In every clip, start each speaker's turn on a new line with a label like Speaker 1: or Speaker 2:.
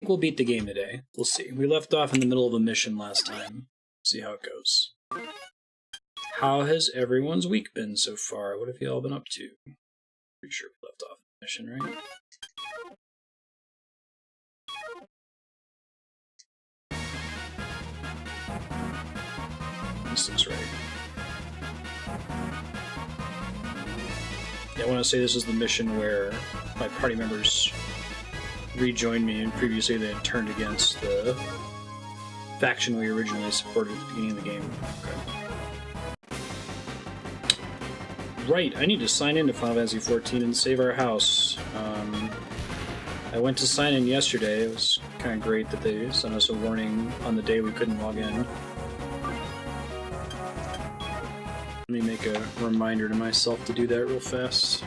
Speaker 1: we'll beat the game today. We'll see. We left off in the middle of a mission last time. See how it goes. How has everyone's week been so far? What have you all been up to? Pretty sure we left off the mission, right? This looks right. Yeah, I want to say this is the mission where my party members rejoined me, and previously they had turned against the faction we originally supported at the beginning of the game. Okay. Right, I need to sign into Final Fantasy XIV and save our house. I went to sign in yesterday. It was kind of great that they sent us a warning on the day we couldn't log in. Let me make a reminder to myself to do that real fast.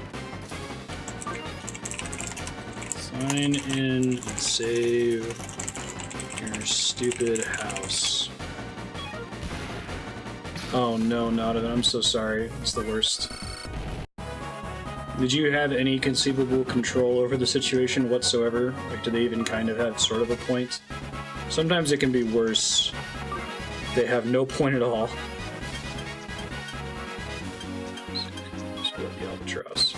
Speaker 1: Sign in and save your stupid house. Oh no, Nodovan, I'm so sorry. It's the worst. Did you have any conceivable control over the situation whatsoever? Like, do they even kind of have sort of a point? Sometimes it can be worse. They have no point at all. Split the albatross.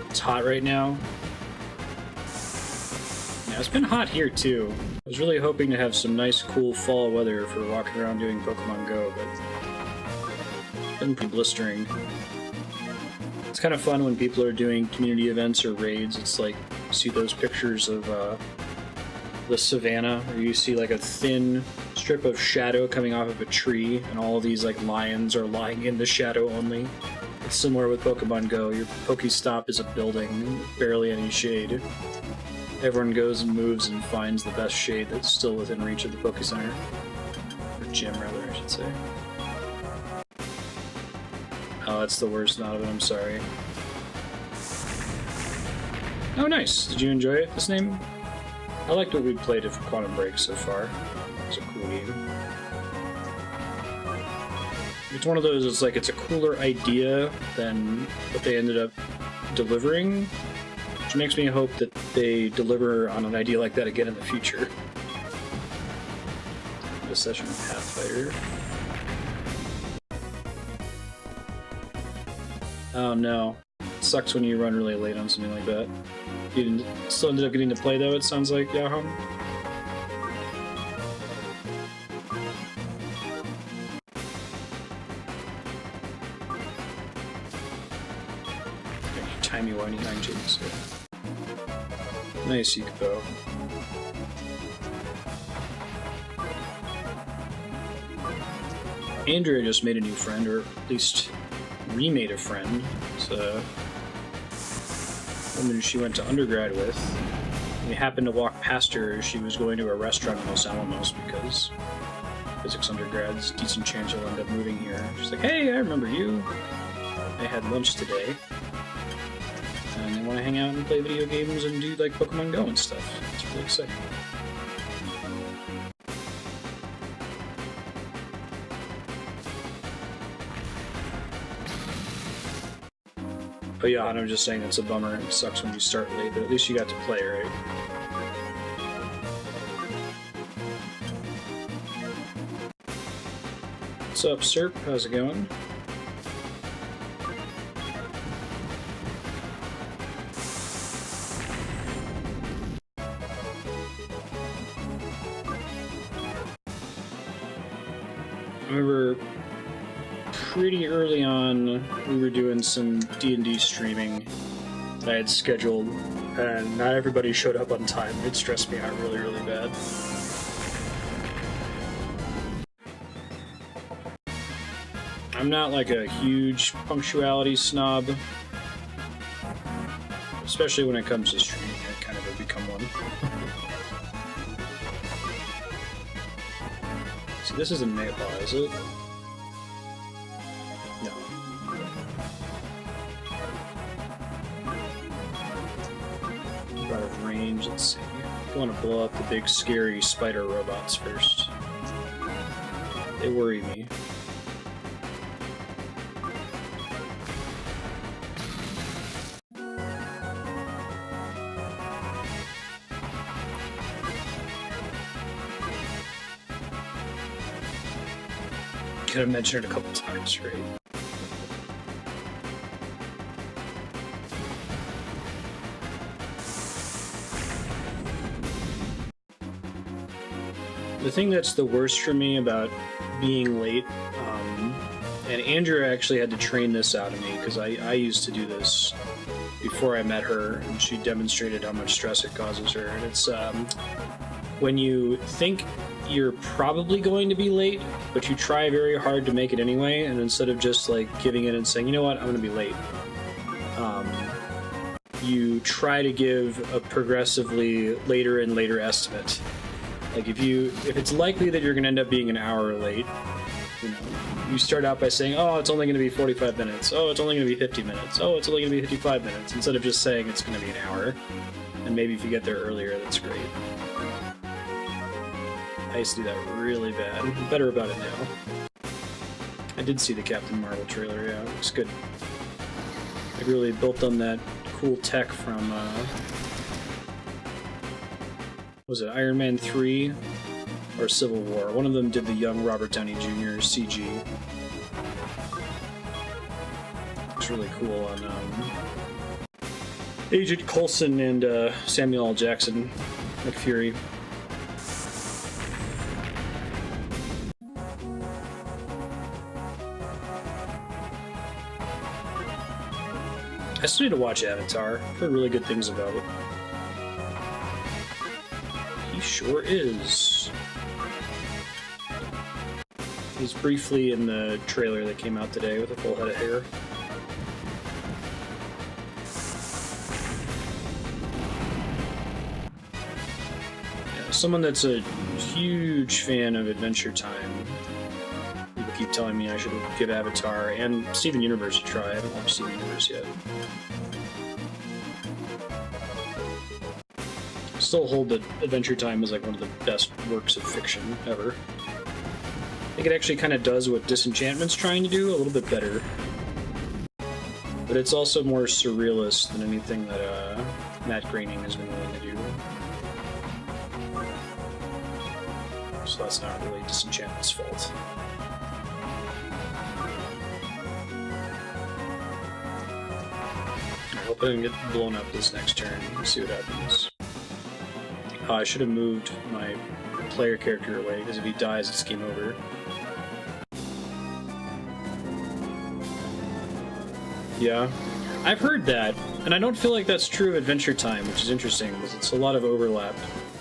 Speaker 1: It's hot right now. Yeah, it's been hot here too. I was really hoping to have some nice, cool fall weather for walking around doing Pokemon Go, but it's been pretty blistering. It's kind of fun when people are doing community events or raids. It's like, you see those pictures of the savannah, where you see like a thin strip of shadow coming off of a tree, and all these like lions are lying in the shadow only. It's similar with Pokemon Go. Your Pokestop is a building, barely any shade. Everyone goes and moves and finds the best shade that's still within reach of the Poke Center. Or gym, rather, I should say. Oh, that's the worst Nodovan, I'm sorry. Oh, nice. Did you enjoy it, this name? I liked what we played of Quantum Break so far. It was a cool game. It's one of those, it's like, it's a cooler idea than what they ended up delivering, which makes me hope that they deliver on an idea like that again in the future. A session of Pathfighter. Oh no. It sucks when you run really late on something like that. You didn't, still ended up getting to play though, it sounds like, Yahoo? Timey-wimey 9 jigs, yeah. Nice, Yukupo. Andrea just made a new friend, or at least remade a friend. It's a woman she went to undergrad with. We happened to walk past her as she was going to a restaurant in Los Alamos because physics undergrads, decent chance you'll end up moving here. She's like, hey, I remember you. I had lunch today. And they want to hang out and play video games and do like Pokemon Go and stuff. It's really exciting. But yeah, I'm just saying it's a bummer. It sucks when you start late, but at least you got to play, right? What's up, Serp? How's it going? I remember pretty early on we were doing some D&D streaming that I had scheduled, and not everybody showed up on time. It stressed me out really, really bad. I'm not like a huge punctuality snob, especially when it comes to streaming. I kind of have become one. So this isn't Mayapau, is it? No. Out of range, let's see. I want to blow up the big scary spider robots first. They worry me. gonna mention it a couple times, right? The thing that's the worst for me about being late, and Andrew actually had to train this out of me because I used to do this before I met her, and she demonstrated how much stress it causes her. And it's when you think you're probably going to be late, but you try very hard to make it anyway, and instead of just like giving in and saying, you know what, I'm going to be late, you try to give a progressively later and later estimate. Like if it's likely that you're going to end up being an hour late, you know, you start out by saying, oh, it's only going to be 45 minutes. Oh, it's only going to be 50 minutes. Oh, it's only going to be 55 minutes. Instead of just saying it's going to be an hour. And maybe if you get there earlier, that's great. I used to do that really bad. I'm better about it now. I did see the Captain Marvel trailer, yeah, it looks good. They really built on that cool tech from, was it Iron Man 3 or Civil War? One of them did the young Robert Downey Jr. CG. Looks really cool on Agent Coulson and Samuel L. Jackson McFury. I still need to watch Avatar. I've heard really good things about it. He sure is. He's briefly in the trailer that came out today with a full head of hair. Yeah, someone that's a huge fan of Adventure Time. People keep telling me I should give Avatar and Steven Universe a try. I haven't watched Steven Universe yet. Still hold that Adventure Time is like one of the best works of fiction ever. I think it actually kind of does what Disenchantment's trying to do, a little bit better. But it's also more surrealist than anything that Matt Groening has been willing to do. So that's not really Disenchantment's fault. I hope I don't get blown up this next turn. We'll see what happens. I should have moved my player character away, because if he dies, it's game over. Yeah, I've heard that, and I don't feel like that's true of Adventure Time, which is interesting, because it's a lot of overlap,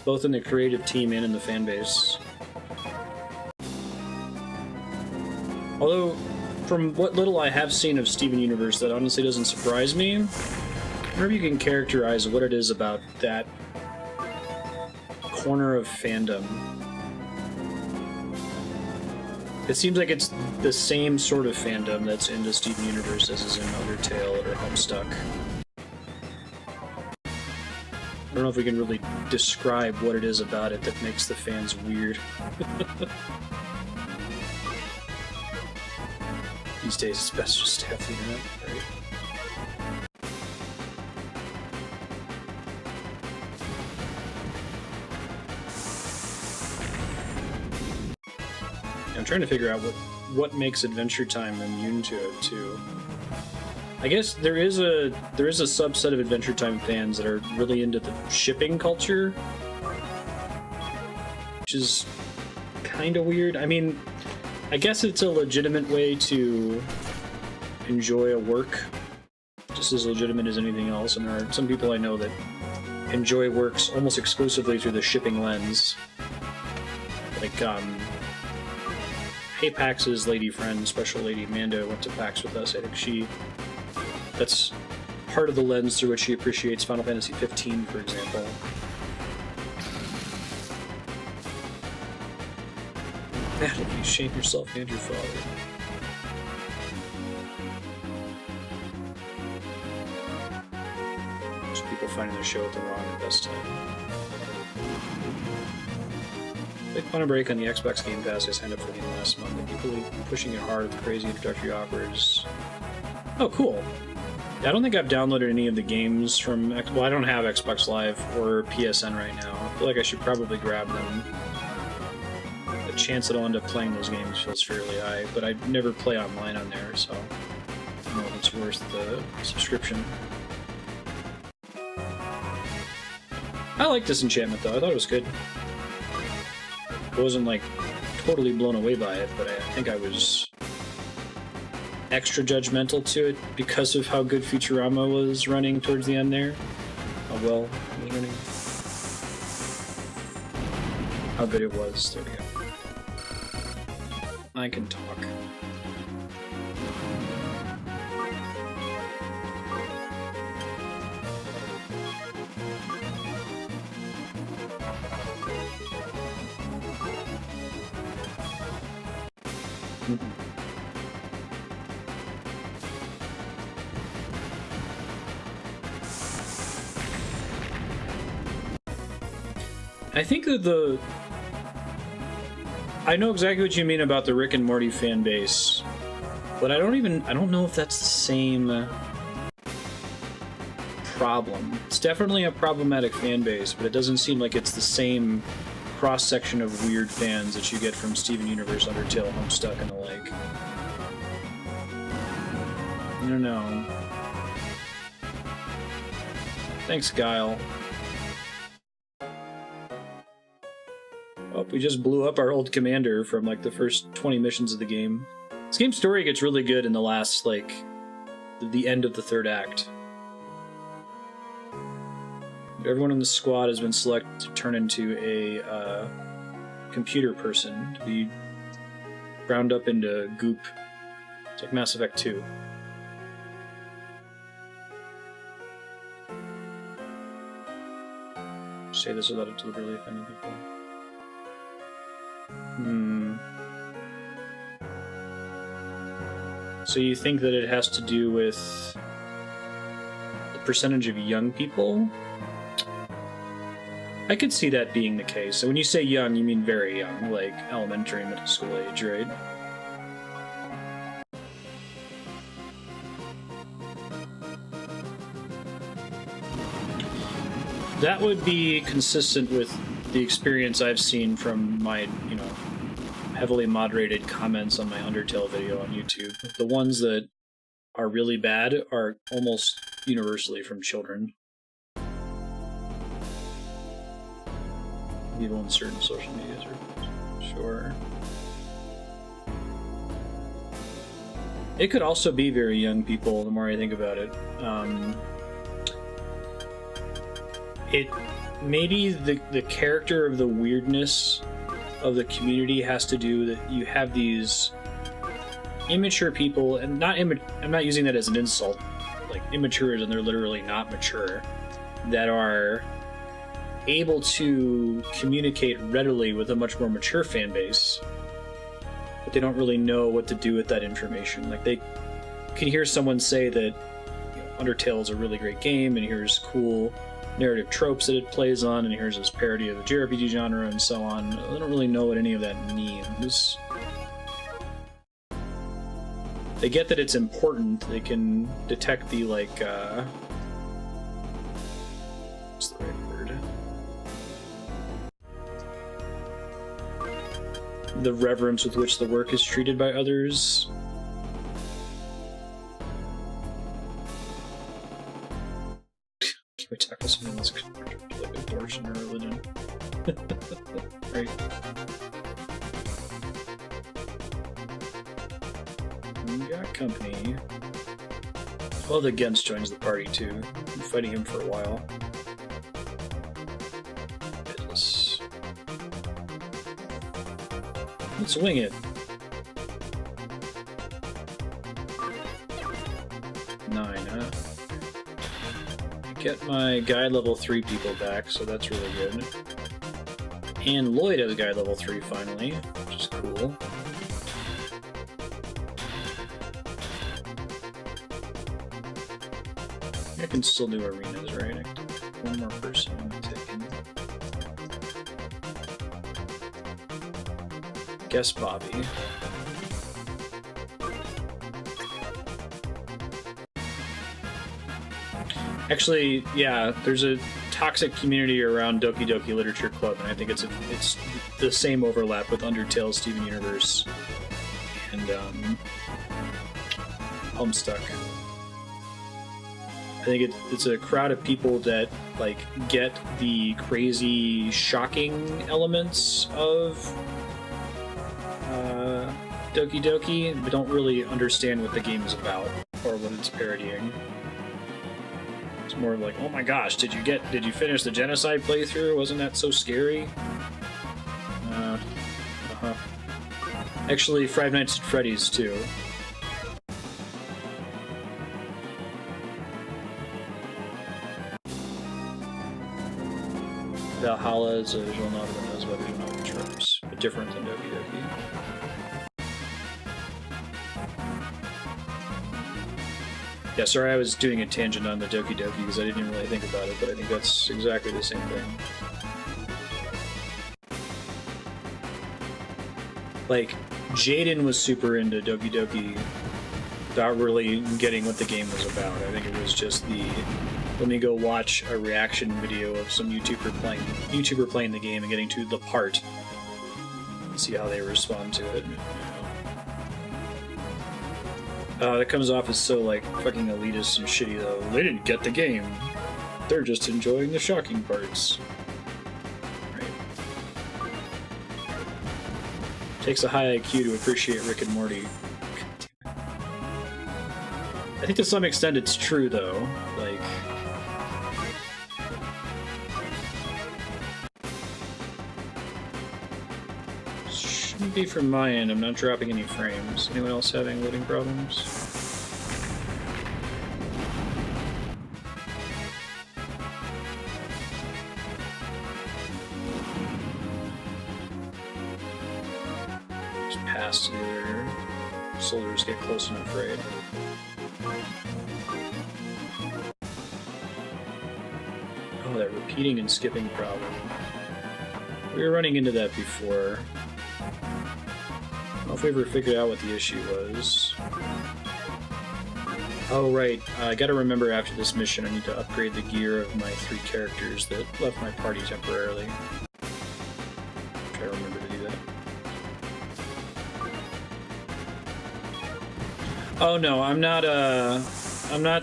Speaker 1: both in the creative team and in the fan base. Although, from what little I have seen of Steven Universe, that honestly doesn't surprise me. Whenever you can characterize what it is about that corner of fandom, it seems like it's the same sort of fandom that's into Steven Universe as is in Undertale or Homestuck. I don't know if we can really describe what it is about it that makes the fans weird. These days it's best just to have the internet, right? I'm trying to figure out what makes Adventure Time immune to it too. I guess there is a subset of Adventure Time fans that are really into the shipping culture, which is kind of weird. I mean, I guess it's a legitimate way to enjoy a work, just as legitimate as anything else. And there are some people I know that enjoy works almost exclusively through the shipping lens, like Hey Pax's lady friend, Special Lady Amanda, went to PAX with us. I think that's part of the lens through which she appreciates Final Fantasy 15, for example. Natalie, you shame yourself and your father. Just people finding their show at the wrong and best time. Big fun and break on the Xbox Game Pass I signed up for the last month. And people pushing it hard with crazy introductory offers. Oh, cool. Yeah, I don't think I've downloaded any of the games from... Well, I don't have Xbox Live or PSN right now. I feel like I should probably grab them. chance that I'll end up playing those games feels fairly high, but I never play online on there, so I don't know if it's worth the subscription. I like Disenchantment, though. I thought it was good. I wasn't, like, totally blown away by it, but I think I was extra judgmental to it because of how good Futurama was running towards the end there. How well it was running. How good it was. There we go. I can talk. I think that I know exactly what you mean about the Rick and Morty fan base, but I don't know if that's the same problem. It's definitely a problematic fan base, but it doesn't seem like it's the same cross-section of weird fans that you get from Steven Universe, Undertale, Homestuck, and the like. I don't know. Thanks, Guile. Oh, we just blew up our old commander from like the first 20 missions of the game. This game's story gets really good in the last, like, the end of the third act. Everyone in the squad has been selected to turn into a computer person, to be ground up into goop. It's like Mass Effect 2. Say this without it deliberately offending people. So you think that it has to do with the percentage of young people? I could see that being the case. So when you say young, you mean very young, like elementary, middle school age, right? That would be consistent with the experience I've seen from my, heavily moderated comments on my Undertale video on YouTube. The ones that are really bad are almost universally from children. People in certain social media circles. Sure. It could also be very young people, the more I think about it. Maybe the character of the weirdness of the community has to do that you have these immature people, and I'm not using that as an insult, like immature and they're literally not mature, that are able to communicate readily with a much more mature fan base, but they don't really know what to do with that information. Like, they can hear someone say that Undertale is a really great game, and here's cool narrative tropes that it plays on, and here's this parody of the JRPG genre and so on. I don't really know what any of that means. They get that it's important. They can detect the, like, what's the right word? The reverence with which the work is treated by others. Can we tackle something that's like abortion or religion? Right. We got company. Well, the Gens joins the party too. Been fighting him for a while. Let's wing it. 9, huh? Get my guide level 3 people back, so that's really good. And Lloyd has guide level 3 finally, which is cool. I can still do arenas, right? One more person taken. Guess Bobby. Actually, yeah, there's a toxic community around Doki Doki Literature Club, and I think it's the same overlap with Undertale, Steven Universe, and Homestuck. I think it's a crowd of people that like get the crazy, shocking elements of Doki Doki, but don't really understand what the game is about or what it's parodying. It's more like, oh my gosh, did you finish the genocide playthrough? Wasn't that so scary? Actually, Five Nights at Freddy's too. Valhalla is a visual novel that knows about visual novel tropes, but different than Doki Doki. Yeah, sorry I was doing a tangent on the Doki Doki because I didn't really think about it, but I think that's exactly the same thing. Like, Jaden was super into Doki Doki without really getting what the game was about. I think it was just the, let me go watch a reaction video of some YouTuber playing the game and getting to the part and see how they respond to it. That comes off as so, like, fucking elitist and shitty, though. They didn't get the game. They're just enjoying the shocking parts. Right. Takes a high IQ to appreciate Rick and Morty. I think to some extent it's true, though. Like... Shouldn't be from my end. I'm not dropping any frames. Anyone else having loading problems? Just pass to the other soldiers, get close and afraid. Oh, that repeating and skipping problem. We were running into that before. I don't know if we ever figured out what the issue was. Oh, right. I gotta remember after this mission I need to upgrade the gear of my 3 characters that left my party temporarily. Try to remember to do that. Oh no, I'm not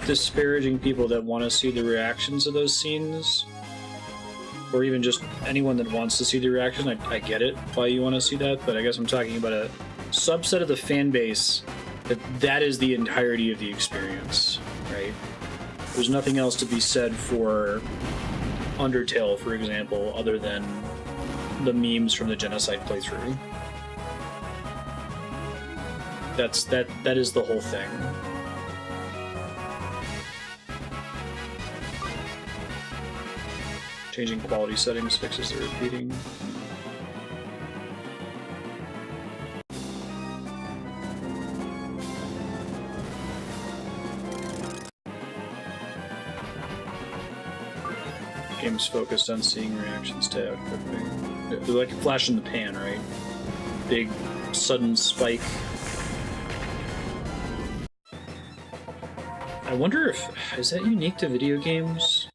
Speaker 1: disparaging people that want to see the reactions of those scenes. Or even just anyone that wants to see the reaction. I get it, why you want to see that, but I guess I'm talking about a subset of the fan base that is the entirety of the experience, right? There's nothing else to be said for Undertale, for example, other than the memes from the genocide playthrough. That is the whole thing. Changing quality settings fixes the repeating. Game's focused on seeing reactions tab quickly. They're like a flash in the pan, right? Big, sudden spike. I wonder if... is that unique to video games?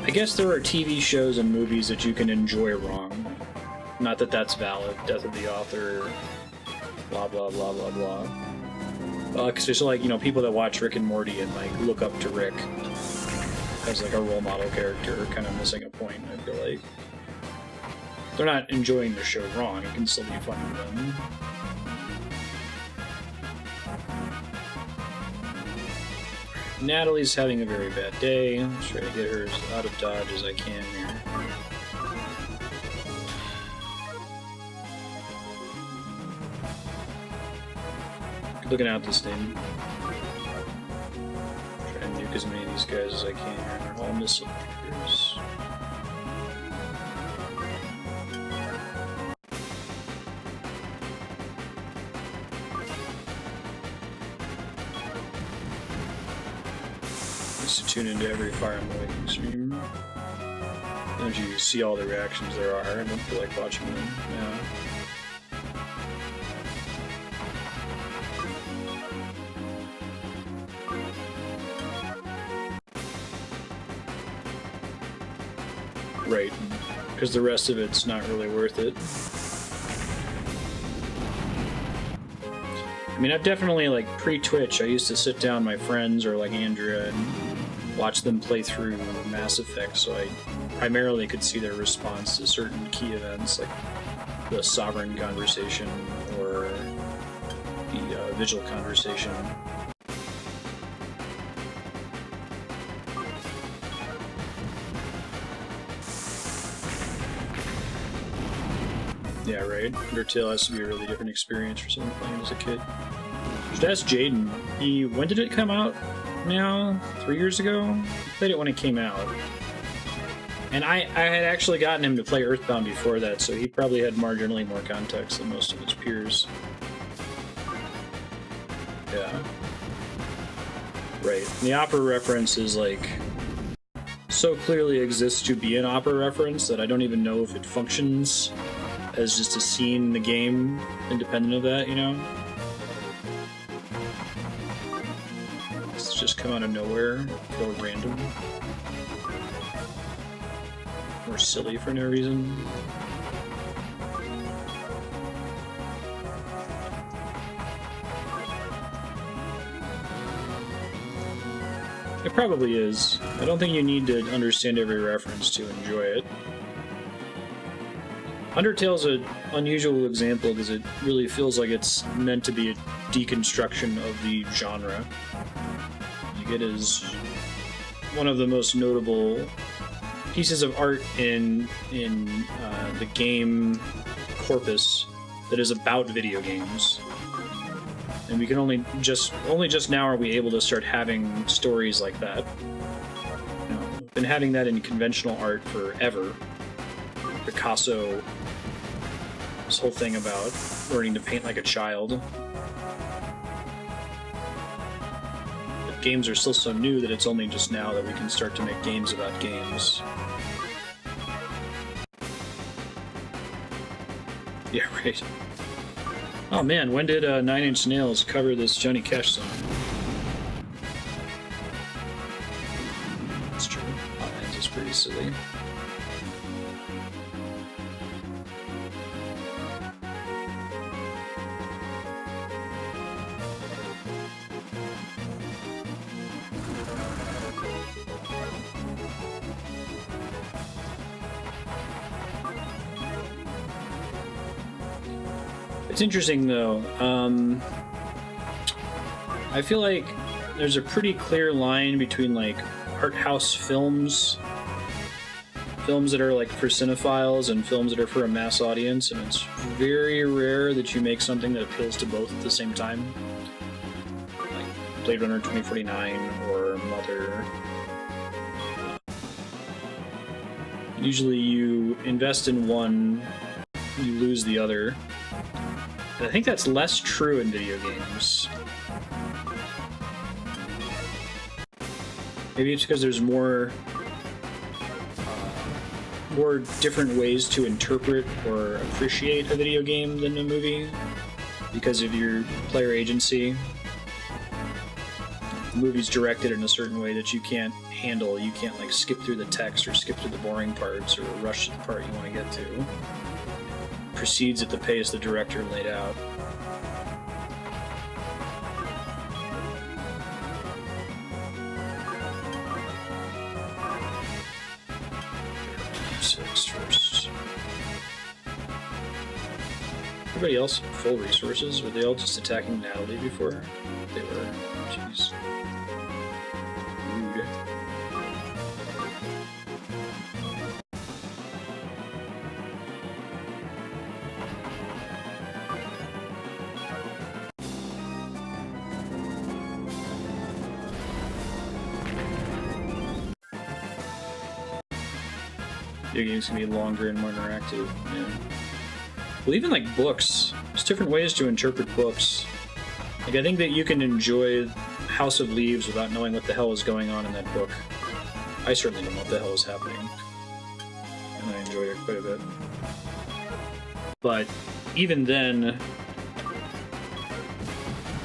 Speaker 1: I guess there are TV shows and movies that you can enjoy wrong. Not that that's valid. Death of the author, blah blah blah blah blah. Because there's like, you know, people that watch Rick and Morty and like look up to Rick as like a role model character are kind of missing a point, I feel like. They're not enjoying the show wrong, it can still be fun to them. Natalie's having a very bad day. I'm trying to get her as out of dodge as I can here. Looking out this thing. Try and nuke as many of these guys as I can here. They're all missile launchers. Just to tune into every Fire Emblem Awakening stream. As you see all the reactions there are, I don't feel like watching them. Yeah. Right. Because the rest of it's not really worth it. I mean, I've definitely, like, pre-Twitch, I used to sit down with my friends or, like, Andrea and watch them play through Mass Effect, so I primarily could see their response to certain key events, like the Sovereign conversation or the Vigil conversation. Yeah, right. Undertale has to be a really different experience for someone playing as a kid. Just ask Jaden. When did it come out now? 3 years ago? I played it when it came out. And I had actually gotten him to play Earthbound before that, so he probably had marginally more context than most of his peers. Yeah. Right. The opera reference is like so clearly exists to be an opera reference that I don't even know if it functions as just a scene in the game independent of that, you know? It's just come out of nowhere, feel random. Or silly for no reason. It probably is. I don't think you need to understand every reference to enjoy it. Undertale's an unusual example because it really feels like it's meant to be a deconstruction of the genre. Like, it is one of the most notable pieces of art in the game corpus that is about video games. And we can only just now are we able to start having stories like that. You know, we've been having that in conventional art forever. Picasso, this whole thing about learning to paint like a child. But games are still so new that it's only just now that we can start to make games about games. Yeah, right. Oh man, when did Nine Inch Nails cover this Johnny Cash song? That's true. Hotlands is pretty silly. It's interesting though. I feel like there's a pretty clear line between like art house films that are like for cinephiles and films that are for a mass audience, and it's very rare that you make something that appeals to both at the same time. Like Blade Runner 2049 or Mother. Usually you invest in one, you lose the other. And I think that's less true in video games. Maybe it's because there's more different ways to interpret or appreciate a video game than a movie because of your player agency. The movie's directed in a certain way that you can't handle. You can't like skip through the text or skip through the boring parts or rush to the part you want to get to. Proceeds at the pace the director laid out. Six first. Everybody else full resources? Were they all just attacking Natalie before? They were. Jeez. Rude. Video games can be longer and more interactive. Yeah. Well, even like books, there's different ways to interpret books. Like I think that you can enjoy House of Leaves without knowing what the hell is going on in that book. I certainly don't know what the hell is happening, and I enjoyed it quite a bit. But even then,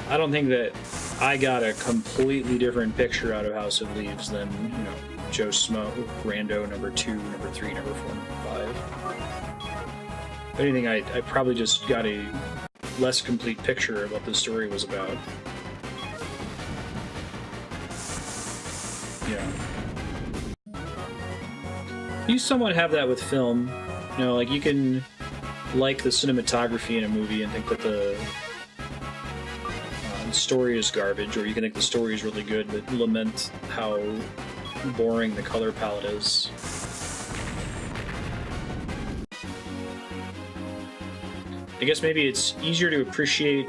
Speaker 1: I don't think that I got a completely different picture out of House of Leaves than, you know, Joe Smo, Rando number 2, number 3, number 4, number 5. If anything, I probably just got a less complete picture of what the story was about. Yeah. You somewhat have that with film. You know, like you can like the cinematography in a movie and think that the story is garbage, or you can think the story is really good but lament how boring the color palette is. I guess maybe it's easier to appreciate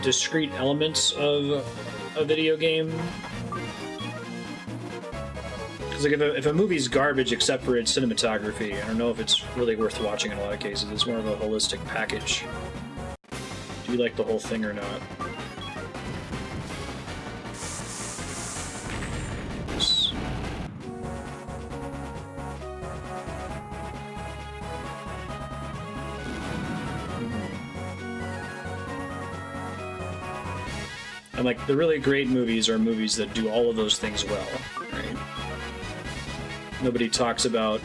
Speaker 1: discrete elements of a video game. Because like if a movie's garbage except for its cinematography, I don't know if it's really worth watching in a lot of cases. It's more of a holistic package. Do you like the whole thing or not? And like the really great movies are movies that do all of those things well, right? Nobody talks about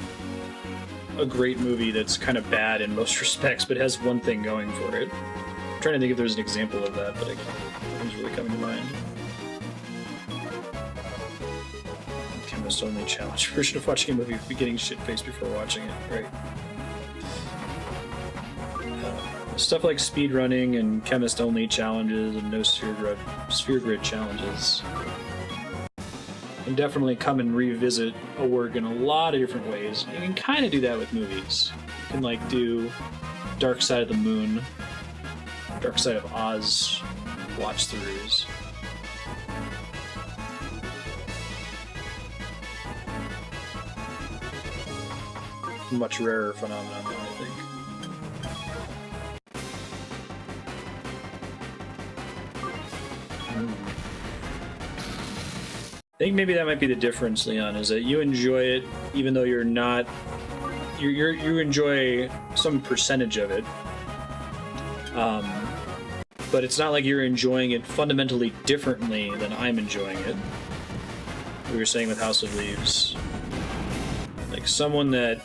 Speaker 1: a great movie that's kind of bad in most respects, but has one thing going for it. I'm trying to think if there's an example of that, but nothing's really coming to mind. Chemist only challenge version of watching a movie would be getting shit-faced before watching it, right? Stuff like speedrunning and chemist-only challenges and no sphere grid challenges can definitely come and revisit a work in a lot of different ways. You can kind of do that with movies. You can like do Dark Side of the Moon, Dark Side of Oz watch-throughs. Much rarer phenomenon, though, I think. I think maybe that might be the difference, Leon, is that you enjoy it even though you're not... You enjoy some percentage of it. But it's not like you're enjoying it fundamentally differently than I'm enjoying it. We were saying with House of Leaves. Like, someone that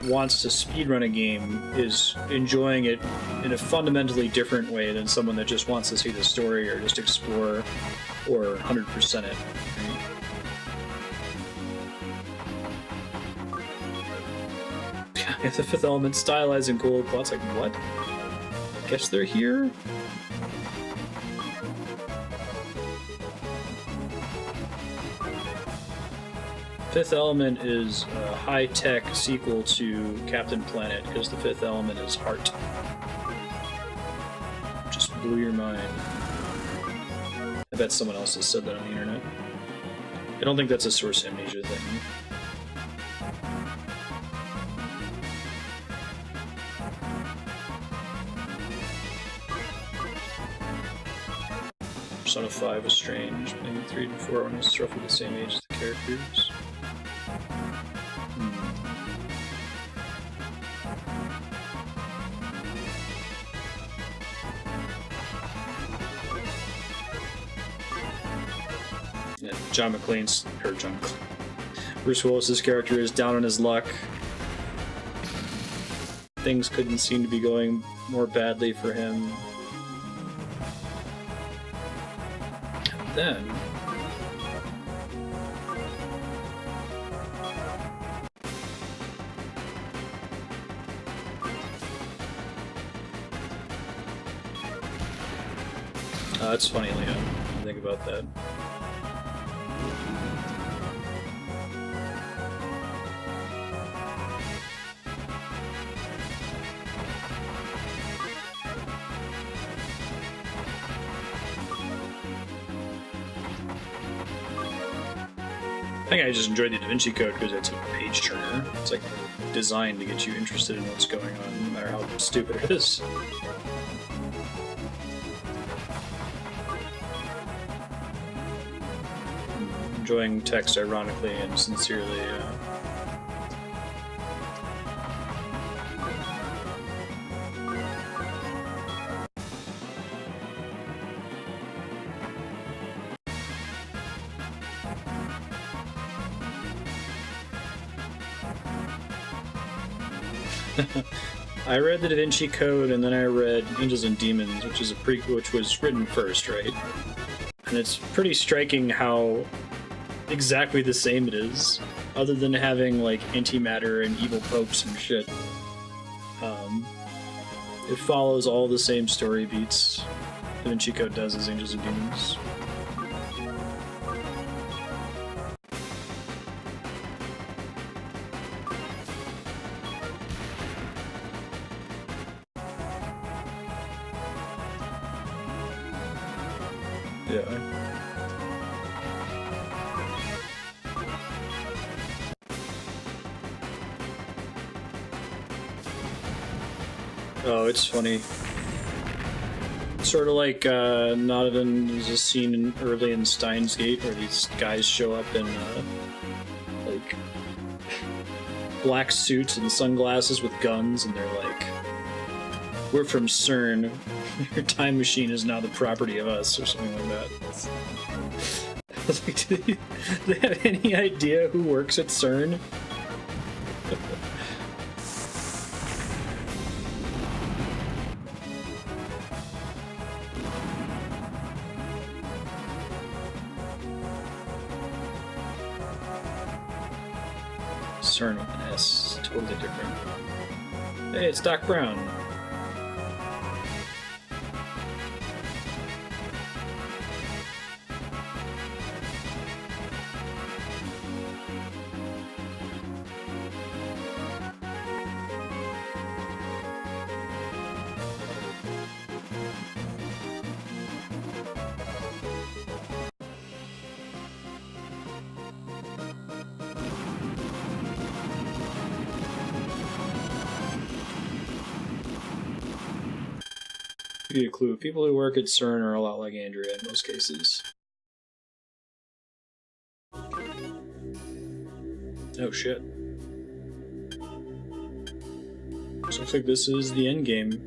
Speaker 1: wants to speedrun a game is enjoying it in a fundamentally different way than someone that just wants to see the story or just explore or 100% it. If the Fifth Element stylized and cool plots, like what? Guess they're here? Fifth Element is a high-tech sequel to Captain Planet because the Fifth Element is heart. Just blew your mind. I bet someone else has said that on the internet. I don't think that's a Source Amnesia thing. Persona 5 was strange. Maybe 3 and 4 when it's roughly the same age as the characters. Yeah, Bruce Willis's character is down on his luck. Things couldn't seem to be going more badly for him. Then that's funny, Leon. Think about that. I think I just enjoyed the Da Vinci Code because it's a page turner. It's like designed to get you interested in what's going on, no matter how stupid it is. Enjoying text ironically and sincerely. I read the Da Vinci Code, and then I read Angels and Demons, which is which was written first, right? And it's pretty striking how exactly the same it is, other than having like antimatter and evil popes and shit. It follows all the same story beats Da Vinci Code does as Angels and Demons. Yeah. Oh, it's funny. Sort of like not in there's a scene early in Steins Gate where these guys show up in like black suits and sunglasses with guns, and they're like, "We're from CERN. Your time machine is now the property of us," or something like that. I was like, do they have any idea who works at CERN? CERN with an S, totally different. Hey, it's Doc Brown. To give you a clue, people who work at CERN are a lot like Andrea in most cases. Oh shit. So looks like this is the endgame.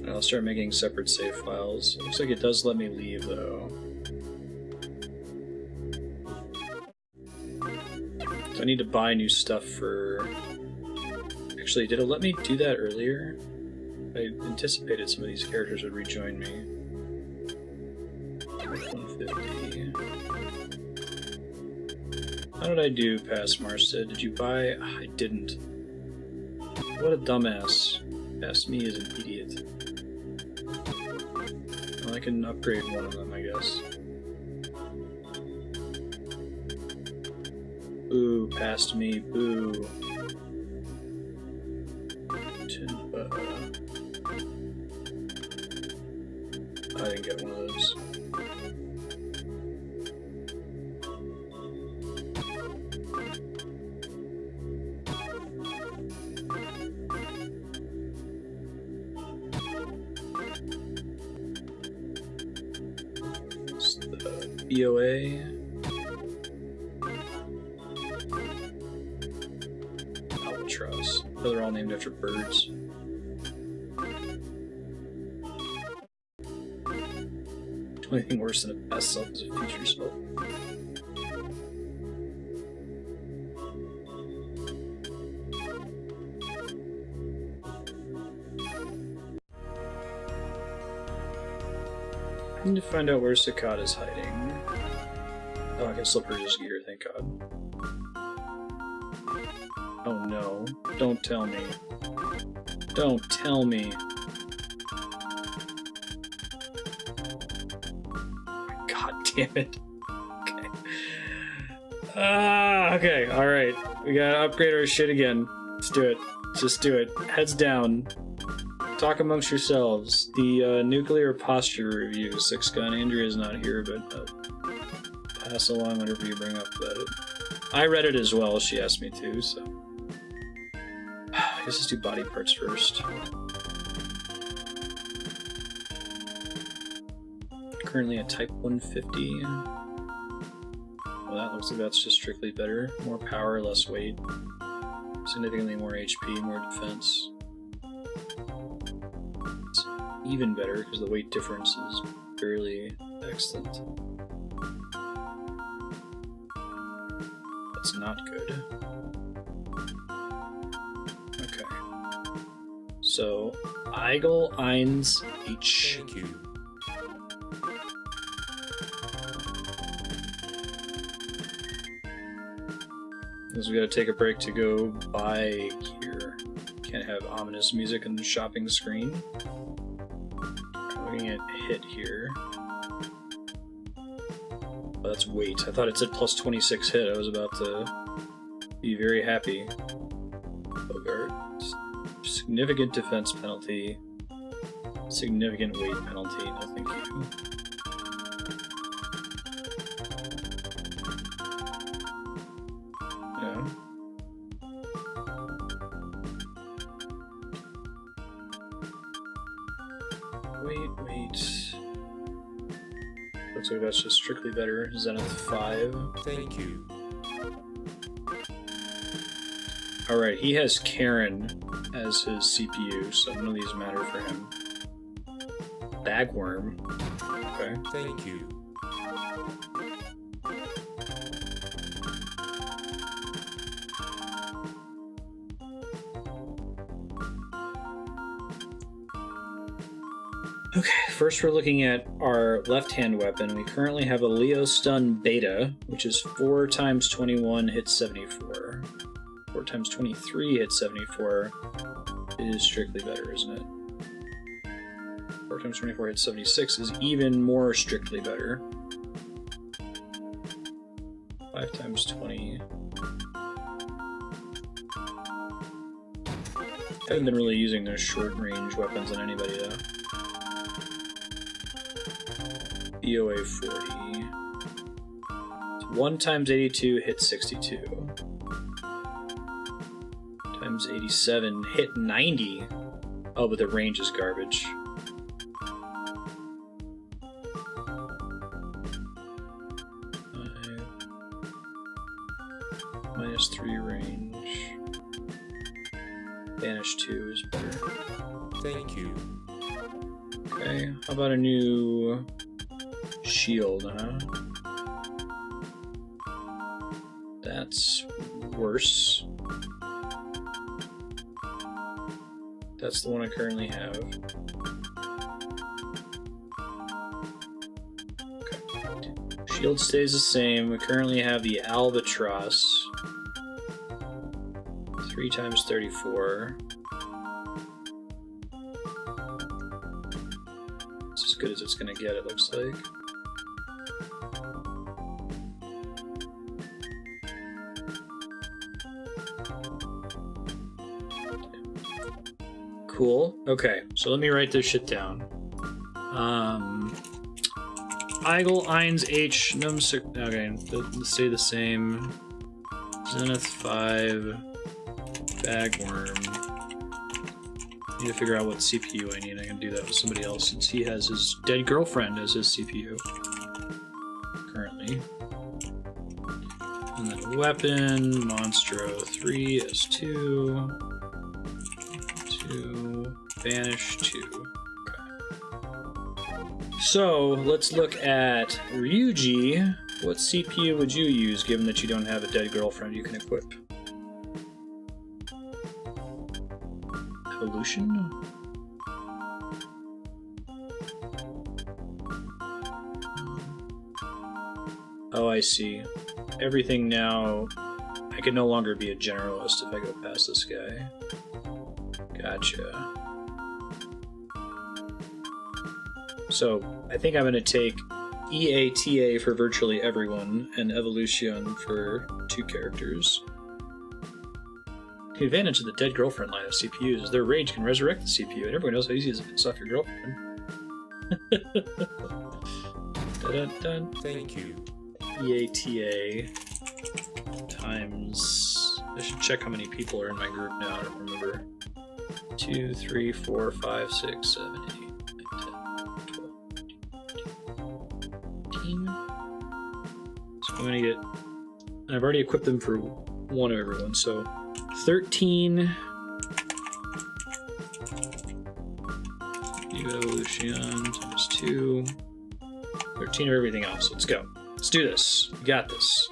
Speaker 1: I'll start making separate save files. Looks like it does let me leave though. So I need to buy new stuff for... Actually, did it let me do that earlier? I anticipated some of these characters would rejoin me. 150. How did I do past Marstead? Did you buy? I didn't. What a dumbass. Past me is an idiot. Well, I can upgrade one of them, I guess. Boo, past me, boo. I didn't get one of those. It's the BOA. Albatross. Oh, they're all named after birds. The only thing worse than a past self is a future self. I need to find out where Cicada's hiding. Oh, I can slip her just gear, thank god. Oh no. Don't tell me. Don't tell me. God damn it. Okay. Okay, alright. We gotta upgrade our shit again. Let's do it. Just do it. Heads down. Talk amongst yourselves. The nuclear posture review. 6 Gun. Andrea's not here, but pass along whatever you bring up about it. I read it as well. She asked me to, so. I guess let's do body parts first. Currently at type 150. Well, that looks like that's just strictly better. More power, less weight. Significantly more HP, more defense. It's even better because the weight difference is fairly excellent. That's not good. So, Eigel, Eins, H.
Speaker 2: Thank you.
Speaker 1: Because we gotta take a break to go buy gear. Can't have ominous music on the shopping screen. Looking at hit here. Oh, that's weight. I thought it said plus 26 hit. I was about to be very happy. Bogart. Significant defense penalty. Significant weight penalty. No thank you. Yeah. Wait. Looks like that's just strictly better. Zenith 5.
Speaker 2: Thank you.
Speaker 1: Alright, he has Karen as his CPU, so none of these matter for him. Bagworm. Okay.
Speaker 2: Thank you.
Speaker 1: Okay, first we're looking at our left-hand weapon. We currently have a Leo Stun Beta, which is 4 times 21 hits 74. 4 times 23 hits 74 is strictly better, isn't it? 4 times 24 hits 76 is even more strictly better. 5 times 20. I haven't been really using those short-range weapons on anybody, though. BOA 40. So 1 times 82 hits 62. Times 87 hit 90. Oh, but the range is garbage. Minus 3 range. Banish 2 is better.
Speaker 2: Thank you.
Speaker 1: Okay, how about a new shield, huh? That's worse. That's the one I currently have. Okay. Shield stays the same. We currently have the Albatross. 3 times 34. It's as good as it's gonna get, it looks like. Cool. Okay, so let me write this shit down. Eigel, Eins, H, Num, okay, let's stay the same. Zenith 5, Bagworm. Need to figure out what CPU I need. I can do that with somebody else since he has his dead girlfriend as his CPU currently. And then a weapon, Monstro 3 S2. 2, Banish 2. Okay. So let's look at Ryuji. What CPU would you use given that you don't have a dead girlfriend you can equip? Evolution? Oh, I see. Everything now... I can no longer be a generalist if I go past this guy. Gotcha. So, I think I'm going to take EATA for virtually everyone, and Evolution for 2 characters. The advantage of the dead girlfriend line of CPUs is their rage can resurrect the CPU, and everyone knows how easy it is to piss off your girlfriend. Dun-dun-dun.
Speaker 2: Thank you.
Speaker 1: EATA times... I should check how many people are in my group now, I don't remember. 2, 3, 4, 5, 6, 7, 8, 9, 10, 12, 13. So I'm gonna get... I've already equipped them for one of everyone, so 13 evolution times 2, 13 of everything else. Let's go. Let's do this. We got this.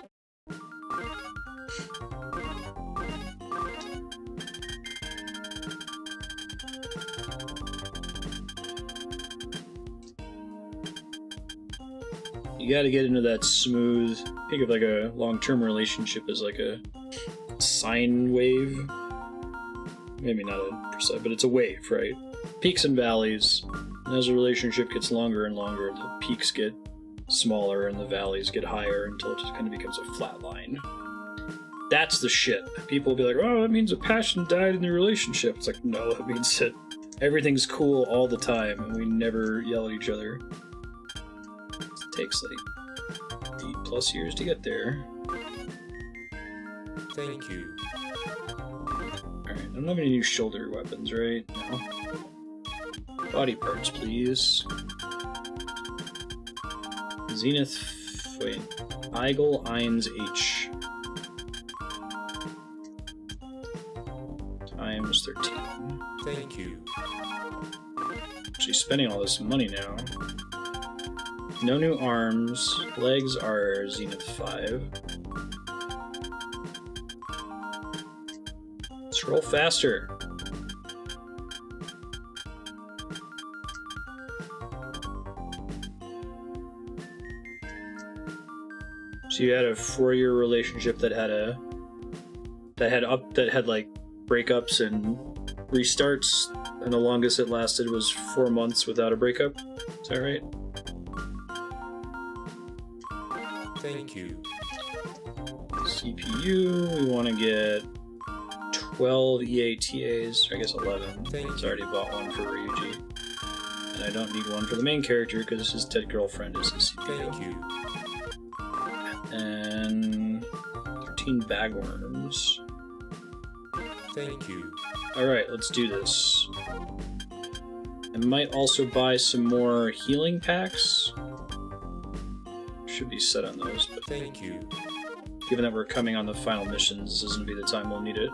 Speaker 1: You gotta get into that smooth. Think of like a long-term relationship as like a sine wave. Maybe not a precise, but it's a wave, right? Peaks and valleys. And as a relationship gets longer and longer, the peaks get smaller and the valleys get higher until it just kind of becomes a flat line. That's the shit. People will be like, oh, that means a passion died in the relationship. It's like, no, it means that everything's cool all the time and we never yell at each other. It takes like 8+ years to get there.
Speaker 2: Thank you.
Speaker 1: Alright, I don't have any new shoulder weapons, right? No. Body parts, please. Zenith... wait. Eigel Eins H. Times 13.
Speaker 2: Thank you.
Speaker 1: She's spending all this money now. No new arms. Legs are Zenith 5. Let's roll faster. So you had a 4-year relationship that had like breakups and restarts, and the longest it lasted was 4 months without a breakup. Is that right?
Speaker 2: Thank you.
Speaker 1: CPU, we want to get 12 EATAs, I guess 11.
Speaker 2: Thank
Speaker 1: He's
Speaker 2: you.
Speaker 1: already bought one for Ryuji. And I don't need one for the main character because his dead girlfriend is his CPU.
Speaker 2: Thank you.
Speaker 1: And 13 bagworms.
Speaker 2: Thank you.
Speaker 1: Alright, let's do this. I might also buy some more healing packs. Should be set on those, but
Speaker 2: Thank you.
Speaker 1: given that we're coming on the final missions, this isn't gonna be the time we'll need it.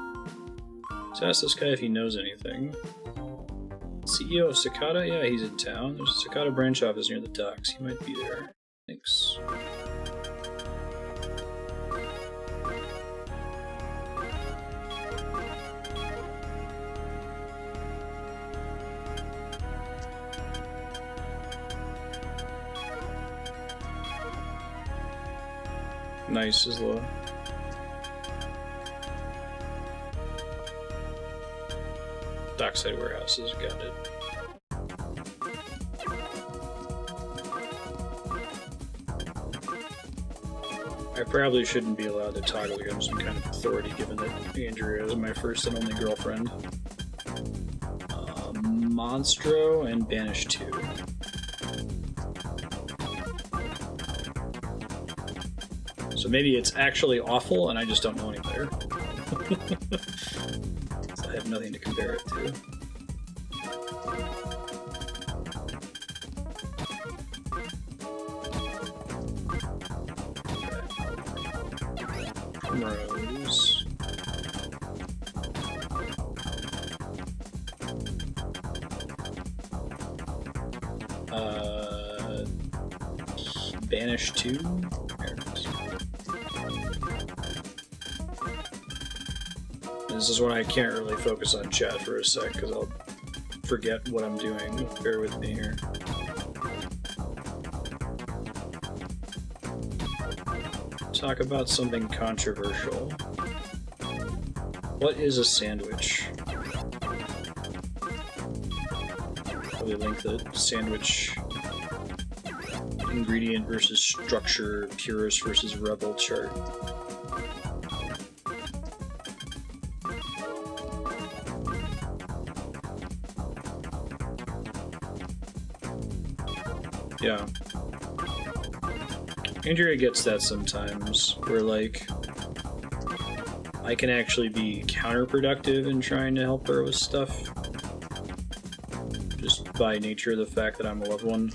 Speaker 1: So ask this guy if he knows anything. CEO of Cicada? Yeah, he's in town. There's a Cicada branch office near the docks. He might be there. Thanks. Nice as well. Dockside warehouses, got it. I probably shouldn't be allowed to toggle to give some kind of authority given that Andrea is my first and only girlfriend. Monstro and Banish 2. So maybe it's actually awful and I just don't know any better. So I have nothing to compare it to. Rose. Banish 2? There it is. This is when I can't really focus on chat for a sec, because I'll forget what I'm doing. Bear with me here. Talk about something controversial. What is a sandwich? Probably link the sandwich ingredient versus structure, purist versus rebel chart. Yeah. Andrea gets that sometimes, where like I can actually be counterproductive in trying to help her with stuff. Just by nature of the fact that I'm a loved one.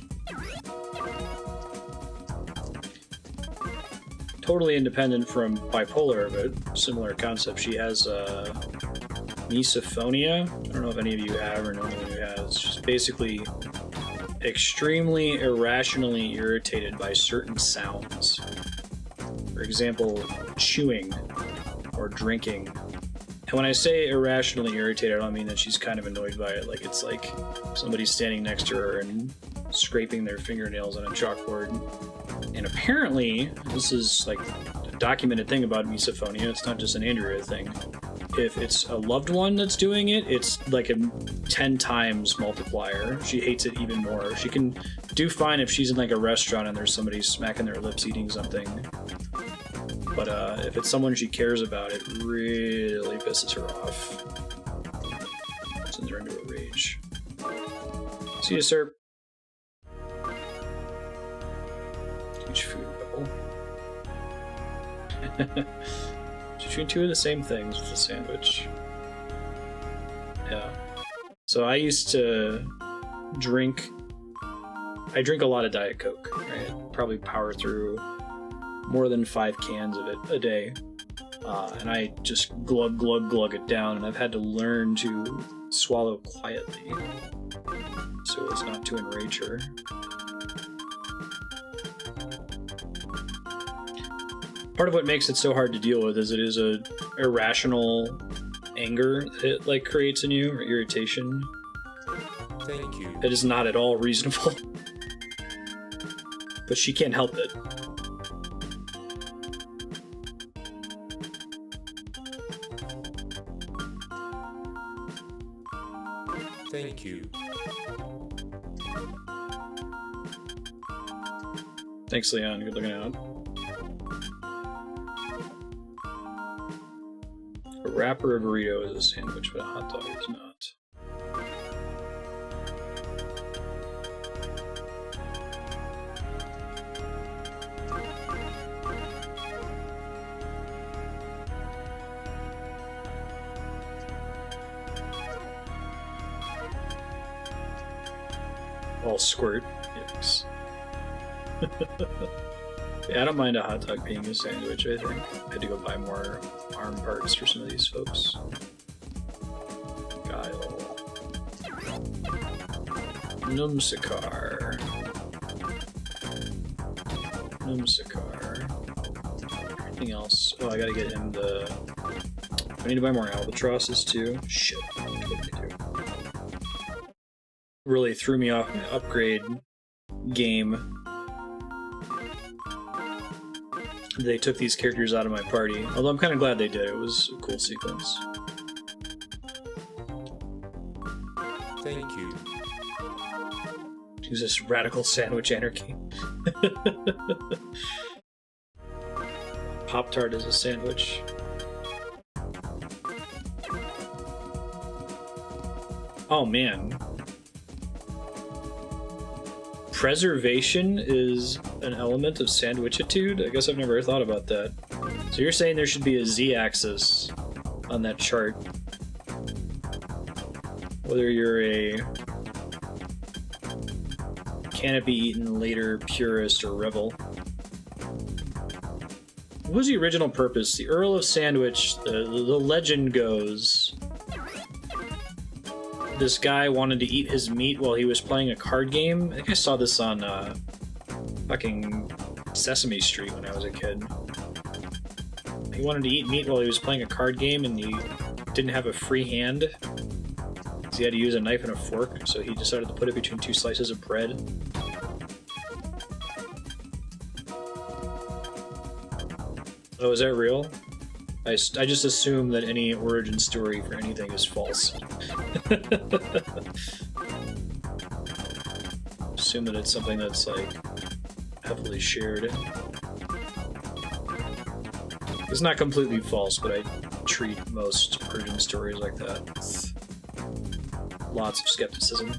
Speaker 1: Totally independent from bipolar, but similar concept. She has misophonia. I don't know if any of you have or know anyone who has. It's just basically extremely irrationally irritated by certain sounds. For example, chewing or drinking. And when I say irrationally irritated, I don't mean that she's kind of annoyed by it. Like it's like somebody's standing next to her and scraping their fingernails on a chalkboard. And apparently, this is like a documented thing about misophonia, it's not just an Andrea thing. If it's a loved one that's doing it, it's like a 10 times multiplier. She hates it even more. She can do fine if she's in like a restaurant and there's somebody smacking their lips eating something. But if it's someone she cares about, it really pisses her off. Sends her into a rage. See you, sir. Huge food bubble. Between two of the same things with the sandwich. Yeah. So I used to drink... I drink a lot of Diet Coke, right? Probably power through more than 5 cans of it a day. And I just glug, glug, glug it down, and I've had to learn to swallow quietly so as not to enrage her. Part of what makes it so hard to deal with is it is a irrational anger that it like creates in you, or irritation.
Speaker 2: Thank you.
Speaker 1: It is not at all reasonable. But she can't help it.
Speaker 2: Thank you.
Speaker 1: Thanks, Leon. Good looking out. A wrap or a burrito is a sandwich, but a hot dog is not. All squirt. Yes. Yeah, I don't mind a hot dog being a sandwich, I think. I had to go buy more arm parts for some of these folks. Guile. Numsicar. Numsicar. Anything else? Oh, I gotta get him the... I need to buy more albatrosses too. Shit. What did I do? Really threw me off my upgrade game. They took these characters out of my party, although I'm kind of glad they did. It was a cool sequence.
Speaker 2: Thank you.
Speaker 1: Use this radical sandwich anarchy. Pop-Tart is a sandwich. Oh man. Preservation is an element of sandwichitude? I guess I've never thought about that. So you're saying there should be a z-axis on that chart. Whether you're a can-it-be-eaten-later purist or rebel. What was the original purpose? The Earl of Sandwich, the legend goes... This guy wanted to eat his meat while he was playing a card game. I think I saw this on fucking Sesame Street when I was a kid. He wanted to eat meat while he was playing a card game, and he didn't have a free hand. So he had to use a knife and a fork, so he decided to put it between 2 slices of bread. Oh, is that real? I just assume that any origin story for anything is false. Assume that it's something that's, like, heavily shared. It's not completely false, but I treat most origin stories like that with lots of skepticism.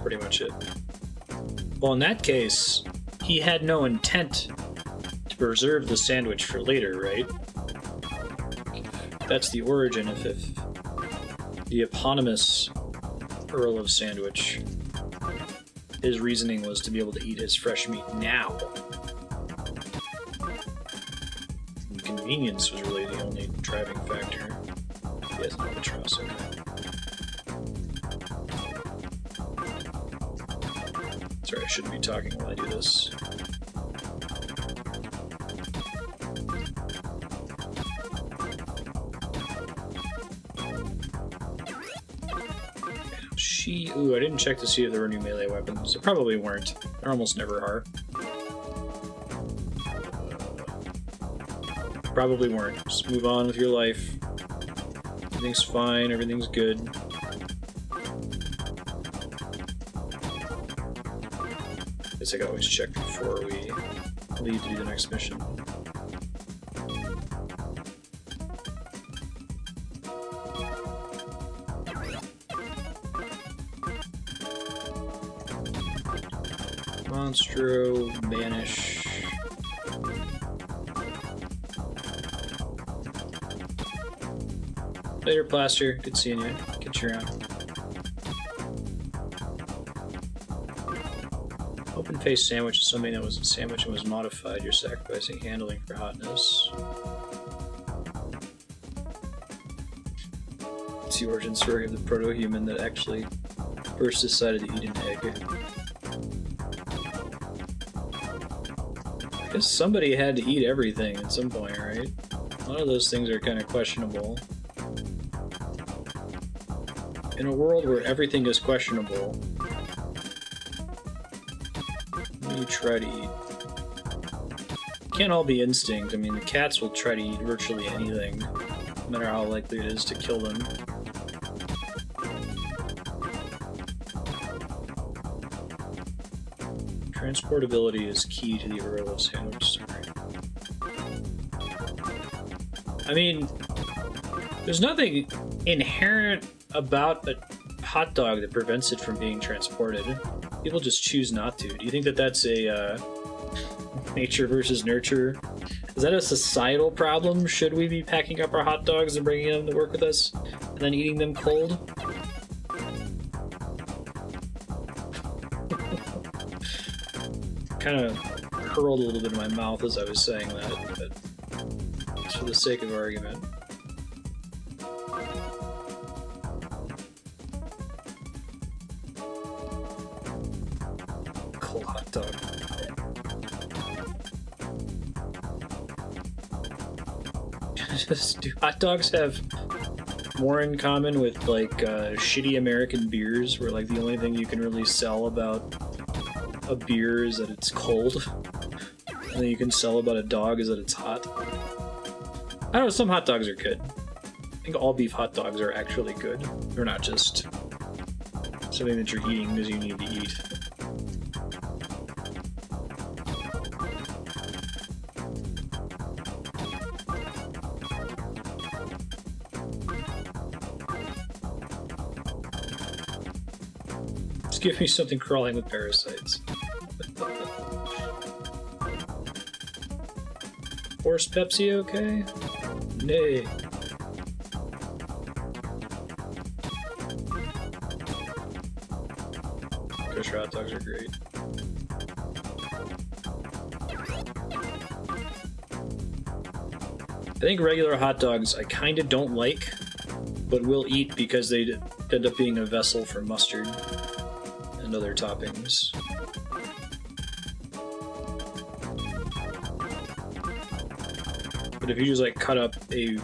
Speaker 1: Pretty much it. Well, in that case, he had no intent to preserve the sandwich for later, right? That's the origin of if the eponymous Earl of Sandwich, his reasoning was to be able to eat his fresh meat now. And convenience was really the only driving factor. He has an albatross, okay. Sorry, I shouldn't be talking while I do this. Ooh, I didn't check to see if there were new melee weapons. There probably weren't. There almost never are. Probably weren't. Just move on with your life. Everything's fine, everything's good. Guess I can always check before we leave to do the next mission. Monstro, Banish. Later, Plaster. Good seeing you. Get you around. Open face sandwich is something that was a sandwich and was modified. You're sacrificing handling for hotness. It's the origin story of the proto-human that actually first decided to eat an egg. I guess somebody had to eat everything at some point, right? A lot of those things are kind of questionable. In a world where everything is questionable, what do you try to eat? Can't all be instinct. I mean, the cats will try to eat virtually anything, no matter how likely it is to kill them. Transportability is key to the Orlo sandwich story. I mean, there's nothing inherent about a hot dog that prevents it from being transported. People just choose not to. Do you think that that's a nature versus nurture? Is that a societal problem? Should we be packing up our hot dogs and bringing them to work with us and then eating them cold? Kind of curled a little bit in my mouth as I was saying that, but just for the sake of argument. Cold hot dog. Do hot dogs have more in common with like shitty American beers, where like the only thing you can really sell about a beer is that it's cold, and then you can sell about a dog is that it's hot? I don't know, some hot dogs are good. I think all beef hot dogs are actually good. They're not just something that you're eating because you need to eat. Just give me something crawling with parasites. Horse Pepsi okay? Nay. Kosher hot dogs are great. I think regular hot dogs I kinda don't like, but will eat because they end up being a vessel for mustard and other toppings. But if you just like cut up a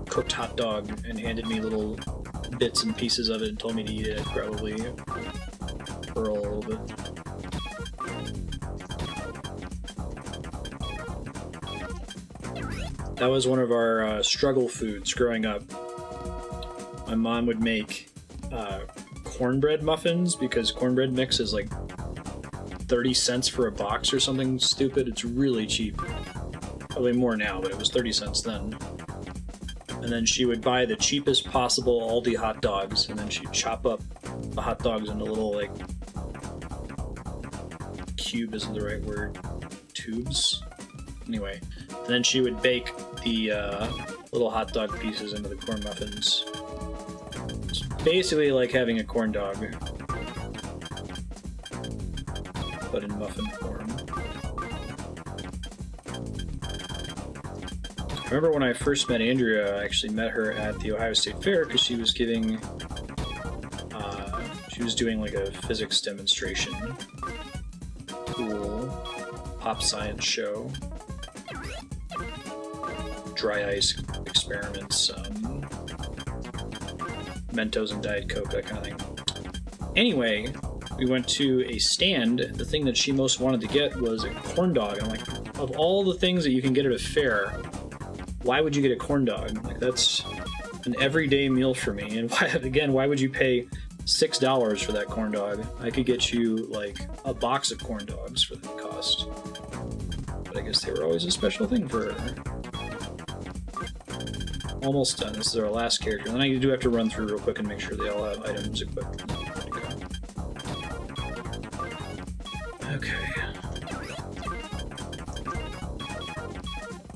Speaker 1: cooked hot dog and handed me little bits and pieces of it and told me to eat it, I'd probably hurl a little bit. That was one of our struggle foods growing up. My mom would make cornbread muffins because cornbread mix is like 30 cents for a box or something stupid. It's really cheap. Probably more now, but it was 30 cents then. And then she would buy the cheapest possible Aldi hot dogs, and then she'd chop up the hot dogs into little, like, cube isn't the right word, tubes? Anyway, and then she would bake the little hot dog pieces into the corn muffins. It's basically like having a corn dog, but in muffin form. I remember when I first met Andrea, I actually met her at the Ohio State Fair because she was giving, she was doing like a physics demonstration. Cool. Pop science show. Dry ice experiments, Mentos and Diet Coke, that kind of thing. Anyway, we went to a stand. The thing that she most wanted to get was a corn dog. And I'm like, of all the things that you can get at a fair, why would you get a corn dog? Like, that's an everyday meal for me. And why, again, why would you pay $6 for that corn dog? I could get you like a box of corn dogs for that cost. But I guess they were always a special thing for her. Almost done. This is our last character. And then I do have to run through real quick and make sure they all have items equipped. Okay.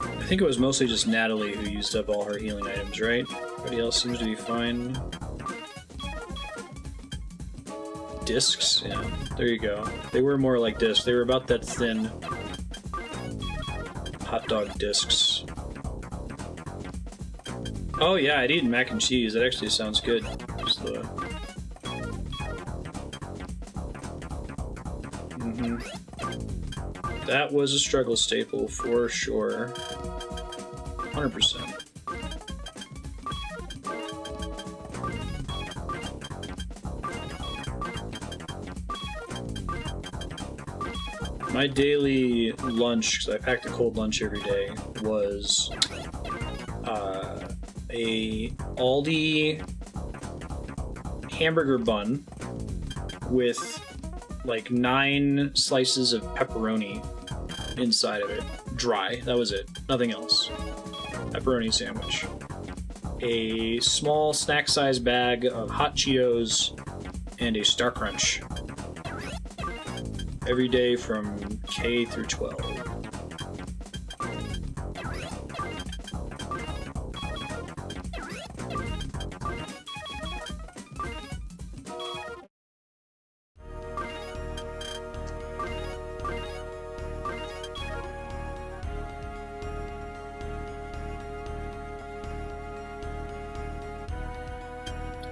Speaker 1: I think it was mostly just Natalie who used up all her healing items, right? Everybody else seems to be fine. Discs? Yeah, there you go. They were more like discs. They were about that thin. Hot dog discs. Oh yeah, I'd eaten mac and cheese. That actually sounds good. Just the... That was a struggle staple for sure. 100%. My daily lunch, because I packed a cold lunch every day, was a Aldi hamburger bun with like 9 slices of pepperoni inside of it. Dry. That was it. Nothing else. Pepperoni sandwich. A small snack-sized bag of hot Cheetos and a Star Crunch. Every day from K through 12.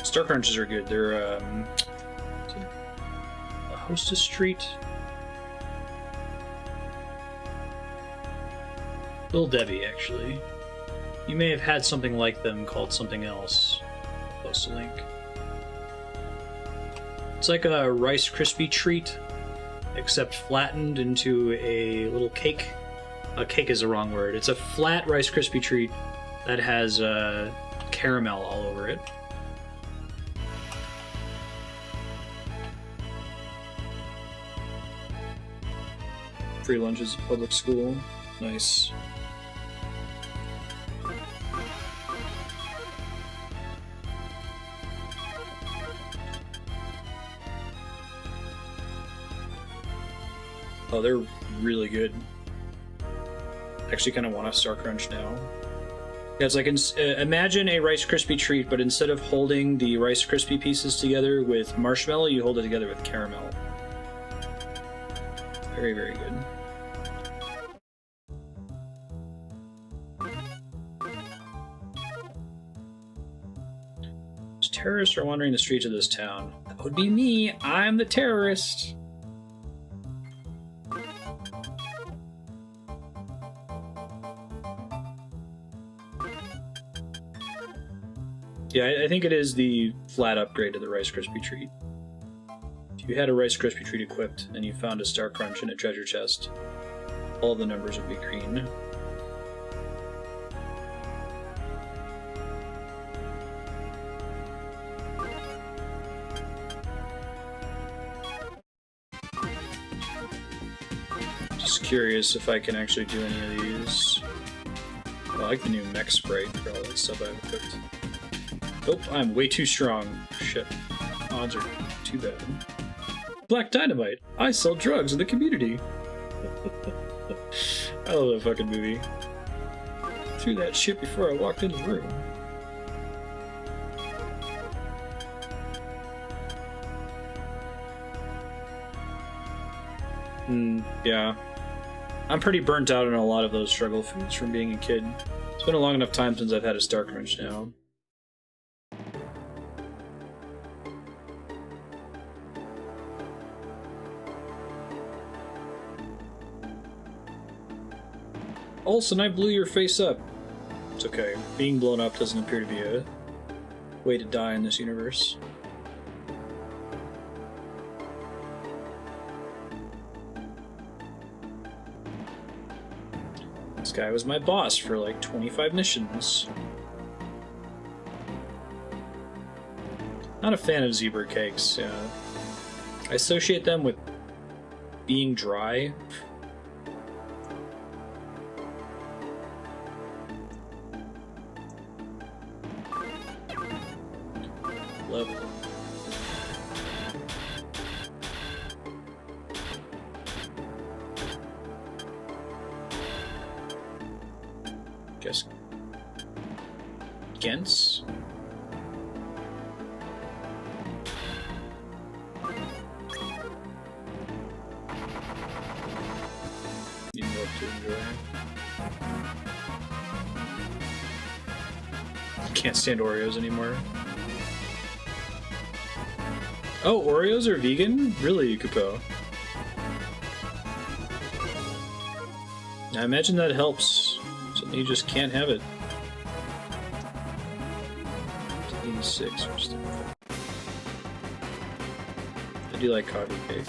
Speaker 1: Star Crunches are good. They're a Hostess treat. Little Debbie, actually. You may have had something like them called something else. I'll post a link. It's like a Rice Krispie treat, except flattened into a little cake. A cake is the wrong word. It's a flat Rice Krispie treat that has caramel all over it. Free lunches at public school. Nice. Oh, they're really good. Actually kind of want a Star Crunch now. Yeah, it's like, imagine a Rice Krispie treat, but instead of holding the Rice Krispie pieces together with marshmallow, you hold it together with caramel. Very, very good. Terrorists are wandering the streets of this town. That would be me. I'm the terrorist. Yeah, I think it is the flat upgrade to the Rice Krispie treat. If you had a Rice Krispie treat equipped and you found a Star Crunch in a treasure chest, all the numbers would be green. Curious if I can actually do any of these. I like the new mech sprite for all that stuff I've equipped. Oh, I'm way too strong. Shit. Odds are too bad. Black Dynamite! I sell drugs in the community! I love that fucking movie. Threw that shit before I walked into the room. Yeah. I'm pretty burnt out on a lot of those struggle foods from being a kid. It's been a long enough time since I've had a Star Crunch now. Olsen, I blew your face up. It's okay. Being blown up doesn't appear to be a way to die in this universe. guy was my boss for like 25 missions. Not a fan of zebra cakes. I associate them with being dry. Level. Guess Gens? Need milk to enjoy. Can't stand Oreos anymore. Oh, Oreos are vegan? Really, Kupo? I imagine that helps. Suddenly you just can't have it. 86 or something. I do like coffee cake.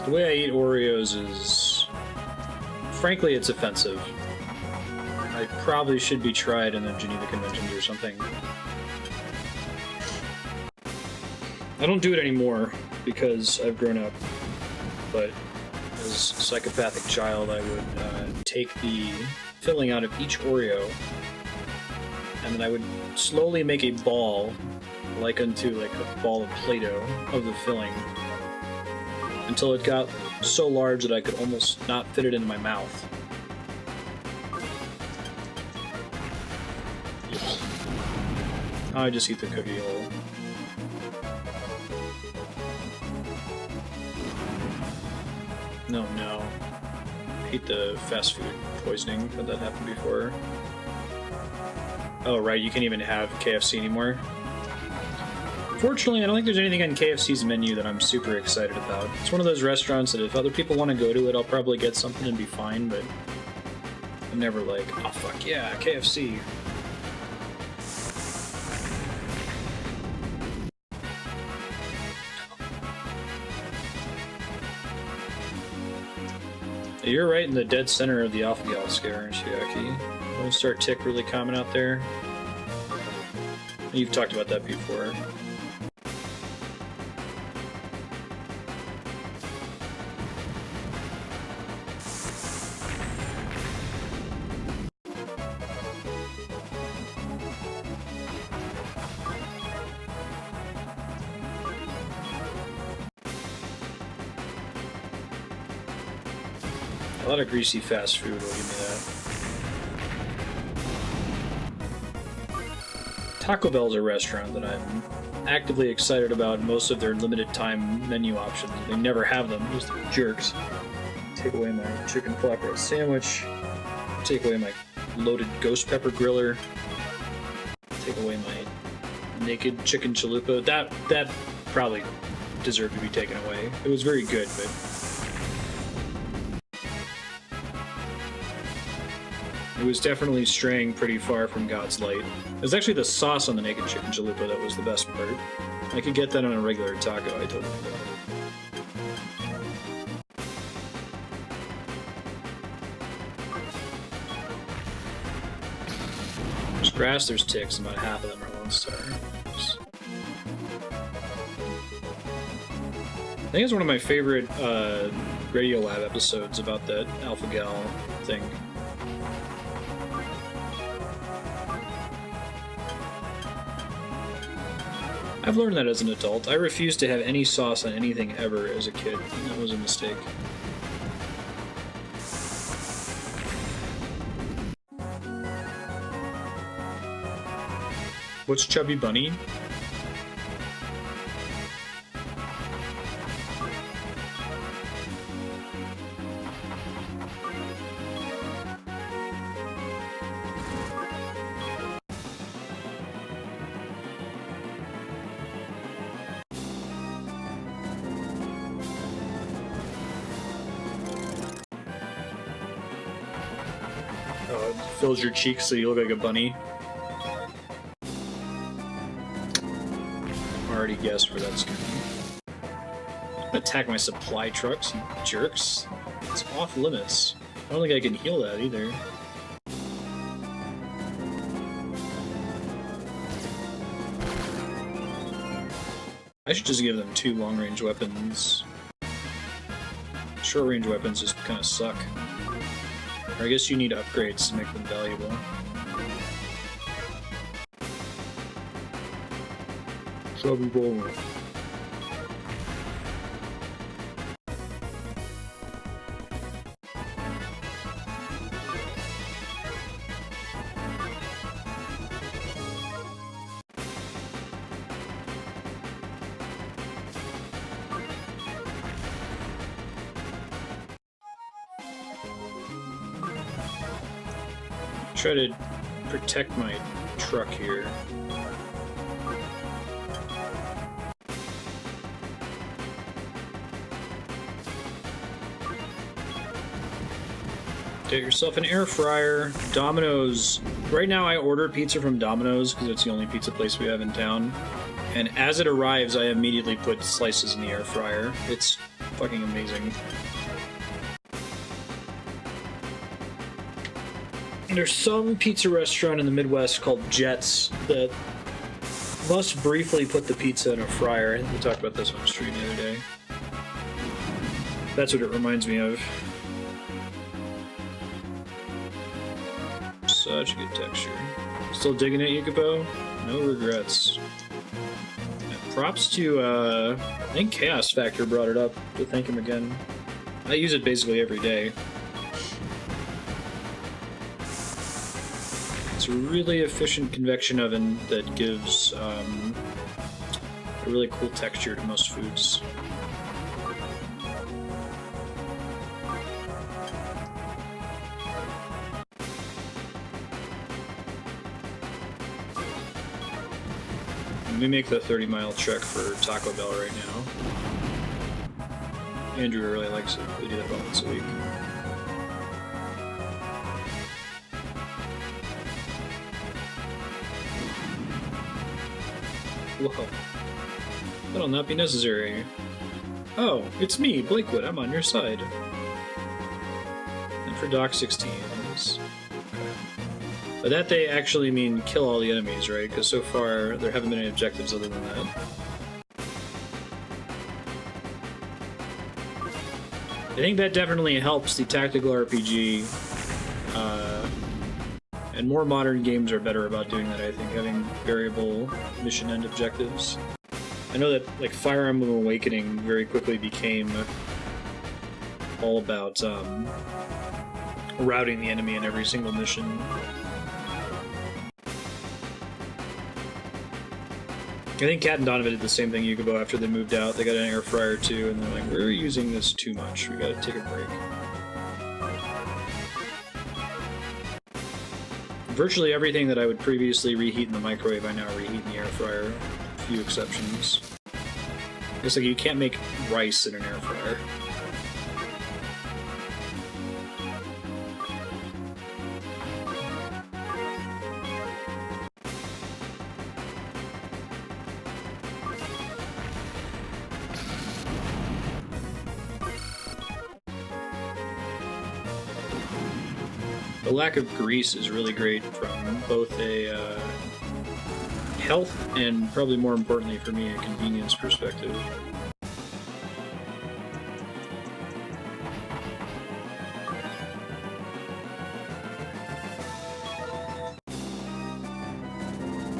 Speaker 1: The way I eat Oreos is... frankly, it's offensive. I probably should be tried in the Geneva Conventions or something. I don't do it anymore because I've grown up, but as a psychopathic child I would take the filling out of each Oreo and then I would slowly make a ball, like unto like a ball of Play-Doh of the filling, until it got so large that I could almost not fit it into my mouth. I just eat the cookie hole. No. I hate the fast food poisoning. Had that happen before. Oh, right, you can't even have KFC anymore. Fortunately, I don't think there's anything on KFC's menu that I'm super excited about. It's one of those restaurants that if other people want to go to it, I'll probably get something and be fine, but I'm never like, oh fuck yeah, KFC. You're right in the dead center of the alpha-gal scare, aren't you, Aki? Won't start tick really common out there. You've talked about that before. A lot of greasy fast food will give me that. Taco Bell's a restaurant that I'm actively excited about most of their limited time menu options. They never have them, just jerks. Take away my chicken flatbread sandwich, take away my loaded ghost pepper griller, take away my naked chicken chalupa. That probably deserved to be taken away. It was very good, but it was definitely straying pretty far from God's light. It was actually the sauce on the naked chicken chalupa that was the best part. I could get that on a regular taco, I totally would. There's grass, there's ticks, and about half of them are Lone Star. I think it's one of my favorite Radiolab episodes about that Alpha Gal thing. I've learned that as an adult. I refused to have any sauce on anything ever as a kid, and that was a mistake. What's Chubby Bunny? Oh, it fills your cheeks so you look like a bunny. I'm already guess where that's going. Attack my supply trucks, you jerks. It's off limits. I don't think I can heal that either. I should just give them 2 long-range weapons. Short-range weapons just kind of suck. Or I guess you need upgrades to make them valuable. Chubby Bowler. Try to protect my truck here. Get yourself an air fryer. Domino's. Right now I order pizza from Domino's because it's the only pizza place we have in town. And as it arrives, I immediately put slices in the air fryer. It's fucking amazing. There's some pizza restaurant in the Midwest called Jets that must briefly put the pizza in a fryer. I think we talked about this on stream the other day. That's what it reminds me of. Such a good texture. Still digging it, Yukipo? No regrets. And props to, I think Chaos Factor brought it up, to thank him again. I use it basically every day. It's a really efficient convection oven that gives a really cool texture to most foods. We make the 30-mile trek for Taco Bell right now. Andrew really likes it. We do that about once a week. Whoa. That'll not be necessary. Oh, it's me, Blakewood. I'm on your side. And for Doc 16 is... By that they actually mean kill all the enemies, right? Because so far there haven't been any objectives other than that. I think that definitely helps the tactical RPG, and more modern games are better about doing that, I think, having variable mission end objectives. I know that, like, Fire Emblem Awakening very quickly became all about routing the enemy in every single mission. I think Cat and Donovan did the same thing, Yukibo, after they moved out. They got an air fryer too, and they're like, we're using this too much. We gotta take a break. Virtually everything that I would previously reheat in the microwave, I now reheat in the air fryer. A few exceptions. It's like you can't make rice in an air fryer. The lack of grease is really great from both a health and, probably more importantly for me, a convenience perspective.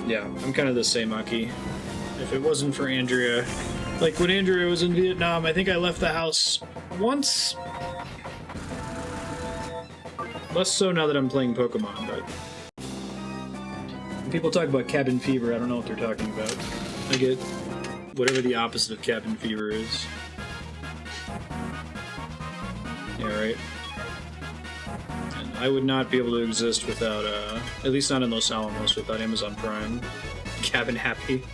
Speaker 1: Yeah, I'm kind of the same, Aki. If it wasn't for Andrea, like when Andrea was in Vietnam, I think I left the house once. Less so now that I'm playing Pokemon, but when people talk about cabin fever, I don't know what they're talking about. I get whatever the opposite of cabin fever is. Yeah, right? And I would not be able to exist without, at least not in Los Alamos, without Amazon Prime. Cabin happy.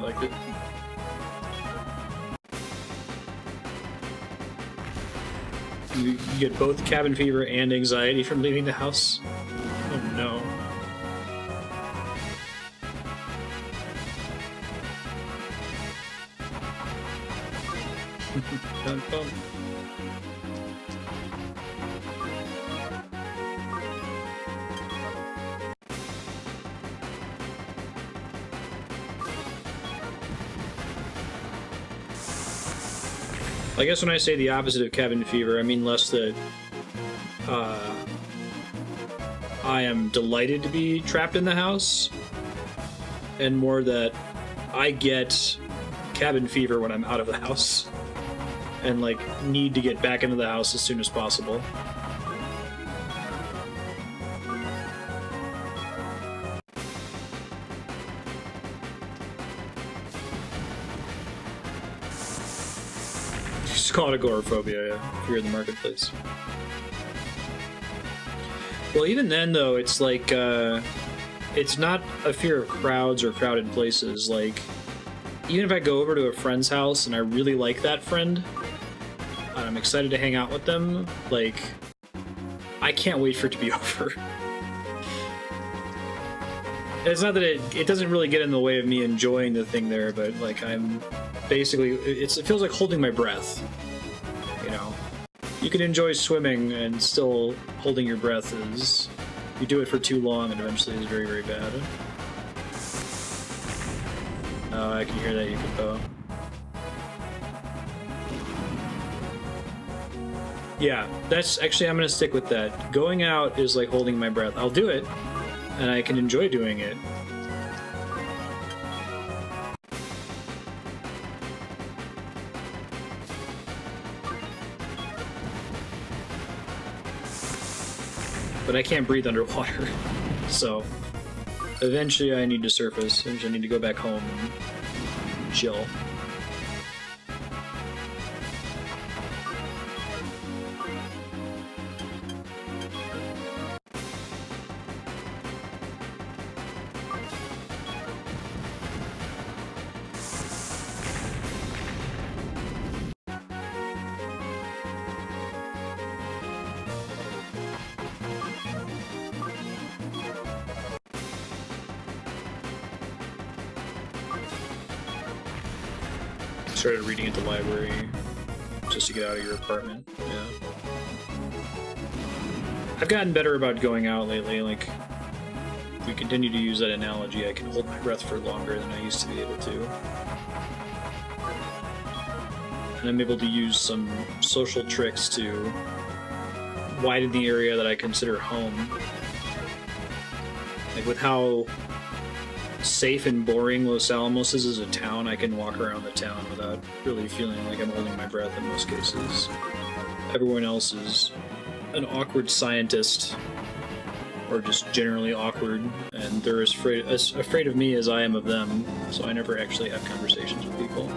Speaker 1: liked it. You get both cabin fever and anxiety from leaving the house? Oh no. Dun, dun. I guess when I say the opposite of cabin fever, I mean less that I am delighted to be trapped in the house, and more that I get cabin fever when I'm out of the house, and like need to get back into the house as soon as possible. Just call it agoraphobia, yeah, if you're in the marketplace. Well, even then, though, it's like, it's not a fear of crowds or crowded places. Like, even if I go over to a friend's house and I really like that friend, and I'm excited to hang out with them, like, I can't wait for it to be over. It's not that it doesn't really get in the way of me enjoying the thing there, but, like, I'm basically, it feels like holding my breath, you know? You can enjoy swimming and still holding your breath is... You do it for too long and eventually is very, very bad. Oh, I can hear that, Yukiko. Yeah, that's... Actually, I'm gonna stick with that. Going out is like holding my breath. I'll do it, and I can enjoy doing it. But I can't breathe underwater, so eventually I need to surface. Eventually I need to go back home and chill. Started reading at the library just to get out of your apartment. Yeah. I've gotten better about going out lately. Like, if we continue to use that analogy, I can hold my breath for longer than I used to be able to. And I'm able to use some social tricks to widen the area that I consider home. Like, with how safe and boring Los Alamos is as a town, I can walk around the town without really feeling like I'm holding my breath in most cases. Everyone else is an awkward scientist, or just generally awkward, and they're as afraid of me as I am of them, so I never actually have conversations with people.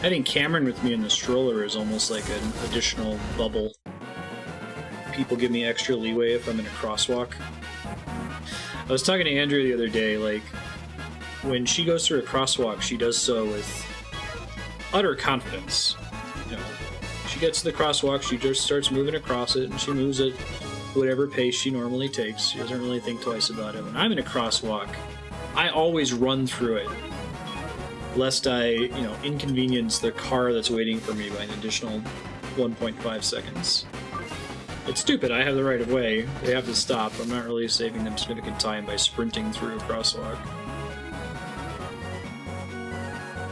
Speaker 1: Having Cameron with me in the stroller is almost like an additional bubble. People give me extra leeway if I'm in a crosswalk. I was talking to Andrea the other day, like, when she goes through a crosswalk, she does so with utter confidence. You know, she gets to the crosswalk, she just starts moving across it, and she moves at whatever pace she normally takes. She doesn't really think twice about it. When I'm in a crosswalk, I always run through it, lest I, you know, inconvenience the car that's waiting for me by an additional 1.5 seconds. It's stupid, I have the right of way. They have to stop. I'm not really saving them significant time by sprinting through a crosswalk.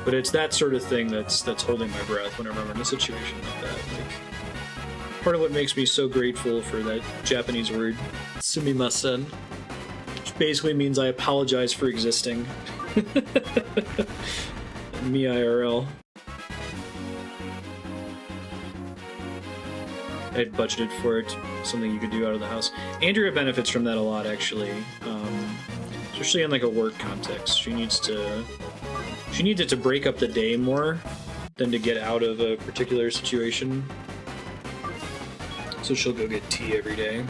Speaker 1: But it's that sort of thing that's holding my breath whenever I'm in a situation like that. Like, part of what makes me so grateful for that Japanese word, sumimasen, which basically means I apologize for existing. Me IRL. I had budgeted for it, something you could do out of the house. Andrea benefits from that a lot, actually, especially in like a work context. She needs it to break up the day more than to get out of a particular situation. So she'll go get tea every day.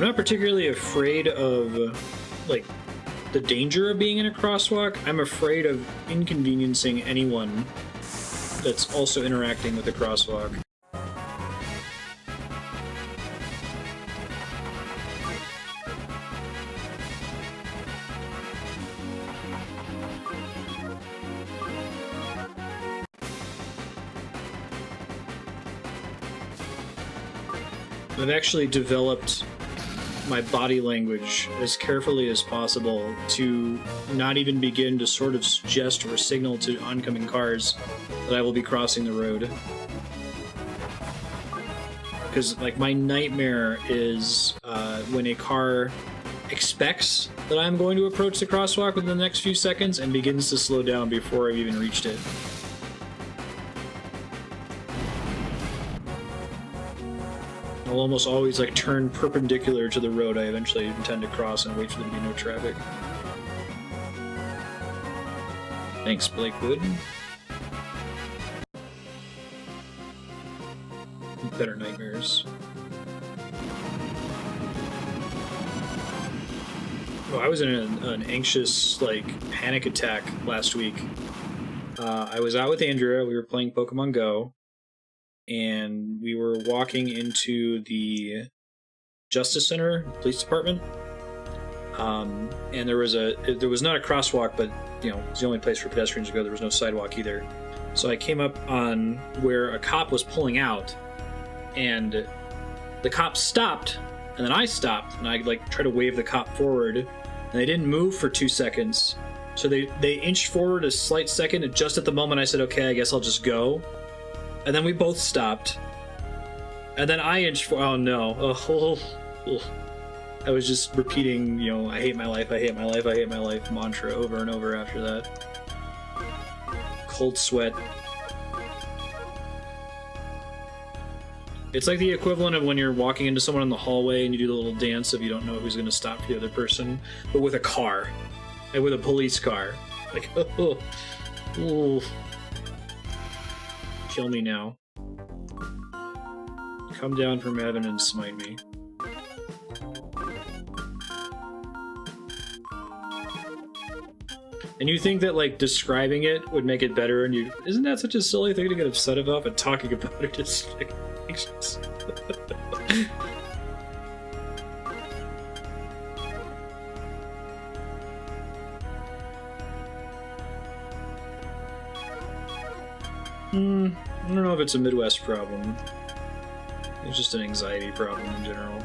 Speaker 1: not particularly afraid of, like, the danger of being in a crosswalk. I'm afraid of inconveniencing anyone that's also interacting with the crosswalk. I've actually developed my body language as carefully as possible to not even begin to sort of suggest or signal to oncoming cars that I will be crossing the road. Because, like, my nightmare is when a car expects that I'm going to approach the crosswalk within the next few seconds and begins to slow down before I've even reached it. I'll almost always, like, turn perpendicular to the road I eventually intend to cross and wait for there to be no traffic. Thanks, Blakewood. Better nightmares. Oh, I was in an anxious, like, panic attack last week. I was out with Andrea, we were playing Pokemon Go, and we were walking into the Justice Center police department. And there was not a crosswalk, but you know, it's the only place for pedestrians to go. There was no sidewalk either. So I came up on where a cop was pulling out, and the cop stopped, and then I stopped, and I like tried to wave the cop forward, and they didn't move for 2 seconds. So they inched forward a slight second, and just at the moment I said, okay, I guess I'll just go. And then we both stopped. And then I inched forward. Oh no. I was just repeating, you know, I hate my life, I hate my life, I hate my life mantra over and over after that. Cold sweat. It's like the equivalent of when you're walking into someone in the hallway and you do the little dance of you don't know who's going to stop for the other person, but with a car. And with a police car. Like, oh. Kill me now. Come down from heaven and smite me. And you think that, like, describing it would make it better, and isn't that such a silly thing to get upset about, but talking about it is, like, anxious. I don't know if it's a Midwest problem. It's just an anxiety problem in general.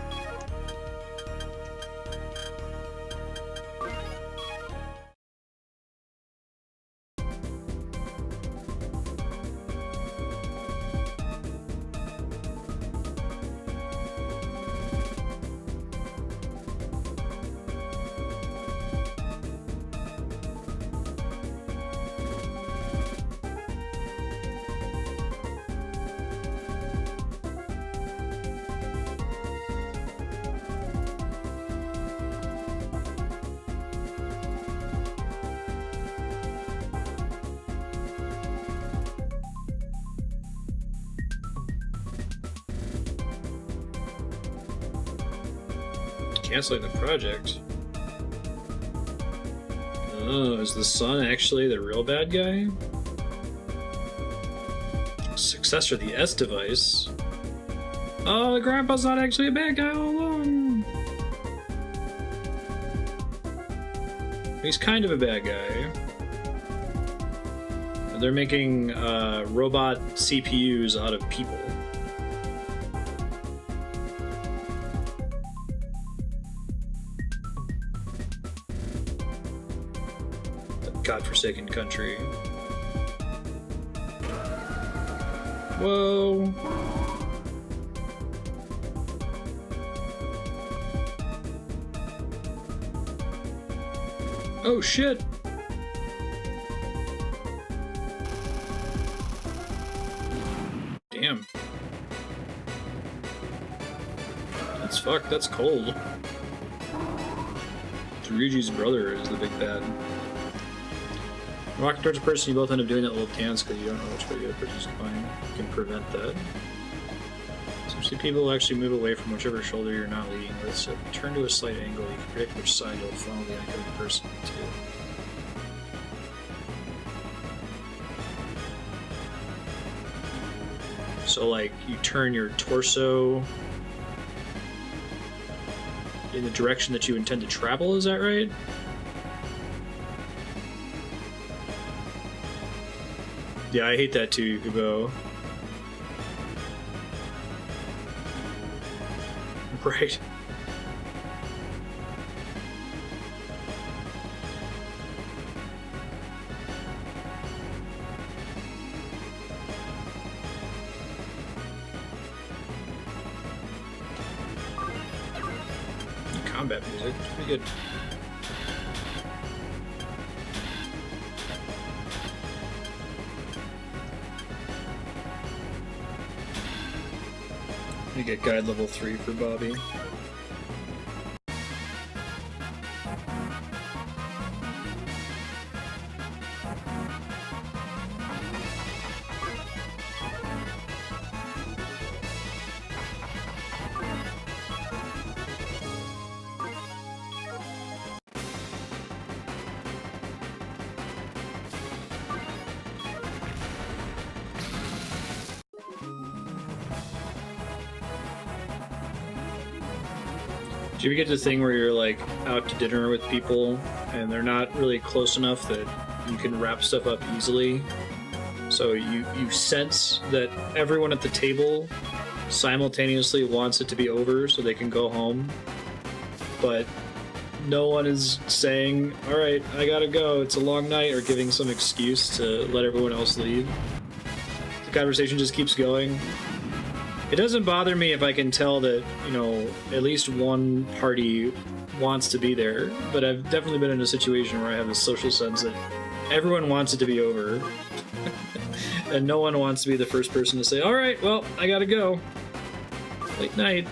Speaker 1: Canceling the project. Oh, is the son actually the real bad guy? Successor, the S device. Oh, the grandpa's not actually a bad guy all along. He's kind of a bad guy. They're making robot CPUs out of people. Godforsaken country. Whoa. Oh shit. Damn. That's fucked. That's cold. Ryuji's brother is the big bad. Walking towards a person, you both end up doing that little dance because you don't know which way the other person's going. You can prevent that. So See, people will actually move away from whichever shoulder you're not leading with, so if you turn to a slight angle, you can predict which side you'll funnel the oncoming person to. So, like, you turn your torso in the direction that you intend to travel, is that right? Yeah, I hate that too, Kubo. Right. Combat music, it's pretty good. You get guide level 3 for Bobby. Do you ever get the thing where you're like out to dinner with people and they're not really close enough that you can wrap stuff up easily? So you sense that everyone at the table simultaneously wants it to be over so they can go home, but no one is saying, all right, I gotta go, it's a long night, or giving some excuse to let everyone else leave. The conversation just keeps going. It doesn't bother me if I can tell that, you know, at least one party wants to be there, but I've definitely been in a situation where I have this social sense that everyone wants it to be over, and no one wants to be the first person to say, all right, well, I gotta go. Late night.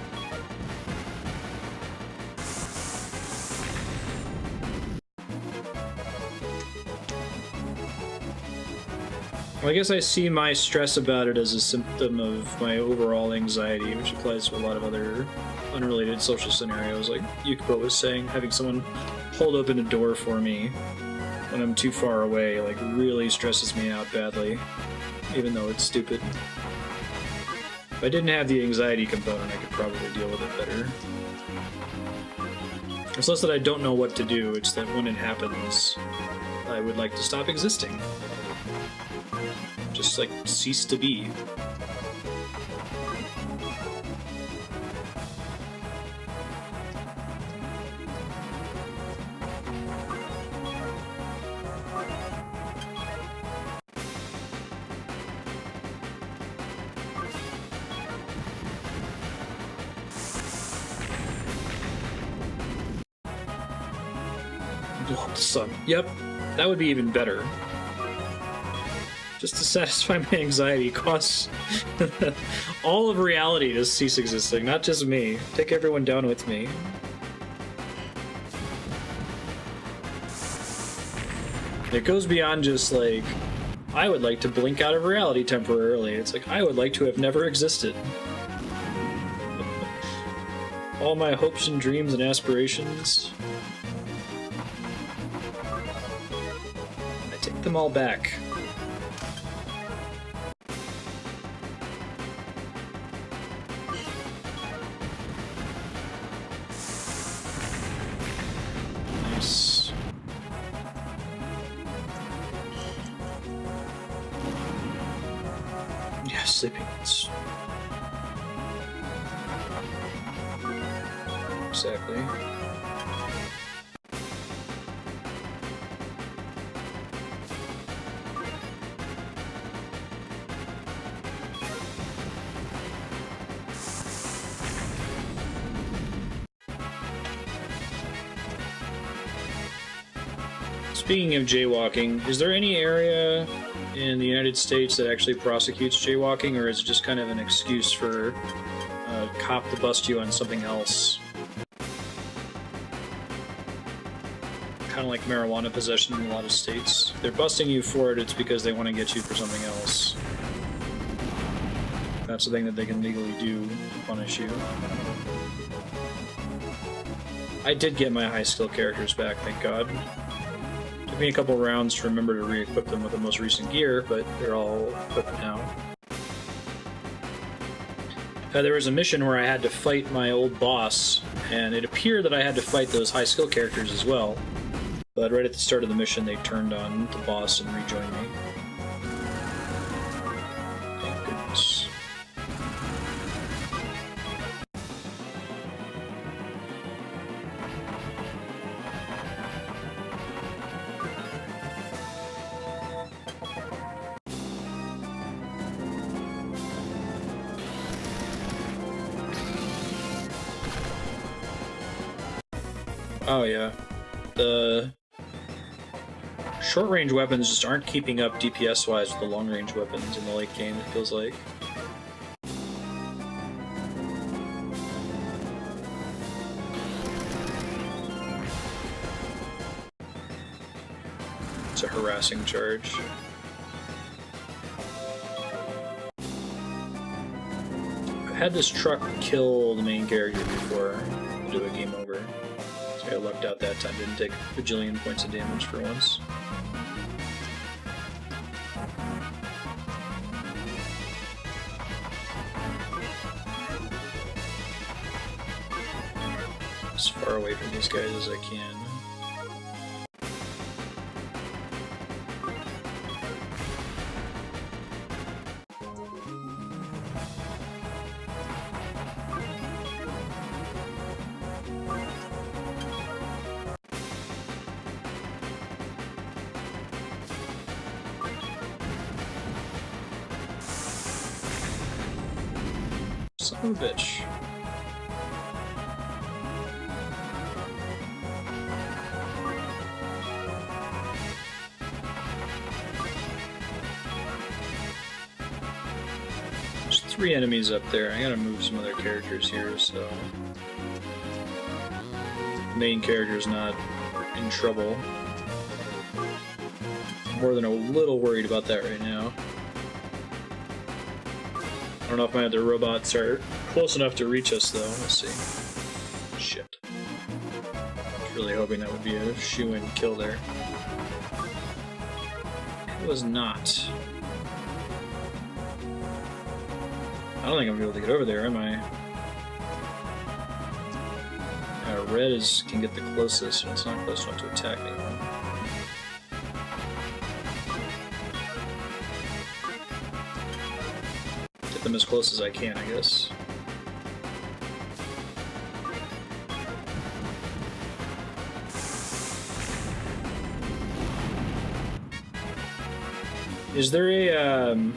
Speaker 1: Well, I guess I see my stress about it as a symptom of my overall anxiety, which applies to a lot of other unrelated social scenarios, like Yukipo was saying, having someone hold open a door for me when I'm too far away, like, really stresses me out badly, even though it's stupid. If I didn't have the anxiety component, I could probably deal with it better. It's less that I don't know what to do, it's that when it happens, I would like to stop existing. Just, like, cease to be. Sun. Yep, that would be even better. Just to satisfy my anxiety costs all of reality to cease existing, not just me. Take everyone down with me. It goes beyond just like, I would like to blink out of reality temporarily. It's like, I would like to have never existed. All my hopes and dreams and aspirations, I take them all back. Nice. Yeah, sleeping. Exactly. Speaking of jaywalking, is there any area in the United States that actually prosecutes jaywalking, or is it just kind of an excuse for a cop to bust you on something else? Kind of like marijuana possession in a lot of states. If they're busting you for it, it's because they want to get you for something else. That's the thing that they can legally do to punish you. I did get my high skill characters back, thank God. Took me a couple rounds to remember to re-equip them with the most recent gear, but they're all equipped now. There was a mission where I had to fight my old boss, and it appeared that I had to fight those high skill characters as well. But right at the start of the mission, they turned on the boss and rejoined me. Thank goodness. Oh yeah, the short-range weapons just aren't keeping up DPS-wise with the long-range weapons in the late game, it feels like. It's a harassing charge. I've had this truck kill the main character before to do a game over. So I lucked out that time, didn't take a bajillion points of damage for once. As far away from these guys as I can. Son of a bitch. There's 3 enemies up there. I gotta move some other characters here, so the main character's not in trouble. I'm more than a little worried about that right now. I don't know if my other robots are close enough to reach us, though. We'll see. Shit. I was really hoping that would be a shoo-in kill there. It was not. I don't think I'm going to be able to get over there, am I? Red can get the closest, and it's not close enough to attack anyone. Them as close as I can, I guess. Is there an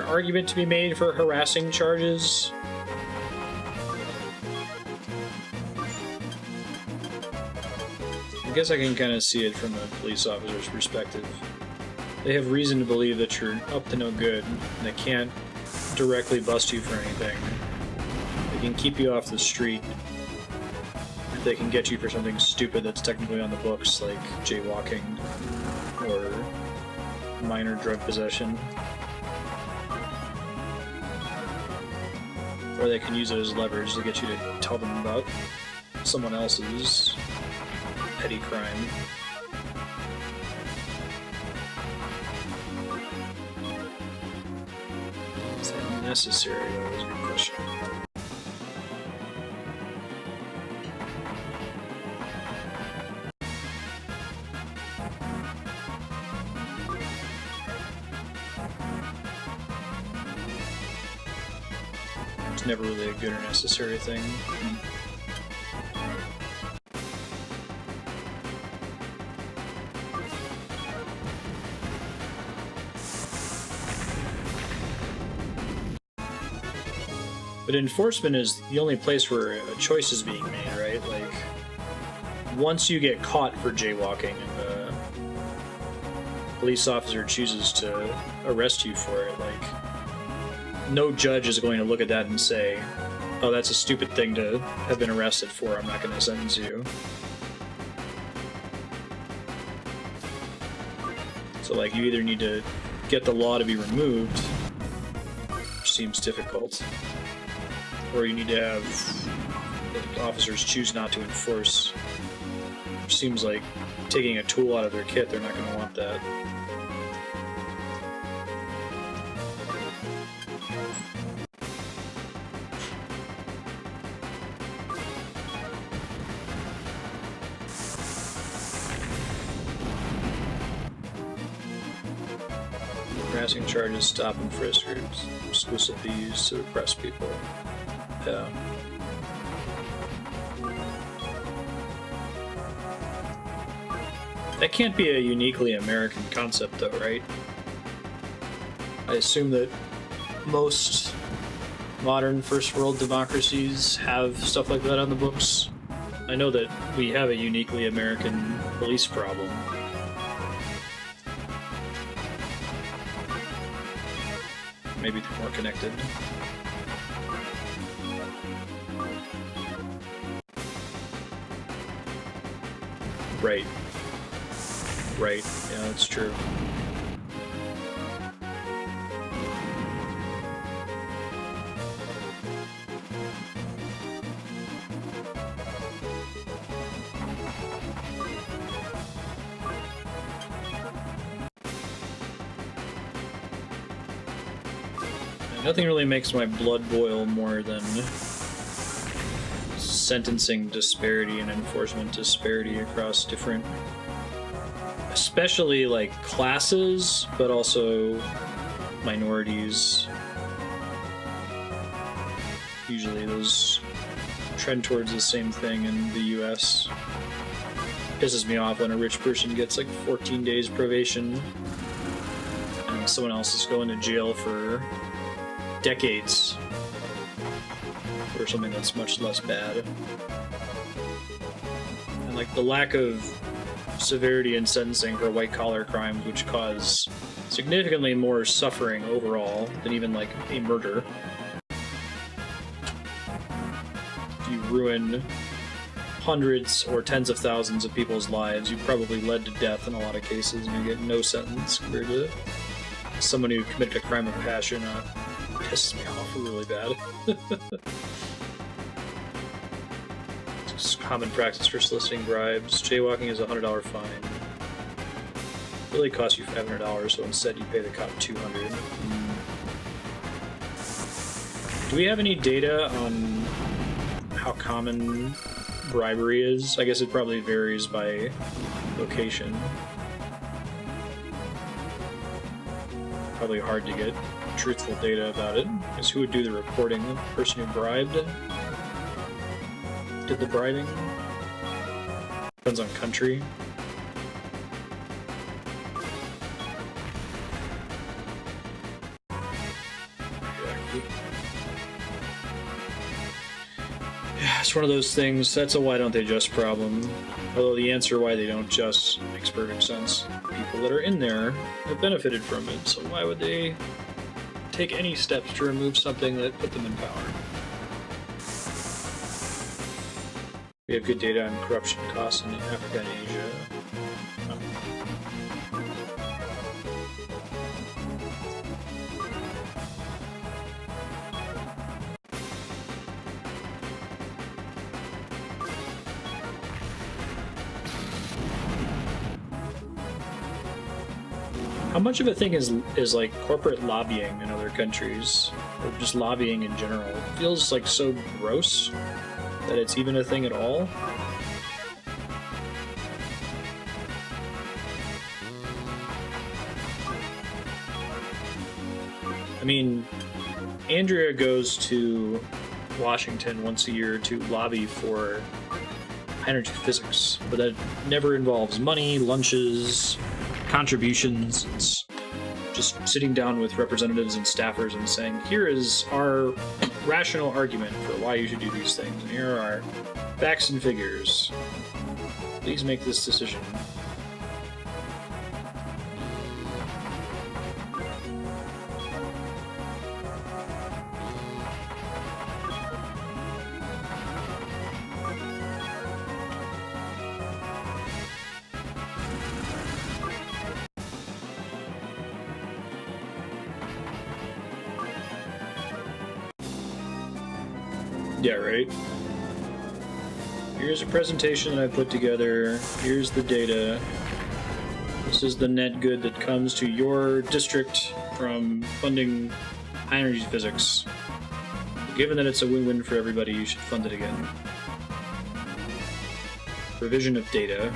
Speaker 1: argument to be made for harassing charges? I guess I can kind of see it from a police officer's perspective. They have reason to believe that you're up to no good, and they can't directly bust you for anything. They can keep you off the street. They can get you for something stupid that's technically on the books, like jaywalking or minor drug possession. Or they can use it as leverage to get you to tell them about someone else's petty crime. Is that necessary? That was a good question. It's never really a good or necessary thing. But enforcement is the only place where a choice is being made, right? Like, once you get caught for jaywalking and the police officer chooses to arrest you for it, like, no judge is going to look at that and say, oh, that's a stupid thing to have been arrested for, I'm not going to sentence you. So, like, you either need to get the law to be removed, seems difficult. Or you need to have the officers choose not to enforce. Which seems like taking a tool out of their kit, they're not going to want that. Harassing charges, stop and frisk groups, exclusively used to repress people. Yeah. That can't be a uniquely American concept, though, right? I assume that most modern first world democracies have stuff like that on the books. I know that we have a uniquely American police problem. Maybe they're more connected. Right. Right. Yeah, that's true. Nothing really makes my blood boil more than sentencing disparity and enforcement disparity across different, especially like classes, but also minorities. Usually those trend towards the same thing in the US. Pisses me off when a rich person gets like 14 days probation and someone else is going to jail for decades for something that's much less bad. And like the lack of severity in sentencing for white collar crimes, which cause significantly more suffering overall than even like a murder. If you ruin hundreds or tens of thousands of people's lives, you probably led to death in a lot of cases, and you get no sentence compared to someone who committed a crime of passion. Pisses me off really bad. It's common practice for soliciting bribes. Jaywalking is a $100 fine. It really costs you $500, so instead you pay the cop $200. Do we have any data on how common bribery is? I guess it probably varies by location. Probably hard to get truthful data about it, because who would do the reporting? The person who bribed? Did the bribing? Depends on country. Yeah, it's one of those things. That's a why don't they just problem. Although the answer why they don't just makes perfect sense. People that are in there have benefited from it, so why would they take any steps to remove something that put them in power? We have good data on corruption costs in Africa and Asia. How much of a thing is like corporate lobbying in other countries, or just lobbying in general? It feels like so gross that it's even a thing at all. I mean, Andrea goes to Washington once a year to lobby for energy physics, but that never involves money, lunches, contributions. It's just sitting down with representatives and staffers and saying, here is our rational argument for why you should do these things, and here are our facts and figures. Please make this decision. Yeah, right? Here's a presentation that I put together. Here's the data. This is the net good that comes to your district from funding high energy physics. Given that it's a win-win for everybody, you should fund it again. Revision of data.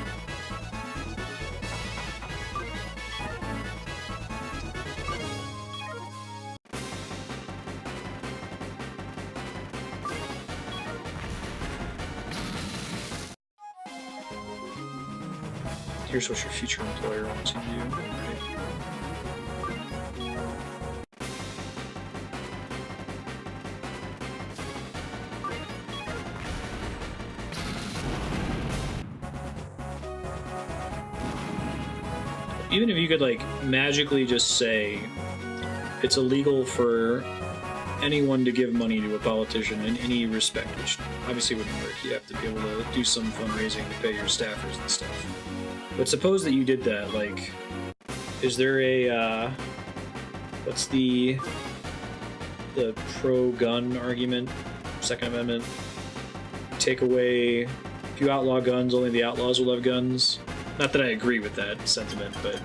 Speaker 1: Here's what your future employer wants you to do. Right? Even if you could, like, magically just say it's illegal for anyone to give money to a politician in any respect, which obviously wouldn't work. You have to be able to do some fundraising to pay your staffers and stuff. But suppose that you did that, like, is there a, what's the pro-gun argument? Second Amendment? Take away, if you outlaw guns, only the outlaws will have guns. Not that I agree with that sentiment, but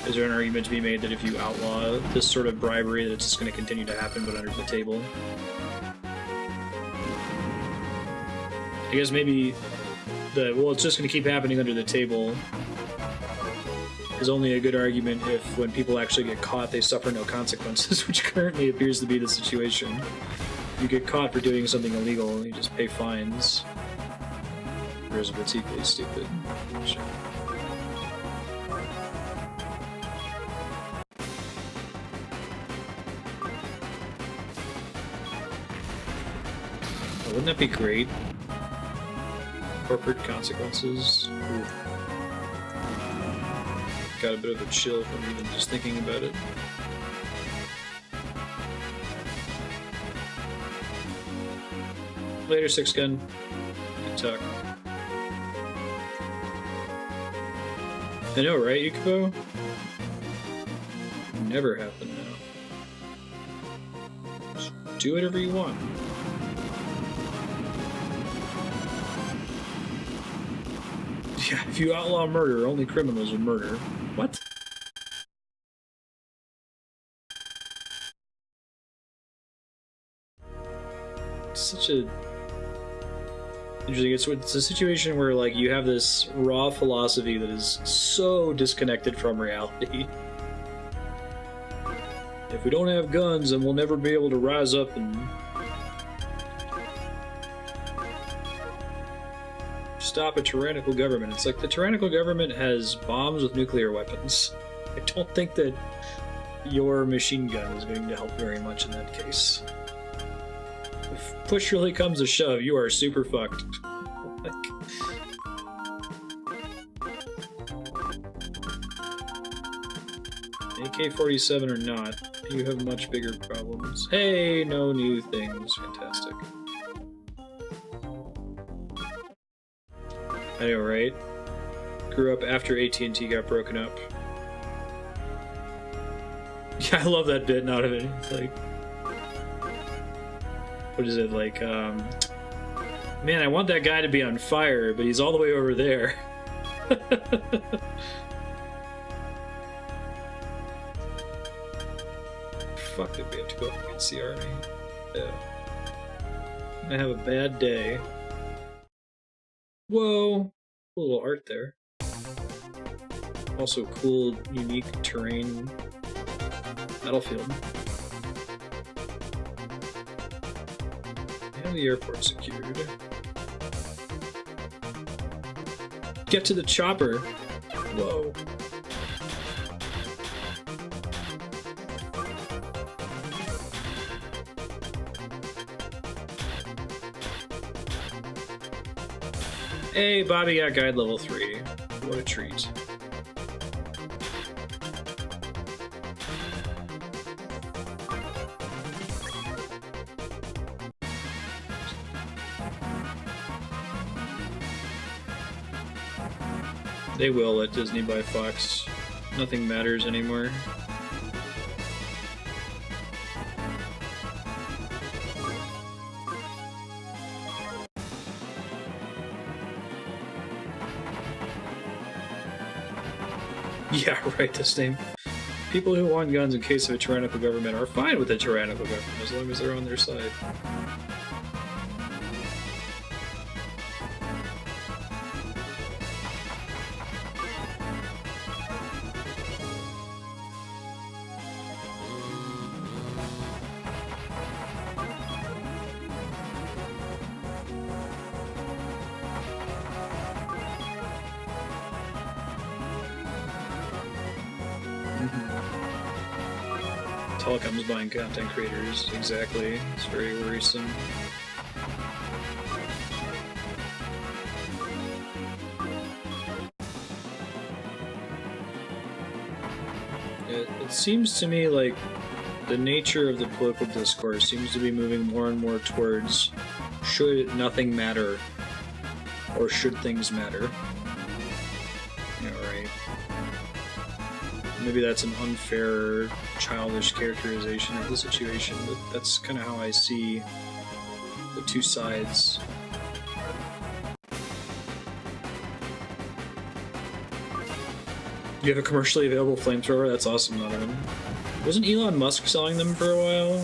Speaker 1: is there an argument to be made that if you outlaw this sort of bribery, that it's just going to continue to happen, but under the table? I guess maybe well, it's just going to keep happening under the table is only a good argument if when people actually get caught, they suffer no consequences, which currently appears to be the situation. You get caught for doing something illegal, you just pay fines. Whereas if it's equally stupid. Sure. Oh, wouldn't that be great? Corporate consequences. Ooh. Got a bit of a chill from even just thinking about it. Later, Six Gun. Good talk. I know, right, Yukibo? Never happen now. Just do whatever you want. Yeah, if you outlaw murder, only criminals will murder. What? It's such a... Interesting. It's a situation where, like, you have this raw philosophy that is so disconnected from reality. If we don't have guns, then we'll never be able to rise up and stop a tyrannical government. It's like the tyrannical government has bombs with nuclear weapons. I don't think that your machine gun is going to help very much in that case. If push really comes to shove, you are super fucked. AK-47 or not, you have much bigger problems. Hey, no new things. Fantastic. I know, right? Grew up after AT&T got broken up. Yeah, I love that bit out of it. It's like... What is it, like, man, I want that guy to be on fire, but he's all the way over there. Fuck, did we have to go up against the army? Yeah. I have a bad day. Whoa! Cool little art there. Also cool, unique terrain battlefield. And the airport secured. Get to the chopper! Whoa. Hey, Bobby got guide level 3. What a treat. They will let Disney buy Fox. Nothing matters anymore. Yeah, right, this name. People who want guns in case of a tyrannical government are fine with a tyrannical government as long as they're on their side. Telecom is buying content creators, exactly. It's very worrisome. It seems to me like the nature of the political discourse seems to be moving more and more towards should nothing matter or should things matter. You know, right? Maybe that's an unfair, childish characterization of the situation, but that's kind of how I see the two sides. You have a commercially available flamethrower? That's awesome, Donovan. Wasn't Elon Musk selling them for a while?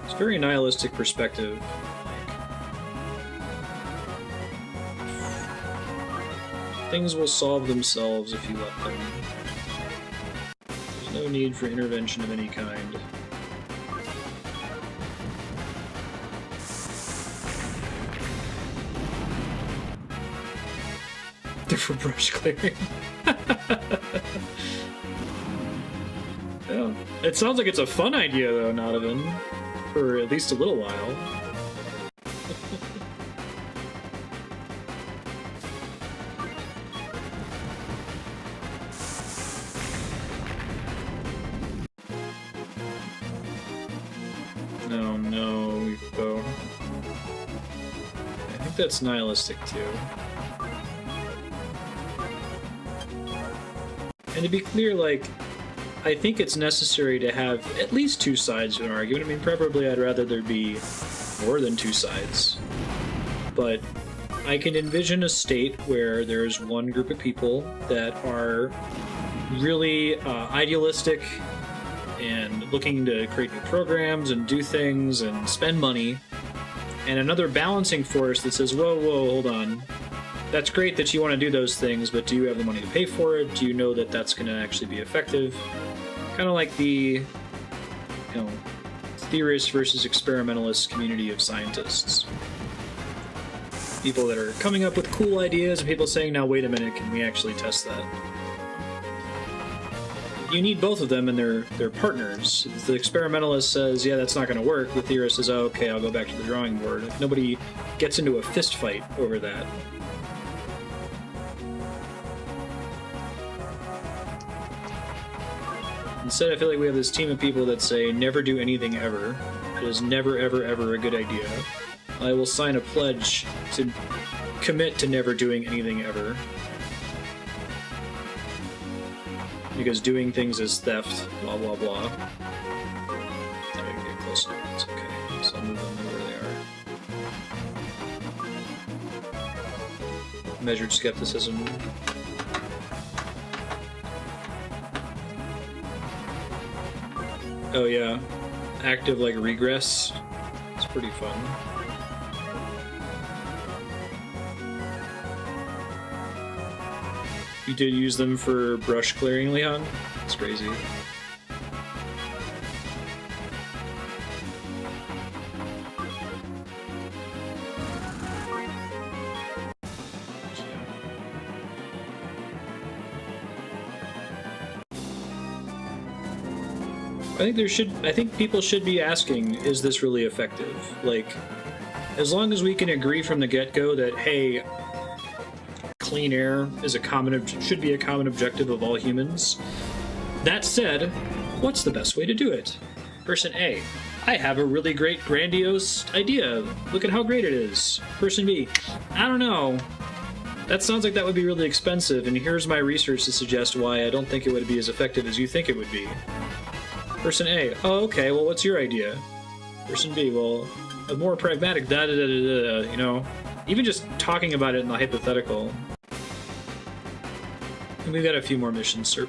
Speaker 1: It's a very nihilistic perspective. Things will solve themselves if you let them. There's no need for intervention of any kind. They're for brush clearing. Yeah. It sounds like it's a fun idea though, Nodovan. For at least a little while. That's nihilistic too. And to be clear, like, I think it's necessary to have at least two sides to an argument. I mean, preferably I'd rather there be more than two sides. But I can envision a state where there's one group of people that are really idealistic and looking to create new programs and do things and spend money, and another balancing force that says, whoa, hold on. That's great that you want to do those things, but do you have the money to pay for it? Do you know that that's going to actually be effective? Kind of like the, theorist versus experimentalist community of scientists. People that are coming up with cool ideas and people saying, now wait a minute, can we actually test that? You need both of them, and they're partners. If the experimentalist says, yeah, that's not going to work, the theorist says, oh, okay, I'll go back to the drawing board. If nobody gets into a fist fight over that. Instead, I feel like we have this team of people that say, never do anything ever. It is never, ever, ever a good idea. I will sign a pledge to commit to never doing anything ever. Because doing things is theft, blah, blah, blah. I can get close enough. It's okay. So I'll move them to where they are. Measured skepticism. Oh yeah. Active, like, regress. It's pretty fun. You did use them for brush clearing, Leon? That's crazy. I think people should be asking, is this really effective? Like, as long as we can agree from the get-go that, hey, clean air is should be a common objective of all humans. That said, what's the best way to do it? Person A, I have a really great, grandiose idea. Look at how great it is. Person B, I don't know. That sounds like that would be really expensive, and here's my research to suggest why I don't think it would be as effective as you think it would be. Person A, oh, okay, well, what's your idea? Person B, well, a more pragmatic da da da da da, you know, even just talking about it in the hypothetical. And we've got a few more missions, sir.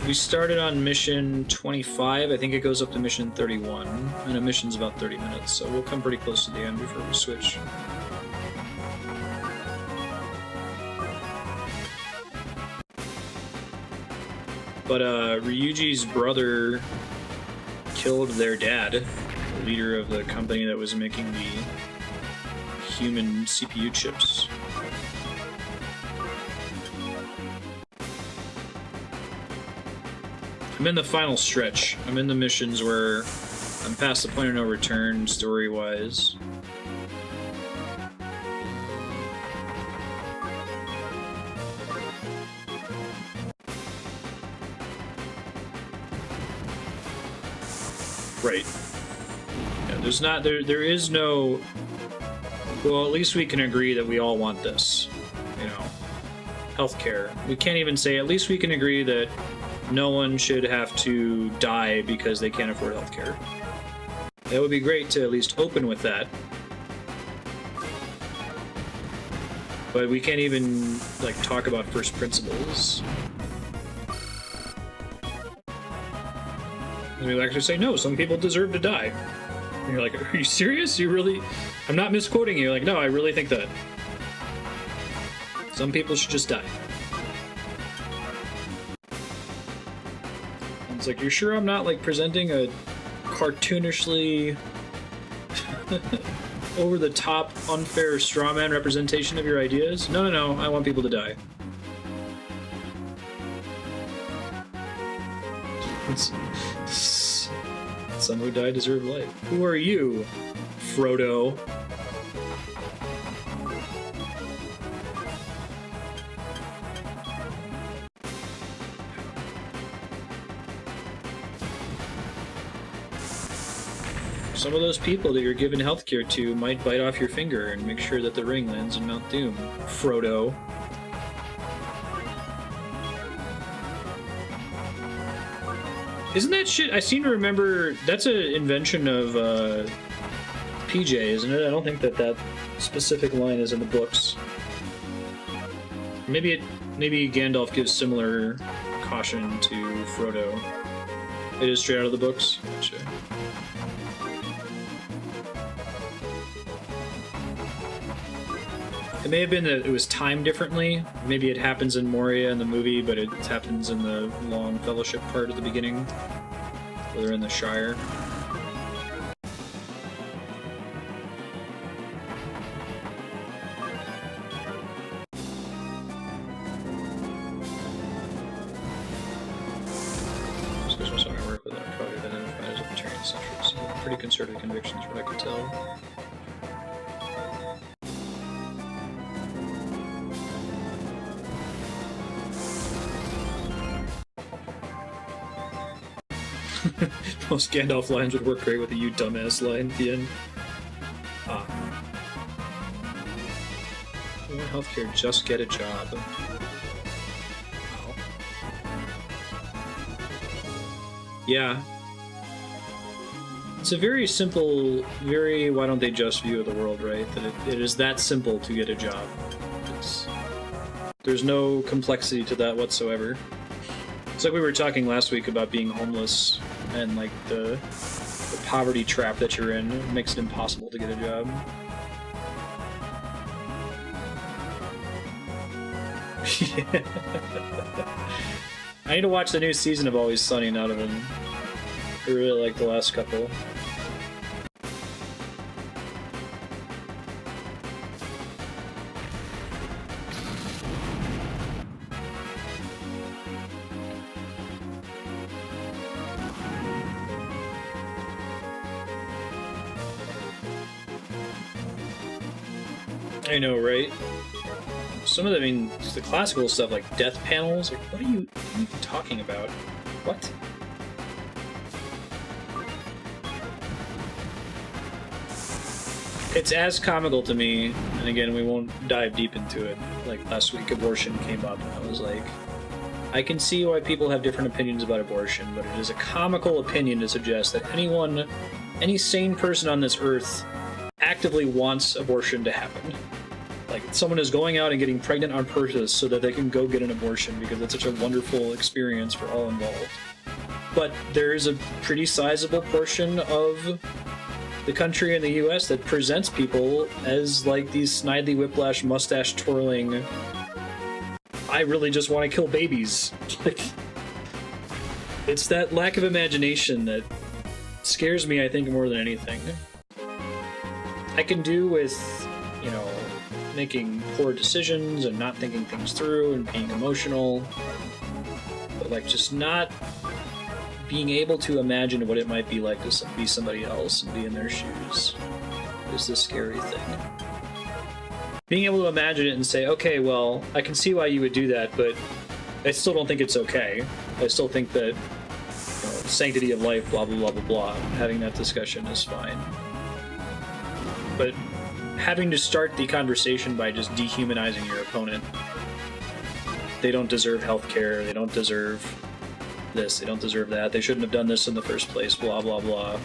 Speaker 1: We started on mission 25. I think it goes up to mission 31, and a mission's about 30 minutes, so we'll come pretty close to the end before we switch. But Ryuji's brother killed their dad, the leader of the company that was making the human CPU chips. I'm in the final stretch. I'm in the missions where I'm past the point of no return, story-wise. Right. Yeah, there is no... Well, at least we can agree that we all want this. You know, healthcare. We can't even say, at least we can agree that no one should have to die because they can't afford healthcare. That would be great to at least open with that. But we can't even, like, talk about first principles. And we actually say, no, some people deserve to die. And you're like, are you serious? You really... I'm not misquoting you. Like, no, I really think that. Some people should just die. And it's like, you're sure I'm not, like, presenting a cartoonishly over-the-top, unfair strawman representation of your ideas? No, no, no, I want people to die. Some who die deserve life. Who are you, Frodo? Some of those people that you're giving healthcare to might bite off your finger and make sure that the ring lands in Mount Doom, Frodo. Isn't that shit? I seem to remember that's an invention of PJ, isn't it? I don't think that specific line is in the books. Maybe Gandalf gives similar caution to Frodo. It is straight out of the books. Gotcha. It may have been that it was timed differently. Maybe it happens in Moria in the movie, but it happens in the long fellowship part at the beginning, where they're in the Shire. Special song I work with, I'm probably identified as a libertarian centrist. Pretty conservative convictions, from what I can tell. Most Gandalf lines would work great with a "you dumbass" line at the end. Ah. You want healthcare, just get a job. Wow. Yeah. It's a very simple, very why don't they just view of the world, right? That it is that simple to get a job. There's no complexity to that whatsoever. It's like we were talking last week about being homeless and like the poverty trap that you're in. It makes it impossible to get a job. Yeah. I need to watch the new season of Always Sunny in Out-of-Him. I really like the last couple. I know, right? Some of the, I mean, just the classical stuff like death panels. Like, what are you even talking about? What? It's as comical to me, and again, we won't dive deep into it. Like last week, abortion came up, and I was like, I can see why people have different opinions about abortion, but it is a comical opinion to suggest that any sane person on this earth actively wants abortion to happen. Like, someone is going out and getting pregnant on purpose so that they can go get an abortion because it's such a wonderful experience for all involved. But there is a pretty sizable portion of the country in the US that presents people as like these snidely whiplash mustache twirling, I really just want to kill babies. Like, it's that lack of imagination that scares me, I think, more than anything. I can do with, you know, making poor decisions and not thinking things through and being emotional, but like just not being able to imagine what it might be like to be somebody else and be in their shoes is the scary thing. Being able to imagine it and say, okay, well, I can see why you would do that, but I still don't think it's okay. I still think that, you know, sanctity of life, blah, blah, blah, blah, blah. Having that discussion is fine. But having to start the conversation by just dehumanizing your opponent, they don't deserve healthcare, they don't deserve this, they don't deserve that, they shouldn't have done this in the first place, blah, blah, blah.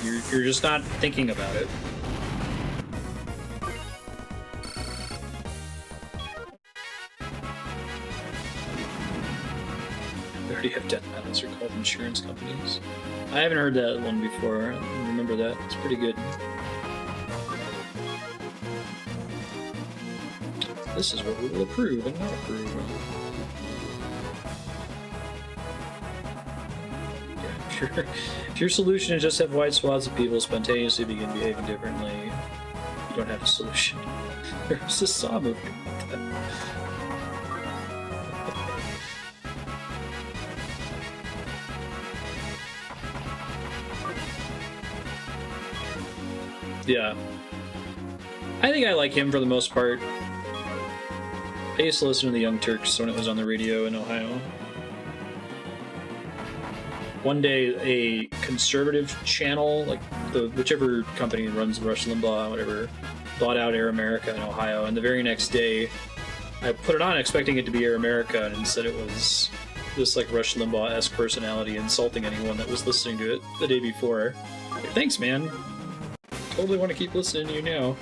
Speaker 1: You're just not thinking about it. They already have death metals, they're called insurance companies. I haven't heard that one before. I remember that. It's pretty good. This is what we will approve and not approve. Yeah, if your solution is just have wide swaths of people spontaneously begin behaving differently, you don't have a solution. There's a Saw movie about that. Yeah. I think I like him for the most part. I used to listen to the Young Turks when it was on the radio in Ohio. One day, a conservative channel, like whichever company runs Rush Limbaugh, whatever, bought out Air America in Ohio, and the very next day, I put it on expecting it to be Air America, and instead it was this like Rush Limbaugh-esque personality insulting anyone that was listening to it the day before. Like, thanks, man. Totally want to keep listening to you now.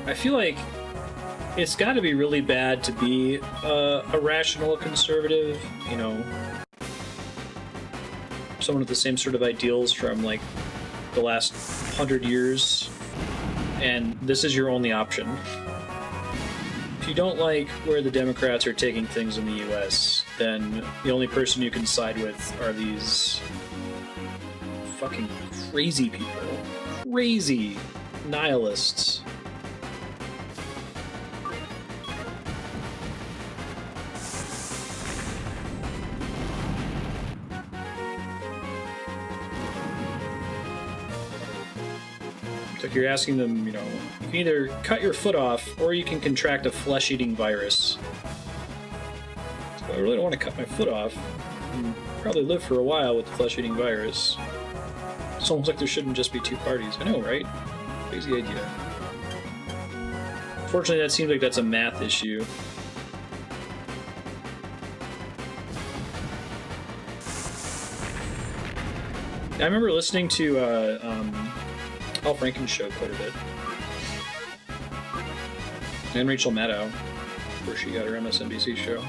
Speaker 1: I feel like it's got to be really bad to be a rational conservative, you know, someone with the same sort of ideals from like the last 100 years, and this is your only option. If you don't like where the Democrats are taking things in the US, then the only person you can side with are these fucking crazy people. Crazy nihilists. It's like you're asking them, you know, you can either cut your foot off or you can contract a flesh-eating virus. So I really don't want to cut my foot off and probably live for a while with the flesh-eating virus. It's almost like there shouldn't just be two parties. I know, right? Crazy idea. Fortunately, that seems like that's a math issue. I remember listening to Al Franken's show quite a bit. And Rachel Maddow, where she got her MSNBC show.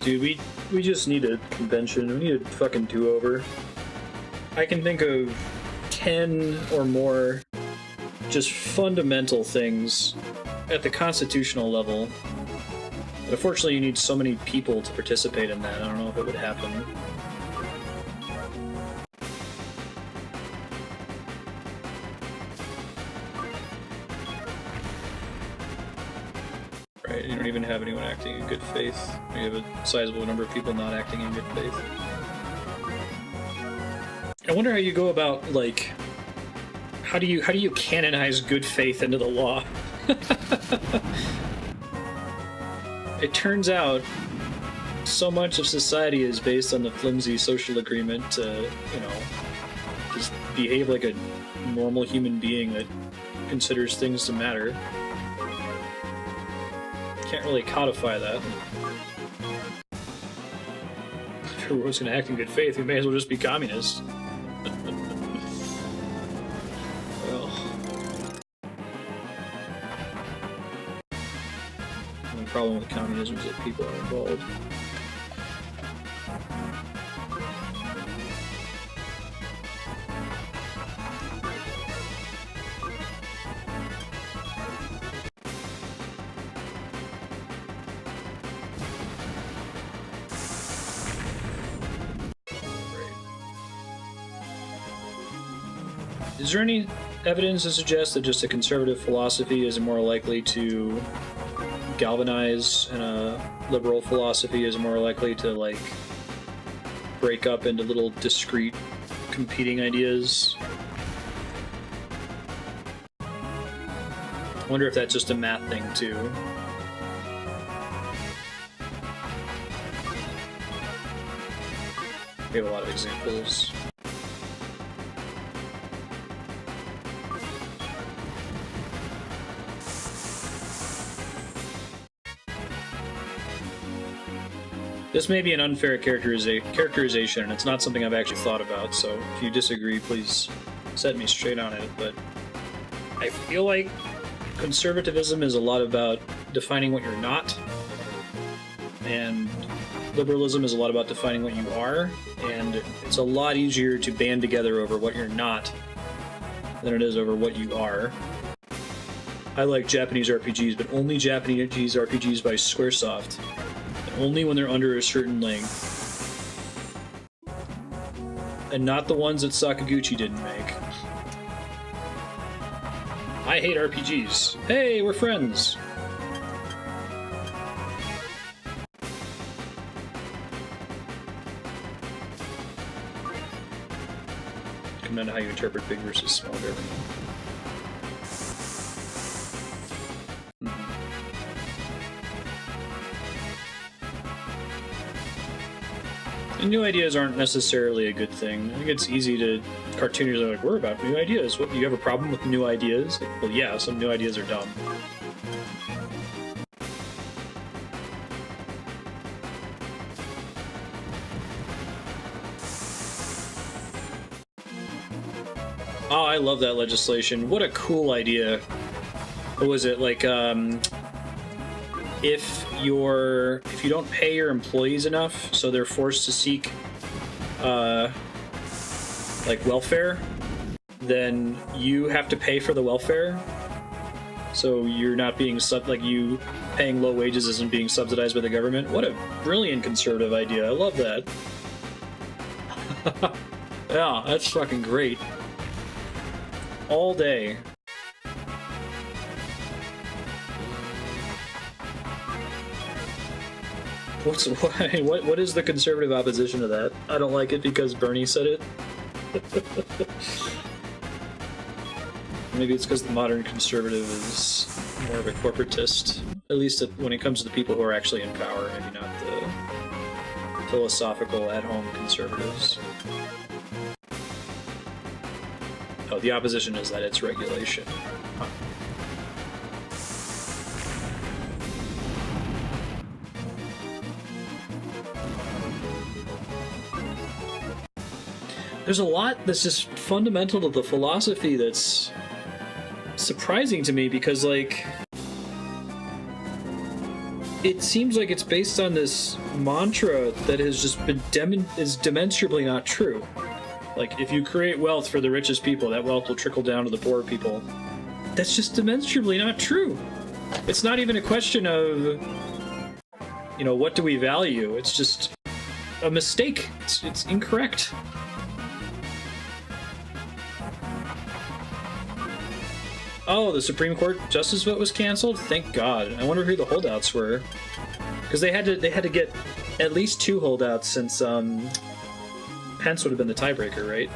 Speaker 1: Dude, we just need a convention. We need a fucking do-over. I can think of 10 or more just fundamental things at the constitutional level. But unfortunately, you need so many people to participate in that. I don't know if it would happen. Right, you don't even have anyone acting in good faith. You have a sizable number of people not acting in good faith. I wonder how you go about, like, How do you canonize good faith into the law? It turns out so much of society is based on the flimsy social agreement to, you know, just behave like a normal human being that considers things to matter. Can't really codify that. If everyone's gonna act in good faith, we may as well just be communists. Well, the only problem with communism is that people are involved. Is there any evidence to suggest that just a conservative philosophy is more likely to galvanize and a liberal philosophy is more likely to, like, break up into little discrete competing ideas? I wonder if that's just a math thing, too. We have a lot of examples. This may be an unfair characterization, and it's not something I've actually thought about, so if you disagree, please set me straight on it, but I feel like conservatism is a lot about defining what you're not, and liberalism is a lot about defining what you are, and it's a lot easier to band together over what you're not than it is over what you are. I like Japanese RPGs, but only Japanese RPGs by Squaresoft. Only when they're under a certain length. And not the ones that Sakaguchi didn't make. I hate RPGs. Hey, we're friends! Commend how you interpret big versus small government. And new ideas aren't necessarily a good thing. I think it's easy to cartooners are like, we're about new ideas. What, you have a problem with new ideas? Like, well, yeah, some new ideas are dumb. Oh, I love that legislation. What a cool idea. What was it, like, if you don't pay your employees enough, so they're forced to seek like welfare, then you have to pay for the welfare. So you're not being you paying low wages isn't being subsidized by the government. What a brilliant conservative idea. I love that. Yeah, that's fucking great. All day. What is the conservative opposition to that? I don't like it because Bernie said it. Maybe it's because the modern conservative is more of a corporatist. At least when it comes to the people who are actually in power, maybe not the philosophical at-home conservatives. Oh, the opposition is that it's regulation. Huh. There's a lot that's just fundamental to the philosophy that's surprising to me because, like, it seems like it's based on this mantra that has just been is demonstrably not true. Like, if you create wealth for the richest people, that wealth will trickle down to the poor people. That's just demonstrably not true. It's not even a question of, you know, what do we value? It's just a mistake. It's incorrect. Oh, the Supreme Court justice vote was canceled? Thank God. I wonder who the holdouts were. Because they had to get at least 2 holdouts since Pence would have been the tiebreaker, right?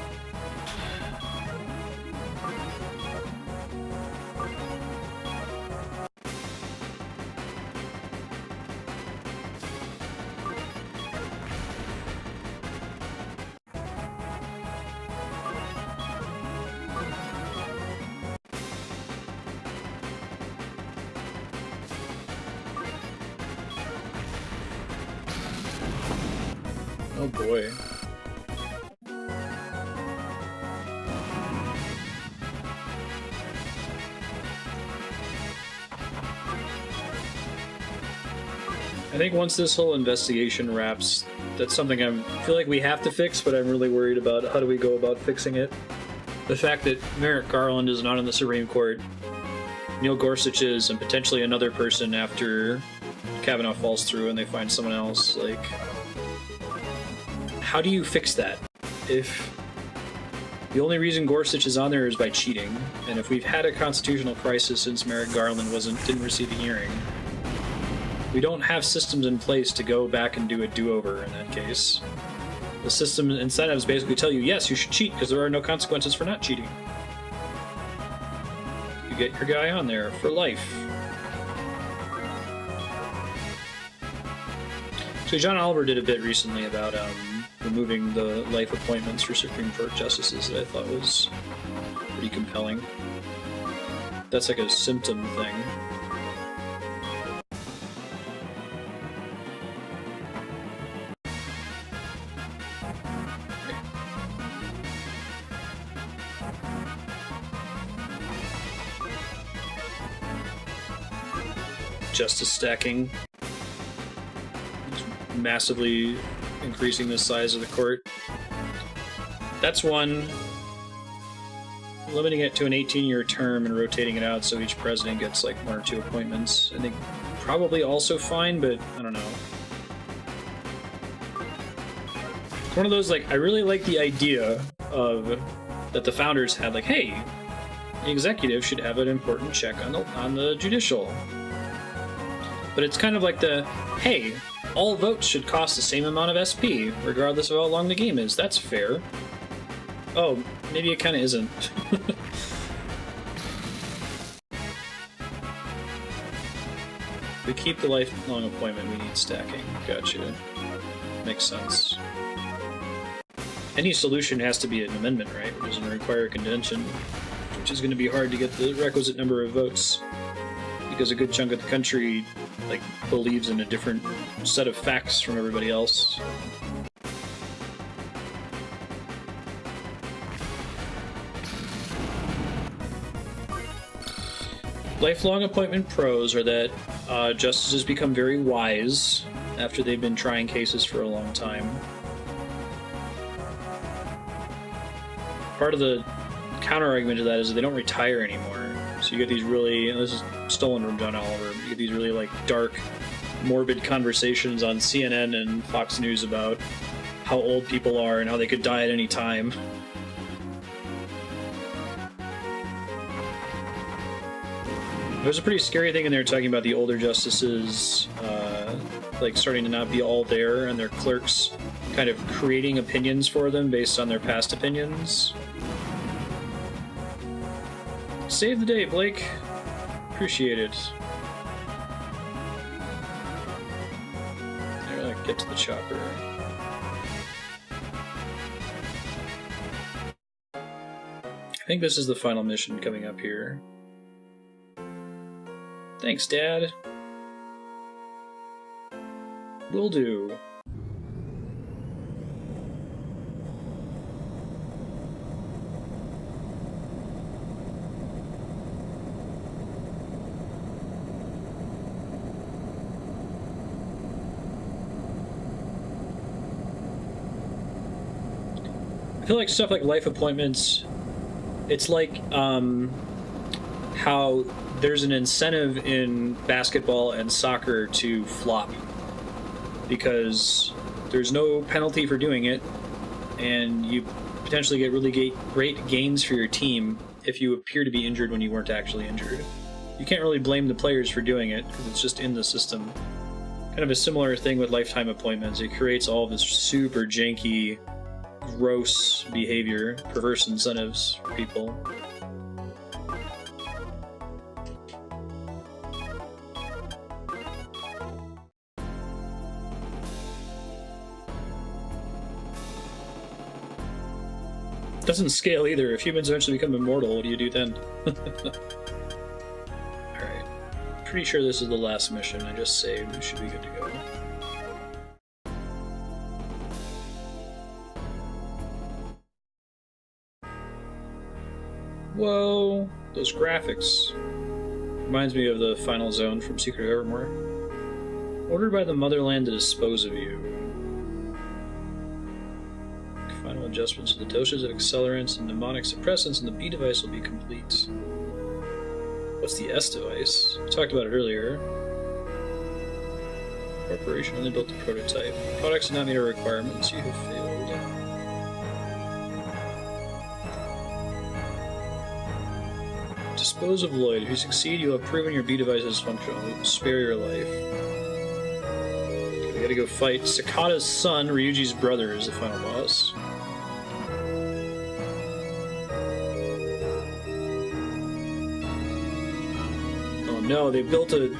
Speaker 1: Oh boy. I think once this whole investigation wraps, that's something I feel like we have to fix, but I'm really worried about how do we go about fixing it. The fact that Merrick Garland is not in the Supreme Court, Neil Gorsuch is, and potentially another person after Kavanaugh falls through and they find someone else, like, how do you fix that? If the only reason Gorsuch is on there is by cheating, and if we've had a constitutional crisis since Merrick Garland didn't receive a hearing, we don't have systems in place to go back and do a do-over in that case. The system incentives basically tell you, yes, you should cheat because there are no consequences for not cheating. You get your guy on there for life. So John Oliver did a bit recently about removing the life appointments for Supreme Court justices that I thought was pretty compelling. That's like a symptom thing. Justice stacking. It's massively increasing the size of the court. That's one. Limiting it to an 18-year term and rotating it out so each president gets like 1 or 2 appointments. I think probably also fine, but I don't know. It's one of those, like, I really like the idea of that the founders had, like, hey, the executive should have an important check on the judicial. But it's kind of like the, hey, all votes should cost the same amount of SP, regardless of how long the game is. That's fair. Oh, maybe it kind of isn't. We keep the lifelong appointment, we need stacking. Gotcha. Makes sense. Any solution has to be an amendment, right? Which doesn't require a convention, which is going to be hard to get the requisite number of votes. Because a good chunk of the country, like, believes in a different set of facts from everybody else. Lifelong appointment pros are that justices become very wise after they've been trying cases for a long time. Part of the counter-argument to that is that they don't retire anymore. So you get these really, and this is stolen from John Oliver, you get these really, like, dark, morbid conversations on CNN and Fox News about how old people are and how they could die at any time. There's a pretty scary thing in there talking about the older justices, like, starting to not be all there, and their clerks kind of creating opinions for them based on their past opinions. Save the day, Blake. Appreciate it. There, like, get to the chopper. I think this is the final mission coming up here. Thanks, Dad. Will do. I feel like stuff like life appointments, it's like how there's an incentive in basketball and soccer to flop because there's no penalty for doing it, and you potentially get really great gains for your team if you appear to be injured when you weren't actually injured. You can't really blame the players for doing it because it's just in the system. Kind of a similar thing with lifetime appointments. It creates all this super janky, gross behavior, perverse incentives for people. Doesn't scale either. If humans eventually become immortal, what do you do then? Alright. Pretty sure this is the last mission. I just saved. We should be good to go. Whoa, those graphics. Reminds me of the final zone from Secret of Evermore. Ordered by the Motherland to dispose of you. Final adjustments to the doses of accelerants and mnemonic suppressants and the B device will be complete. What's the S device? We talked about it earlier. Corporation only built the prototype. Products did not meet our requirements. You have failed. Dispose of Lloyd. If you succeed, you will have proven your B device is functional. We will spare your life. Okay, we gotta go fight Sakata's son, Ryuji's brother, is the final boss. Oh no, they built a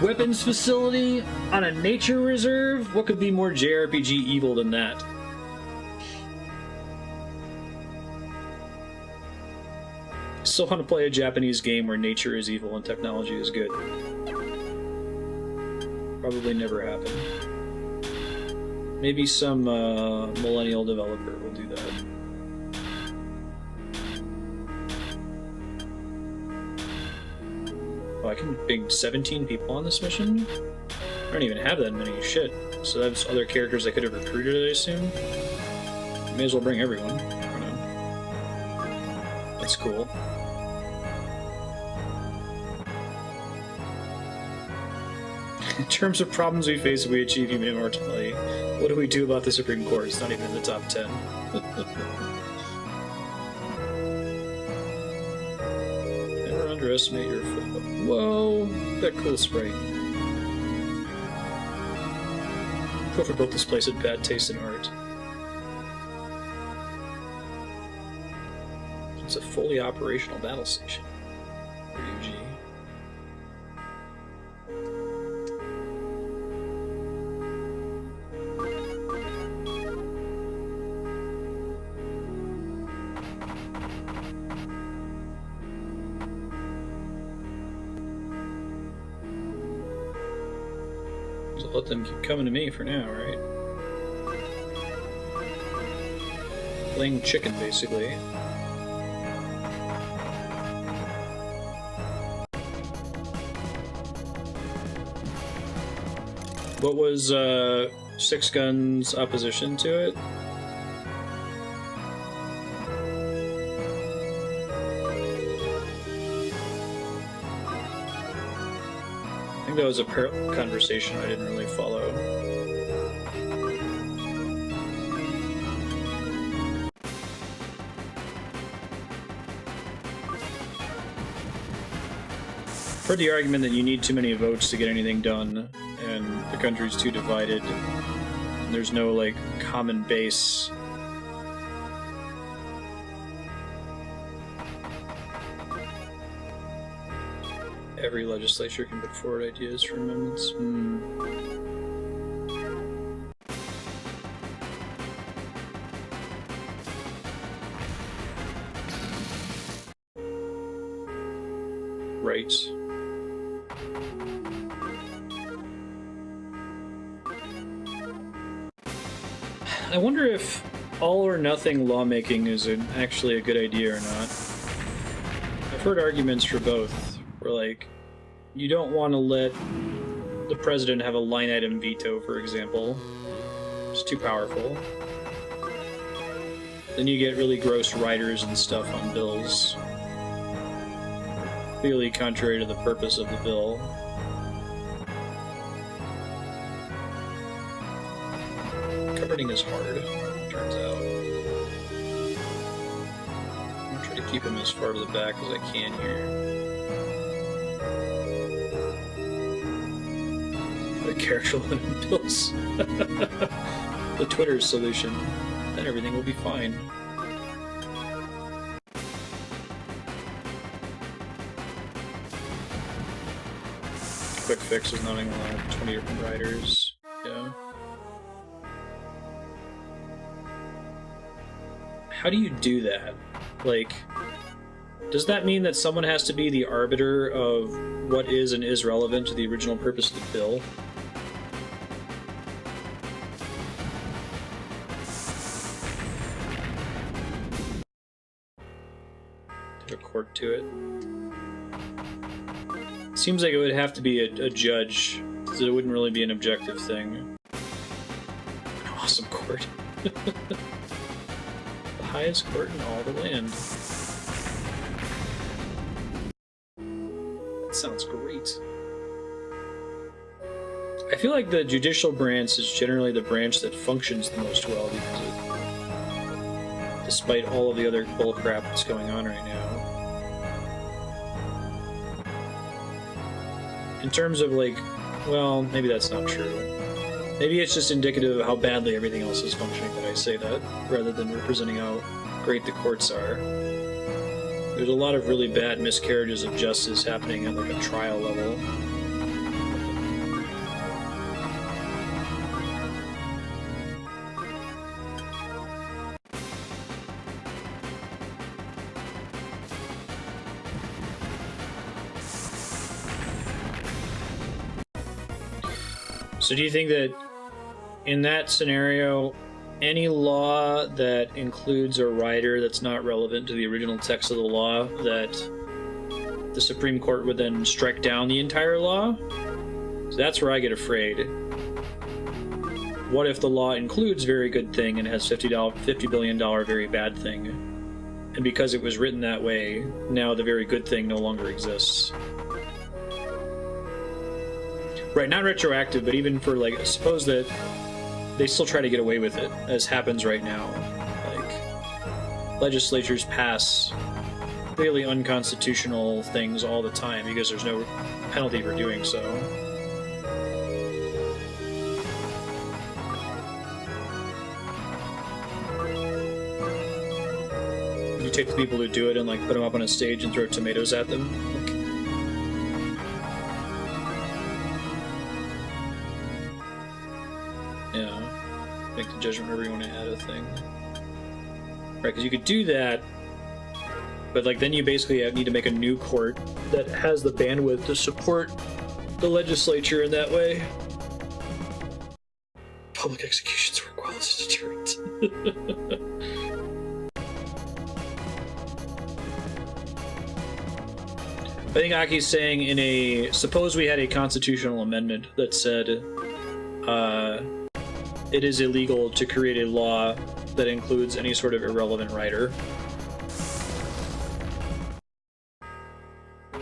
Speaker 1: weapons facility on a nature reserve? What could be more JRPG evil than that? Still want to play a Japanese game where nature is evil and technology is good. Probably never happen. Maybe some millennial developer will do that. Oh, I can bring 17 people on this mission? I don't even have that many. Shit. So that's other characters I could have recruited, I assume? May as well bring everyone. I don't know. That's cool. In terms of problems we face if we achieve human immortality, what do we do about the Supreme Court? It's not even in the top 10. Never underestimate your football. Whoa! That cool sprite. Whoever built this place had bad taste in art. It's a fully operational battle station. Ryuji. Let them keep coming to me for now, right? Playing chicken, basically. What was Six Guns' opposition to it? I think that was a conversation I didn't really follow. I've heard the argument that you need too many votes to get anything done, and the country's too divided, and there's no, like, common base. Every legislature can put forward ideas for amendments. Right. I wonder if all or nothing lawmaking is actually a good idea or not. I've heard arguments for both, where, like, you don't want to let the president have a line item veto, for example. It's too powerful. Then you get really gross writers and stuff on bills. Clearly contrary to the purpose of the bill. Governing is hard, turns out. I'm gonna try to keep him as far to the back as I can here. The character limit bills. The Twitter solution. Then everything will be fine. Quick fix is not going to allow 20 different writers. Yeah. How do you do that? Like, does that mean that someone has to be the arbiter of what is and is relevant to the original purpose of the bill? court to it. Seems like it would have to be a judge, so it wouldn't really be an objective thing. An awesome court. The highest court in all the land. That sounds great. I feel like the judicial branch is generally the branch that functions the most well because despite all of the other bullcrap that's going on right now. In terms of like, well, maybe that's not true. Maybe it's just indicative of how badly everything else is functioning that I say that, rather than representing how great the courts are. There's a lot of really bad miscarriages of justice happening at like a trial level. So do you think that in that scenario, any law that includes a rider that's not relevant to the original text of the law, that the Supreme Court would then strike down the entire law? So that's where I get afraid. What if the law includes very good thing and has $50 billion very bad thing? And because it was written that way, now the very good thing no longer exists. Right, not retroactive, but even for, like, suppose that they still try to get away with it, as happens right now. Like, legislatures pass clearly unconstitutional things all the time because there's no penalty for doing so. You take the people who do it and, like, put them up on a stage and throw tomatoes at them. Like, yeah, make the judgment wherever you want to add a thing. Right, because you could do that, but like then you basically need to make a new court that has the bandwidth to support the legislature in that way. Public executions work well as a deterrent. I think Aki's saying in a... Suppose we had a constitutional amendment that said it is illegal to create a law that includes any sort of irrelevant rider. I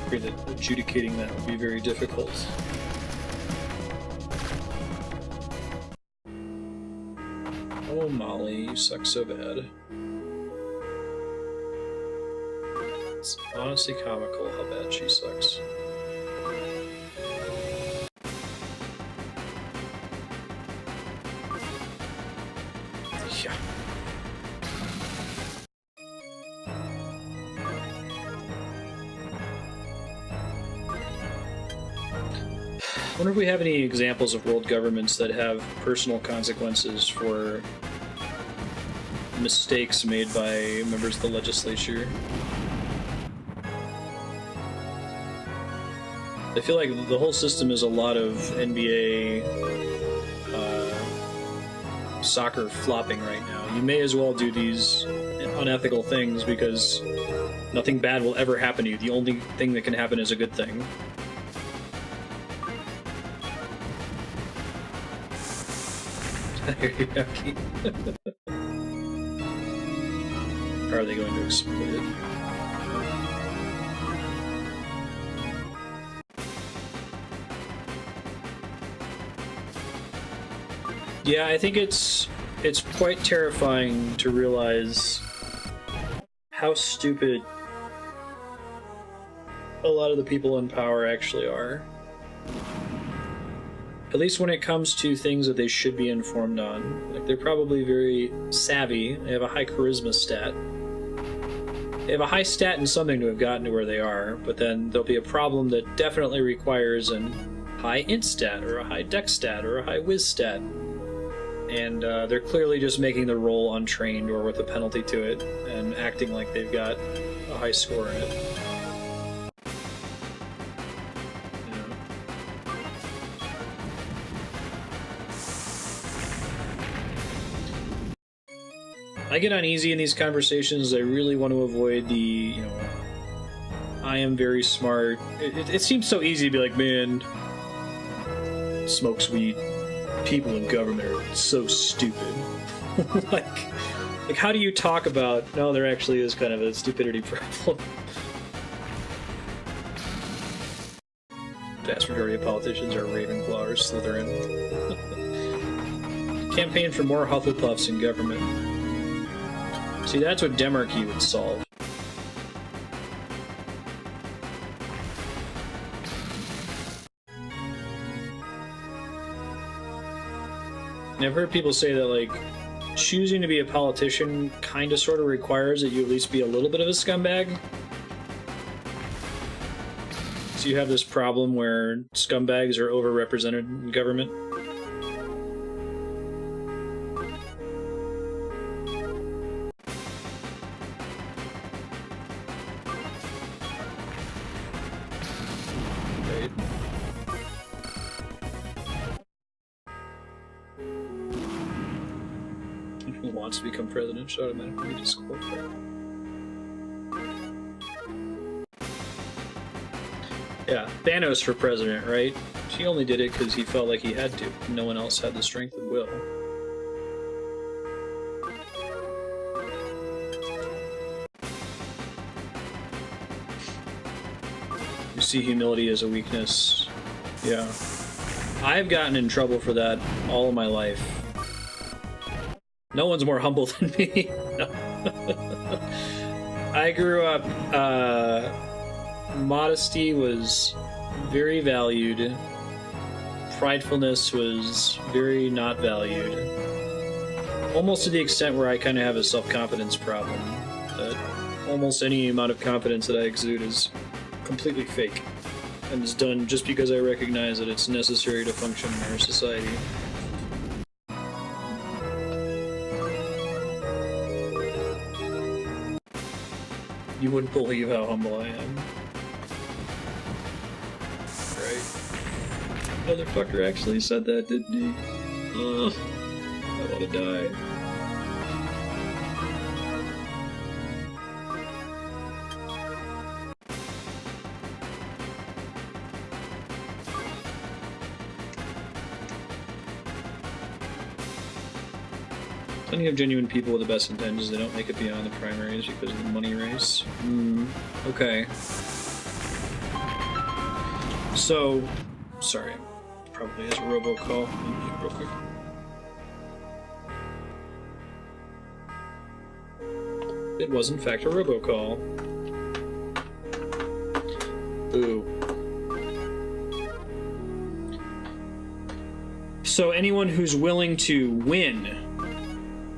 Speaker 1: agree that adjudicating that would be very difficult. Oh, Molly, you suck so bad. It's honestly comical how bad she sucks. Yeah. I wonder if we have any examples of world governments that have personal consequences for mistakes made by members of the legislature. I feel like the whole system is a lot of NBA soccer flopping right now. You may as well do these unethical things because nothing bad will ever happen to you. The only thing that can happen is a good thing. Are they going to exploit it? Yeah, I think it's quite terrifying to realize how stupid a lot of the people in power actually are. At least when it comes to things that they should be informed on. Like, they're probably very savvy. They have a high charisma stat. They have a high stat in something to have gotten to where they are, but then there'll be a problem that definitely requires a high int stat, or a high dex stat, or a high whiz stat. And they're clearly just making the roll untrained or with a penalty to it, and acting like they've got a high score in it. I get uneasy in these conversations. I really want to avoid the, you know, I am very smart. It seems so easy to be like, man, smokes weed. People in government are so stupid. like, how do you talk about? No, there actually is kind of a stupidity problem. Vast majority of politicians are Ravenclaw or Slytherin. Campaign for more Hufflepuffs in government. See, that's what Demarchy would solve. And I've heard people say that, like, choosing to be a politician kind of sort of requires that you at least be a little bit of a scumbag. So you have this problem where scumbags are overrepresented in government. Right. Who wants to become president should automatically be disqualified. Yeah, Thanos for president, right? He only did it because he felt like he had to. No one else had the strength of will. You see humility as a weakness. Yeah. I've gotten in trouble for that all of my life. No one's more humble than me. No. I grew up, modesty was very valued. Pridefulness was very not valued. Almost to the extent where I kind of have a self-confidence problem. That almost any amount of confidence that I exude is completely fake. And is done just because I recognize that it's necessary to function in our society. You wouldn't believe how humble I am. Right. Motherfucker actually said that, didn't he? Ugh. I want to die. Plenty of genuine people with the best intentions, they don't make it beyond the primaries because of the money race. Okay. So, sorry, probably has a robocall. Real quick. It was in fact a robocall. Ooh. So anyone who's willing to win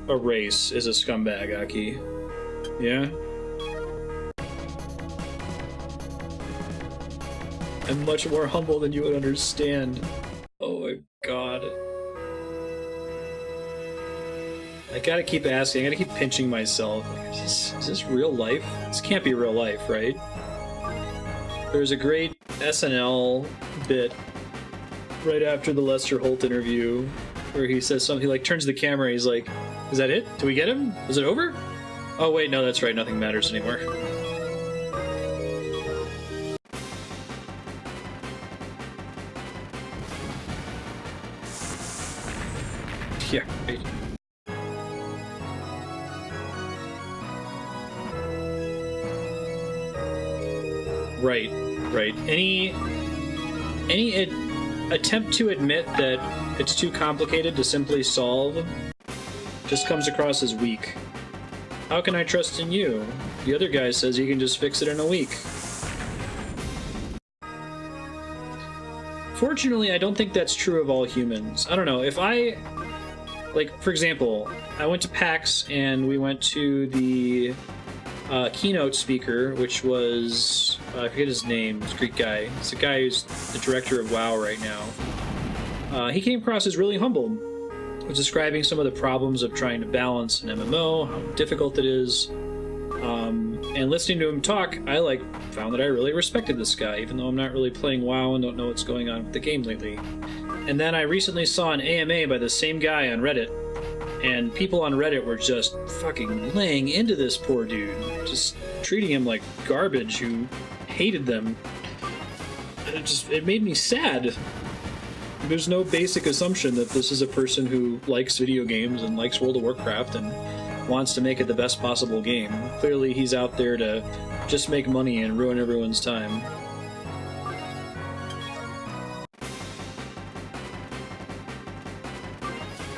Speaker 1: a race is a scumbag, Aki. Yeah? I'm much more humble than you would understand. Oh my god. I gotta keep asking, I gotta keep pinching myself. Is this real life? This can't be real life, right? There's a great SNL bit right after the Lester Holt interview where he says something, he like turns to the camera and he's like, is that it? Did we get him? Is it over? Oh wait, no, that's right, nothing matters anymore. Yeah, right. Right. Any attempt to admit that it's too complicated to simply solve just comes across as weak. How can I trust in you? The other guy says you can just fix it in a week. Fortunately, I don't think that's true of all humans. I don't know, if I... Like, for example, I went to PAX and we went to the keynote speaker, which was... I forget his name, this Greek guy. It's the guy who's the director of WoW right now. He came across as really humble. He was describing some of the problems of trying to balance an MMO, how difficult it is. And listening to him talk, I found that I really respected this guy, even though I'm not really playing WoW and don't know what's going on with the game lately. And then I recently saw an AMA by the same guy on Reddit, and people on Reddit were just fucking laying into this poor dude, just treating him like garbage, who hated them. And it made me sad. There's no basic assumption that this is a person who likes video games and likes World of Warcraft and wants to make it the best possible game. Clearly he's out there to just make money and ruin everyone's time.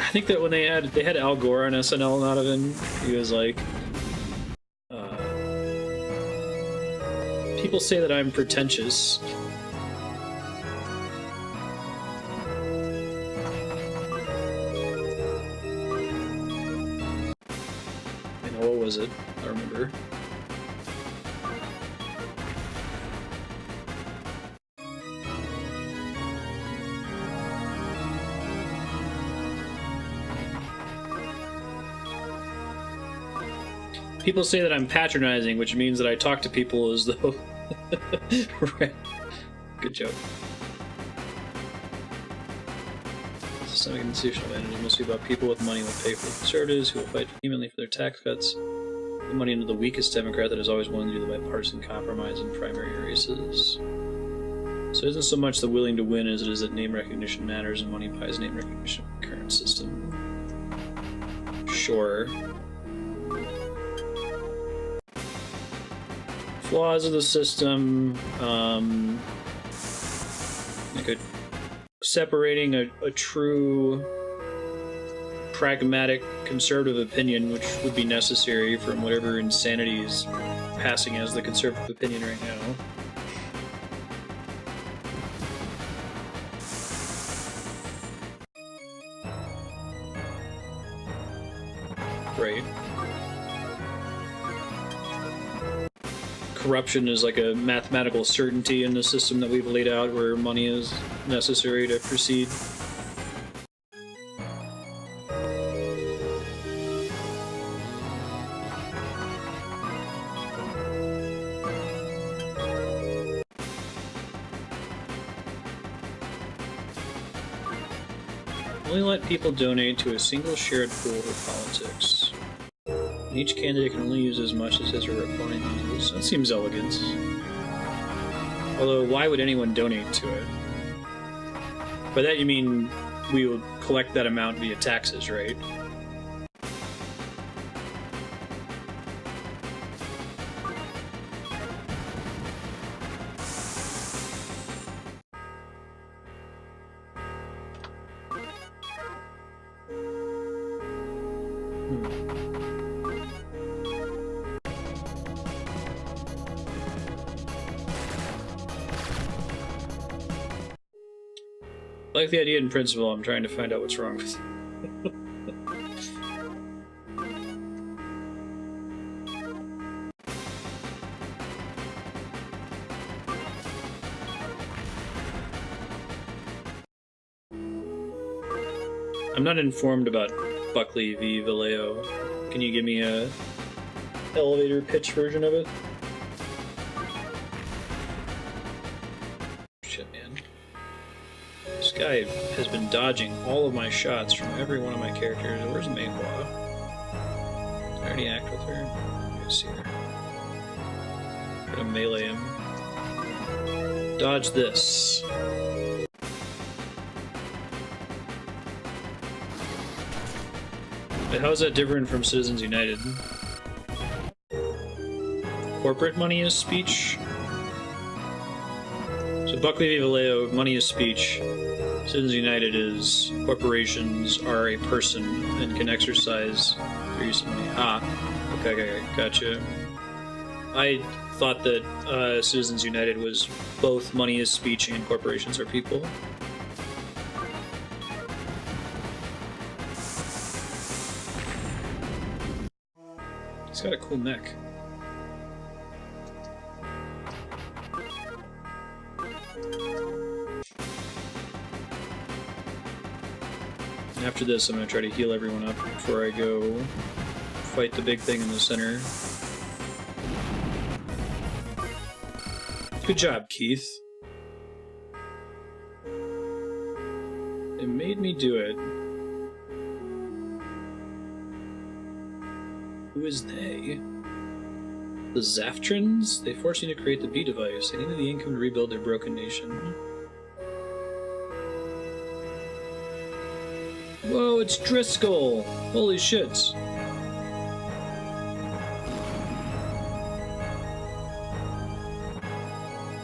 Speaker 1: I think that when they had Al Gore on SNL, not even, he was like, people say that I'm pretentious. What was it? I remember. People say that I'm patronizing, which means that I talk to people as though... Right. Good joke. Systemic institutional advantage mostly about people with money will pay for the conservatives who will fight vehemently for their tax cuts. The money into the weakest Democrat that has always wanted to do the bipartisan compromise in primary races. So it isn't so much the willing to win as it is that name recognition matters and money buys name recognition in the current system. Sure. Flaws of the system, like separating a true pragmatic conservative opinion, which would be necessary from whatever insanity is passing as the conservative opinion right now. Right. Corruption is like a mathematical certainty in the system that we've laid out, where money is necessary to proceed. Only let people donate to a single shared pool for politics. And each candidate can only use as much as his or her opponent uses. That seems elegant. Although, why would anyone donate to it? By that you mean we will collect that amount via taxes, right? I like the idea in principle. I'm trying to find out what's wrong with it. I'm not informed about Buckley v. Vallejo. Can you give me a elevator pitch version of it? Shit, man. This guy has been dodging all of my shots from every one of my characters. Where's Mayhua? Did I already act with her? Let me see her. I'm gonna melee him. Dodge this. But how is that different from Citizens United? Corporate money is speech? So Buckley v. Vallejo, money is speech. Citizens United is corporations are a person and can exercise their use of money. Ah, okay, gotcha. I thought that Citizens United was both money is speech and corporations are people. He's got a cool neck. After this, I'm going to try to heal everyone up before I go fight the big thing in the center. Good job, Keith. It made me do it. Who is they? The Zaftrans? They forced me to create the B device. They needed the income to rebuild their broken nation. Whoa, it's Driscoll! Holy shit!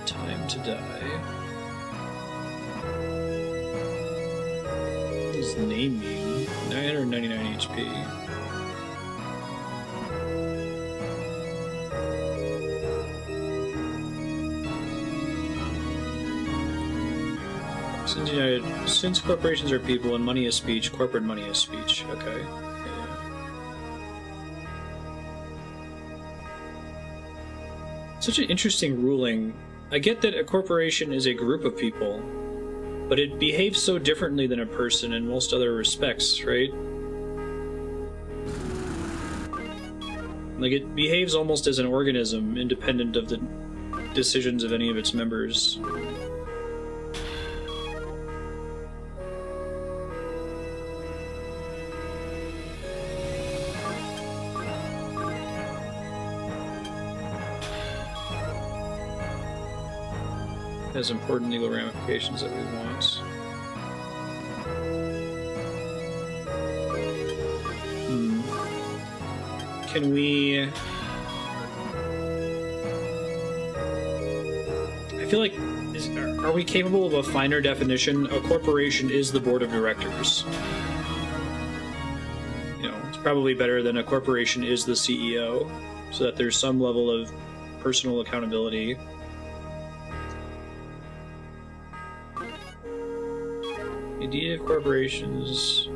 Speaker 1: Time to die. What does the name mean? 999 HP. Since corporations are people and money is speech, corporate money is speech. Okay. Yeah. Such an interesting ruling. I get that a corporation is a group of people, but it behaves so differently than a person in most other respects, right? Like, it behaves almost as an organism, independent of the decisions of any of its members. Has important legal ramifications that we want. Can we... I feel like... Are we capable of a finer definition? A corporation is the board of directors. You know, it's probably better than a corporation is the CEO, so that there's some level of personal accountability. The idea of corporations,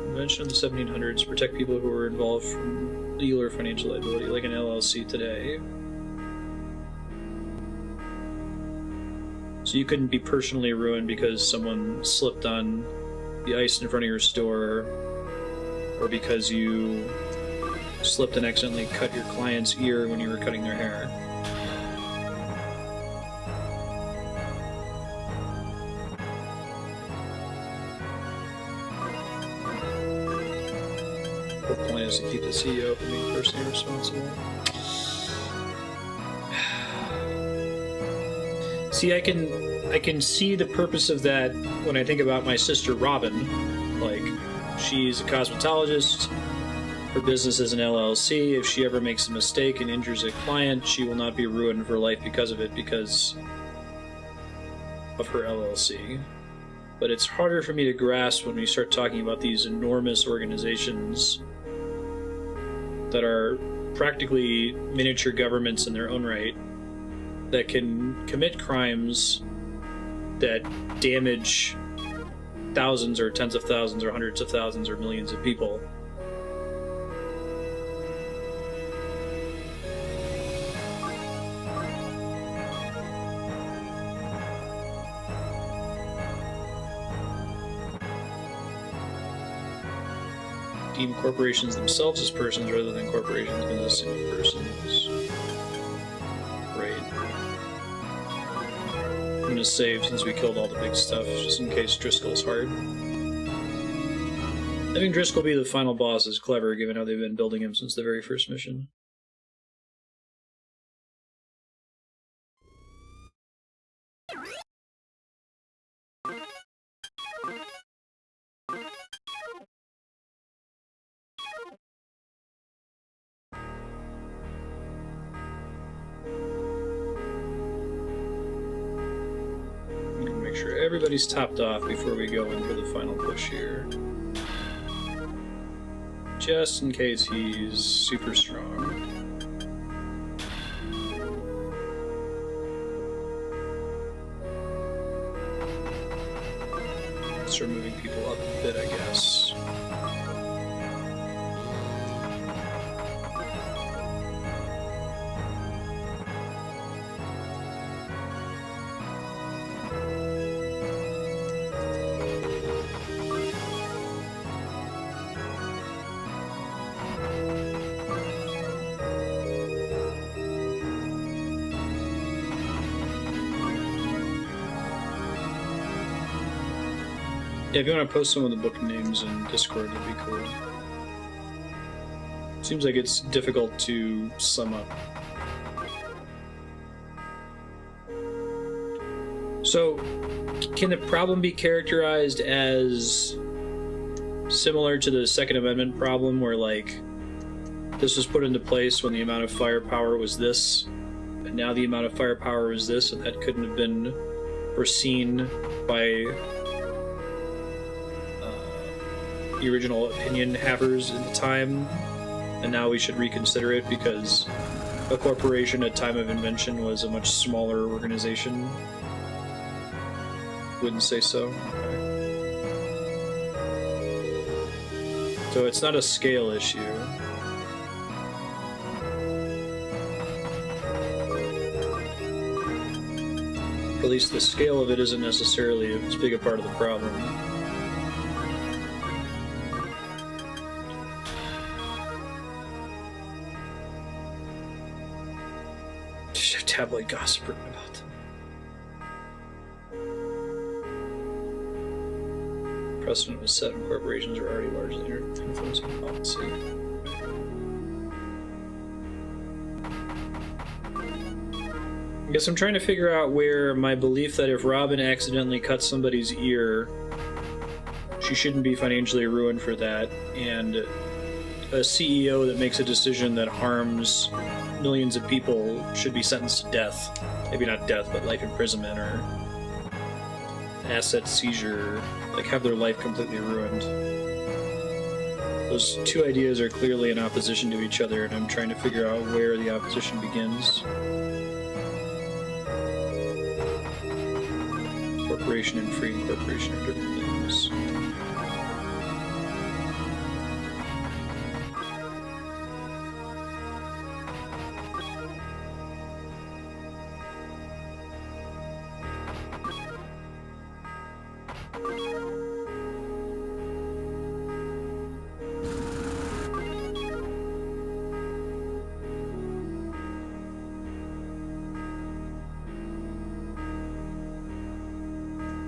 Speaker 1: invention of the 1700s, protect people who were involved from legal or financial liability, like an LLC today. So you couldn't be personally ruined because someone slipped on the ice in front of your store, or because you slipped and accidentally cut your client's ear when you were cutting their hair. The point is to keep the CEO from being personally responsible. See, I can see the purpose of that when I think about my sister Robin. Like, she's a cosmetologist. Her business is an LLC. If she ever makes a mistake and injures a client, she will not be ruined for life because of it, because of her LLC. But it's harder for me to grasp when we start talking about these enormous organizations that are practically miniature governments in their own right, that can commit crimes that damage thousands or tens of thousands or hundreds of thousands or millions of people. Deem corporations themselves as persons rather than corporations consisting of persons. Right. I'm gonna save since we killed all the big stuff, just in case Driscoll's hard. Having Driscoll be the final boss is clever, given how they've been building him since the very first mission. Make sure everybody's topped off before we go in for the final push here. Just in case he's super strong. Start moving people up a bit, I guess. Yeah, if you want to post some of the book names in Discord, that'd be cool. So Seems like it's difficult to sum up. So, can the problem be characterized as similar to the Second Amendment problem, where, like, this was put into place when the amount of firepower was this, and now the amount of firepower is this, and that couldn't have been foreseen by the original opinion havers at the time, and now we should reconsider it because a corporation at time of invention was a much smaller organization? Wouldn't say so. Okay. So it's not a scale issue. At least the scale of it isn't necessarily as big a part of the problem. Tabloid gossip about them. Precedent was set when corporations are already largely influencing policy. I guess I'm trying to figure out where my belief that if Robin accidentally cuts somebody's ear, she shouldn't be financially ruined for that, and a CEO that makes a decision that harms millions of people should be sentenced to death. Maybe not death, but life imprisonment or asset seizure, like have their life completely ruined. Those two ideas are clearly in opposition to each other, and I'm trying to figure out where the opposition begins. Corporation and free incorporation are different things.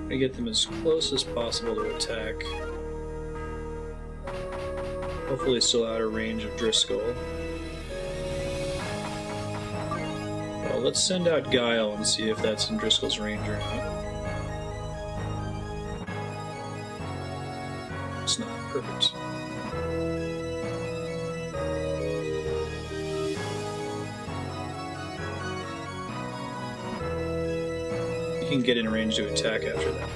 Speaker 1: I get them as close as possible to attack. Hopefully still out of range of Driscoll. Well, let's send out Guile and see if that's in Driscoll's range or not. It's not. Perfect. You can get in range to attack after that.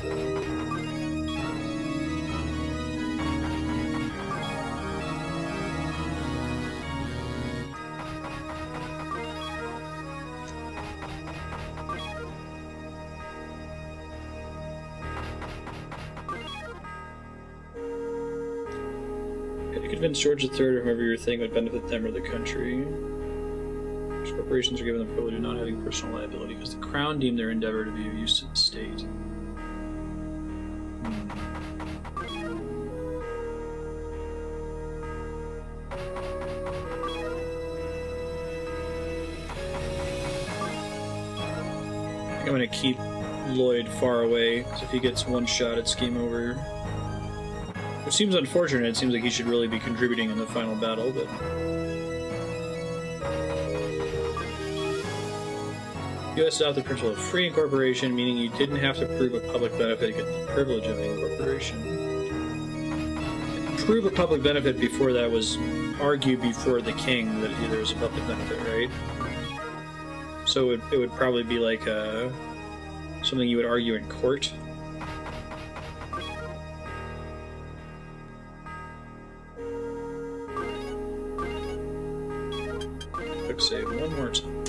Speaker 1: Convince George III or whoever you're thinking would benefit them or the country. Corporations are given the privilege of not having personal liability because the Crown deemed their endeavor to be of use to the state. I think I'm going to keep Lloyd far away, because if he gets one shot, it's game over. Which seems unfortunate. It seems like he should really be contributing in the final battle, but... U.S. adopted the principle of free incorporation, meaning you didn't have to prove a public benefit to get the privilege of incorporation. Prove a public benefit before that was argued before the king that there was a public benefit, right? So it would probably be like something you would argue in court. Quick save one more time.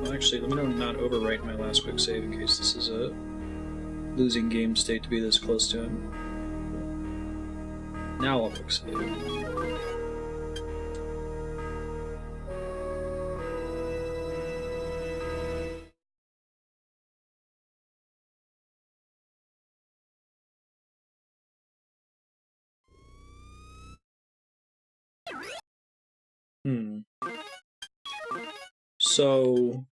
Speaker 1: Well, actually, let me not overwrite my last quick save in case this is a losing game state to be this close to him. Now I'll quick save. So...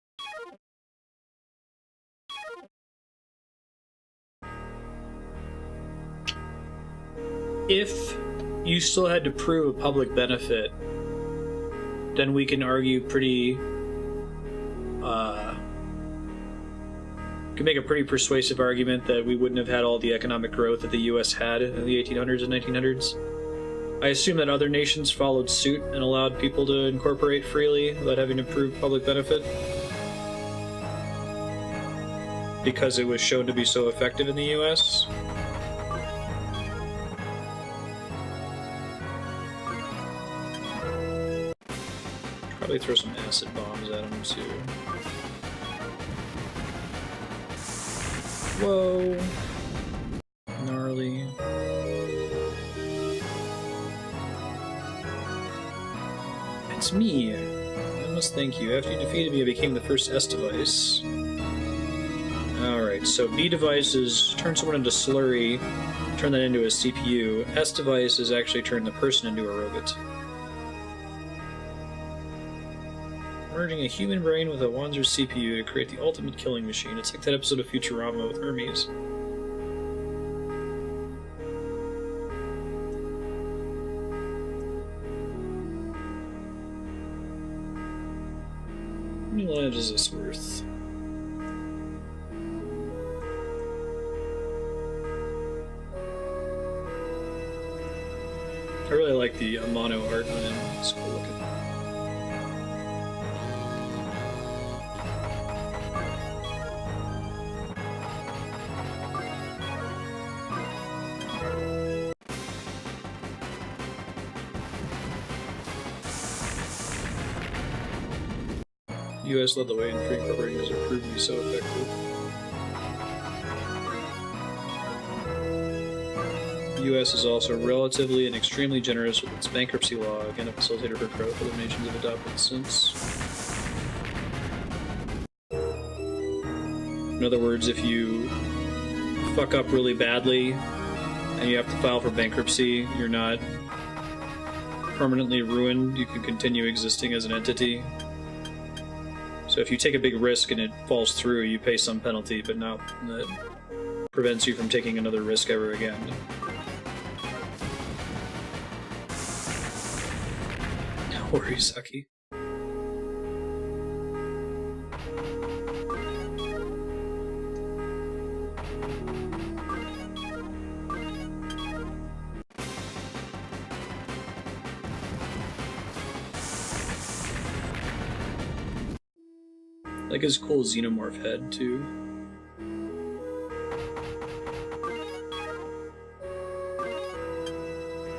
Speaker 1: if you still had to prove a public benefit then we can argue pretty can make a pretty persuasive argument that we wouldn't have had all the economic growth that the US had in the 1800s and 1900s. I assume that other nations followed suit and allowed people to incorporate freely without having to prove public benefit, because it was shown to be so effective in the US. Probably throw some acid bombs at him too. Whoa. Gnarly. It's me. I must thank you. After you defeated me, I became the first S device. Alright, so B device is turn someone into slurry, turn that into a CPU. S device is actually turn the person into a robot. Merging a human brain with a Wanzer CPU to create the ultimate killing machine. It's like that episode of Futurama with Hermes. How many lives is this worth? I really like the mono art on him. It's cool looking. US led the way in free incorporating has proved to be so effective. The US is also relatively and extremely generous with its bankruptcy law, again a facilitator for growth other nations have adopted since. In other words, if you fuck up really badly and you have to file for bankruptcy, you're not permanently ruined, you can continue existing as an entity. So if you take a big risk and it falls through, you pay some penalty, but no, that prevents you from taking another risk ever again. No worries, Saki. Like his cool xenomorph head, too.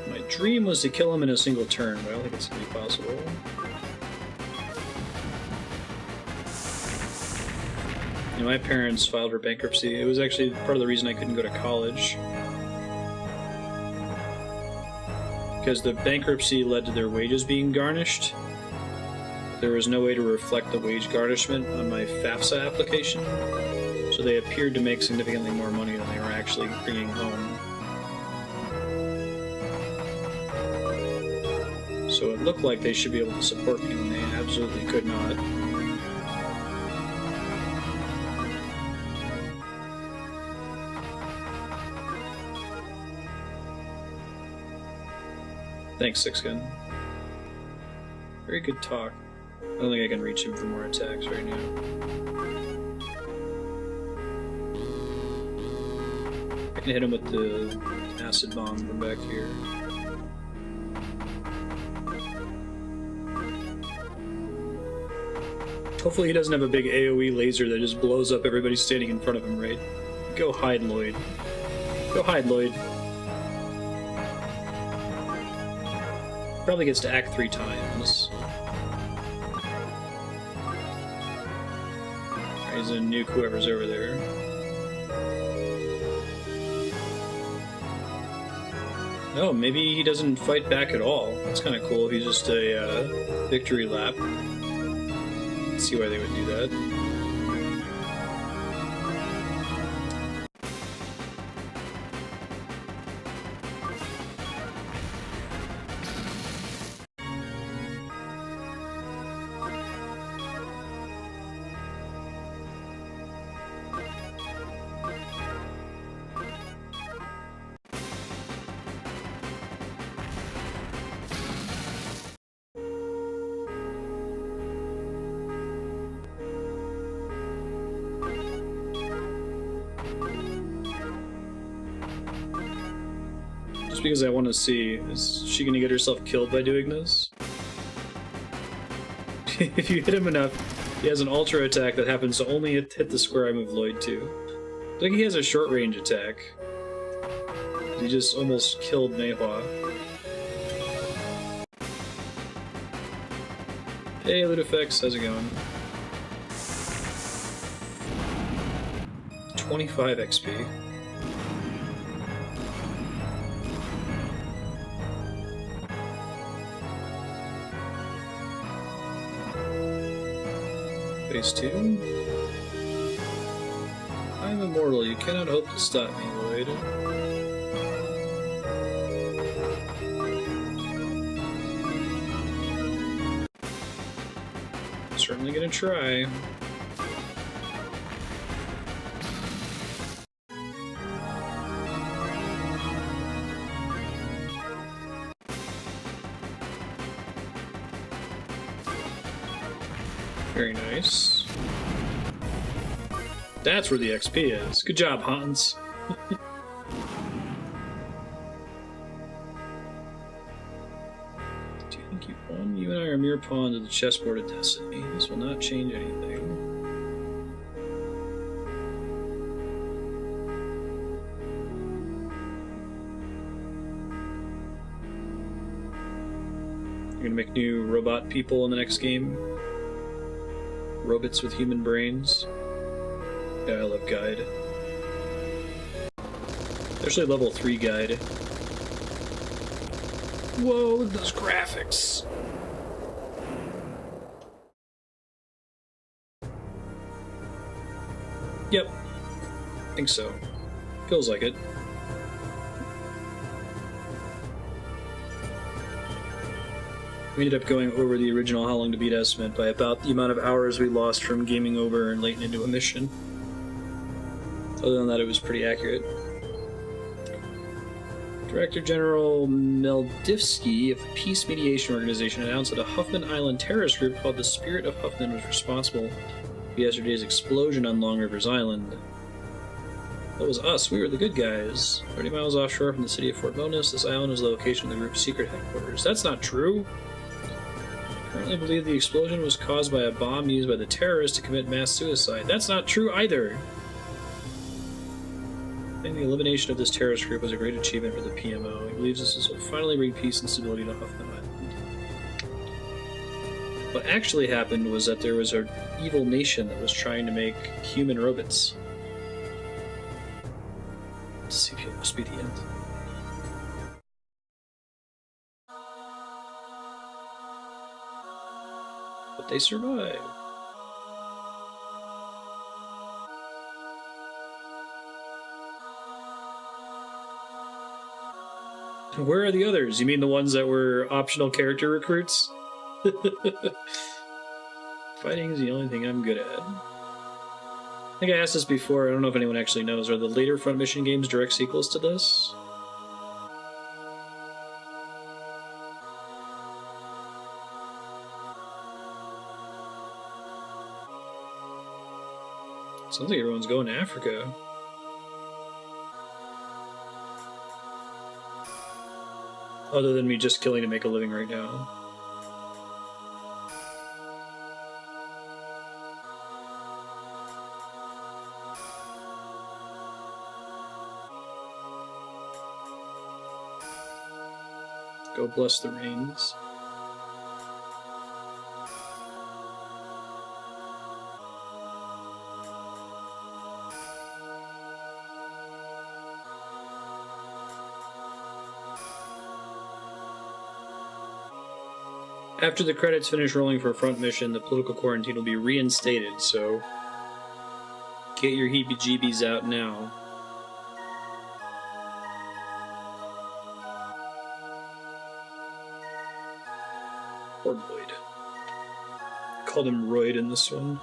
Speaker 1: My dream was to kill him in a single turn, but I don't think it's gonna be possible. You know, my parents filed for bankruptcy. It was actually part of the reason I couldn't go to college. Because the bankruptcy led to their wages being garnished. There was no way to reflect the wage garnishment on my FAFSA application, so they appeared to make significantly more money than they were actually bringing home. So it looked like they should be able to support me when they absolutely could not. Thanks, Sixgun. Very good talk. I don't think I can reach him for more attacks right now. I can hit him with the acid bomb from back here. Hopefully he doesn't have a big AoE laser that just blows up everybody standing in front of him, right? Go hide, Lloyd. Go hide, Lloyd. Probably gets to act 3 times. He's gonna nuke whoever's over there. Oh, maybe he doesn't fight back at all. That's kind of cool. He's just a victory lap. Let's see why they would do that. just because I want to see, is she going to get herself killed by doing this? If you hit him enough, he has an ultra attack that happens to only hit the square I move Lloyd to. I think he has a short range attack. He just almost killed Meihua. Hey, Ludifex, how's it going? 25 XP. Phase 2. I am immortal. You cannot hope to stop me, Lloyd. Certainly gonna try. Very nice. That's where the XP is. Good job, Hans. Do you think you won? You and I are mere pawns of the chessboard of destiny. This will not change anything. You're gonna make new robot people in the next game? Robots with human brains? Yeah, I love Guide. Especially level 3 Guide. Whoa, look at those graphics! Yep. I think so. Feels like it. We ended up going over the original How Long to Beat estimate by about the amount of hours we lost from gaming over and late into a mission. Other than that, it was pretty accurate. Director General Meldivsky of the Peace Mediation Organization announced that a Huffman Island terrorist group called the Spirit of Huffman was responsible for yesterday's explosion on Long Rivers Island. That was us. We were the good guys. 30 miles offshore from the city of Fort Bonus, this island was the location of the group's secret headquarters. That's not true. Currently believe the explosion was caused by a bomb used by the terrorists to commit mass suicide. That's not true either. I think the elimination of this terrorist group was a great achievement for the PMO. He believes this will finally bring peace and stability to Huffman Island. What actually happened was that there was an evil nation that was trying to make human robots. CPU must be the end. But they survived. Where are the others? You mean the ones that were optional character recruits? Fighting is the only thing I'm good at. I think I asked this before, I don't know if anyone actually knows. Are the later Front Mission games direct sequels to this? Sounds like everyone's going to Africa. Other than me just killing to make a living right now. Go bless the rains. After the credits finish rolling for Front Mission, the political quarantine will be reinstated, so get your heebie-jeebies out now. Poor Lloyd. Called him Royd in this one.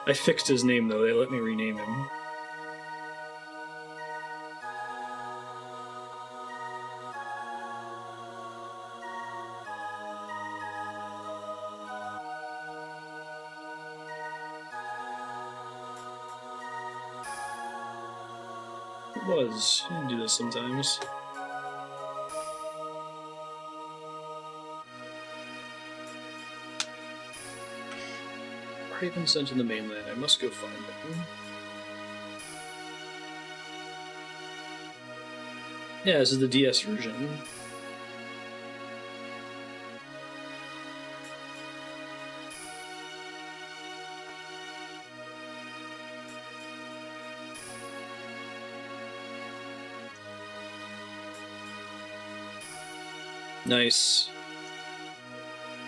Speaker 1: I fixed his name, though. They let me rename him. It was. You can do this sometimes. already been sent to the mainland. I must go find it. Yeah, this is the DS version. Nice.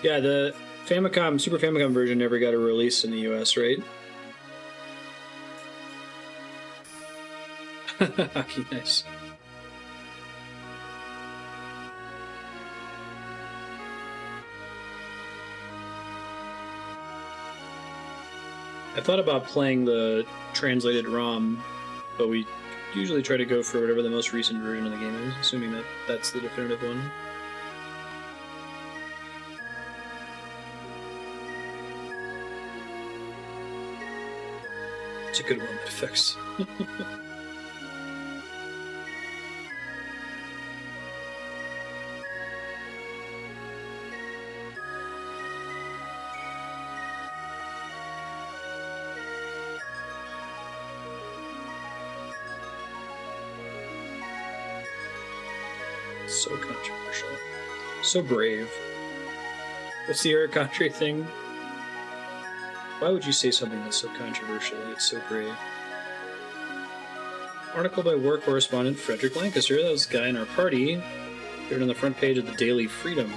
Speaker 1: Yeah, the Famicom, Super Famicom version never got a release in the US, right? Okay, nice. I thought about playing the translated ROM, but we usually try to go for whatever the most recent version of the game is, assuming that that's the definitive one. It's a good one that affects. So controversial. So brave. What's the Eric Andre thing? Why would you say something that's so controversial yet so brave? Article by war correspondent Frederick Lancaster. That was the guy in our party. Appeared on the front page of the Daily Freedom.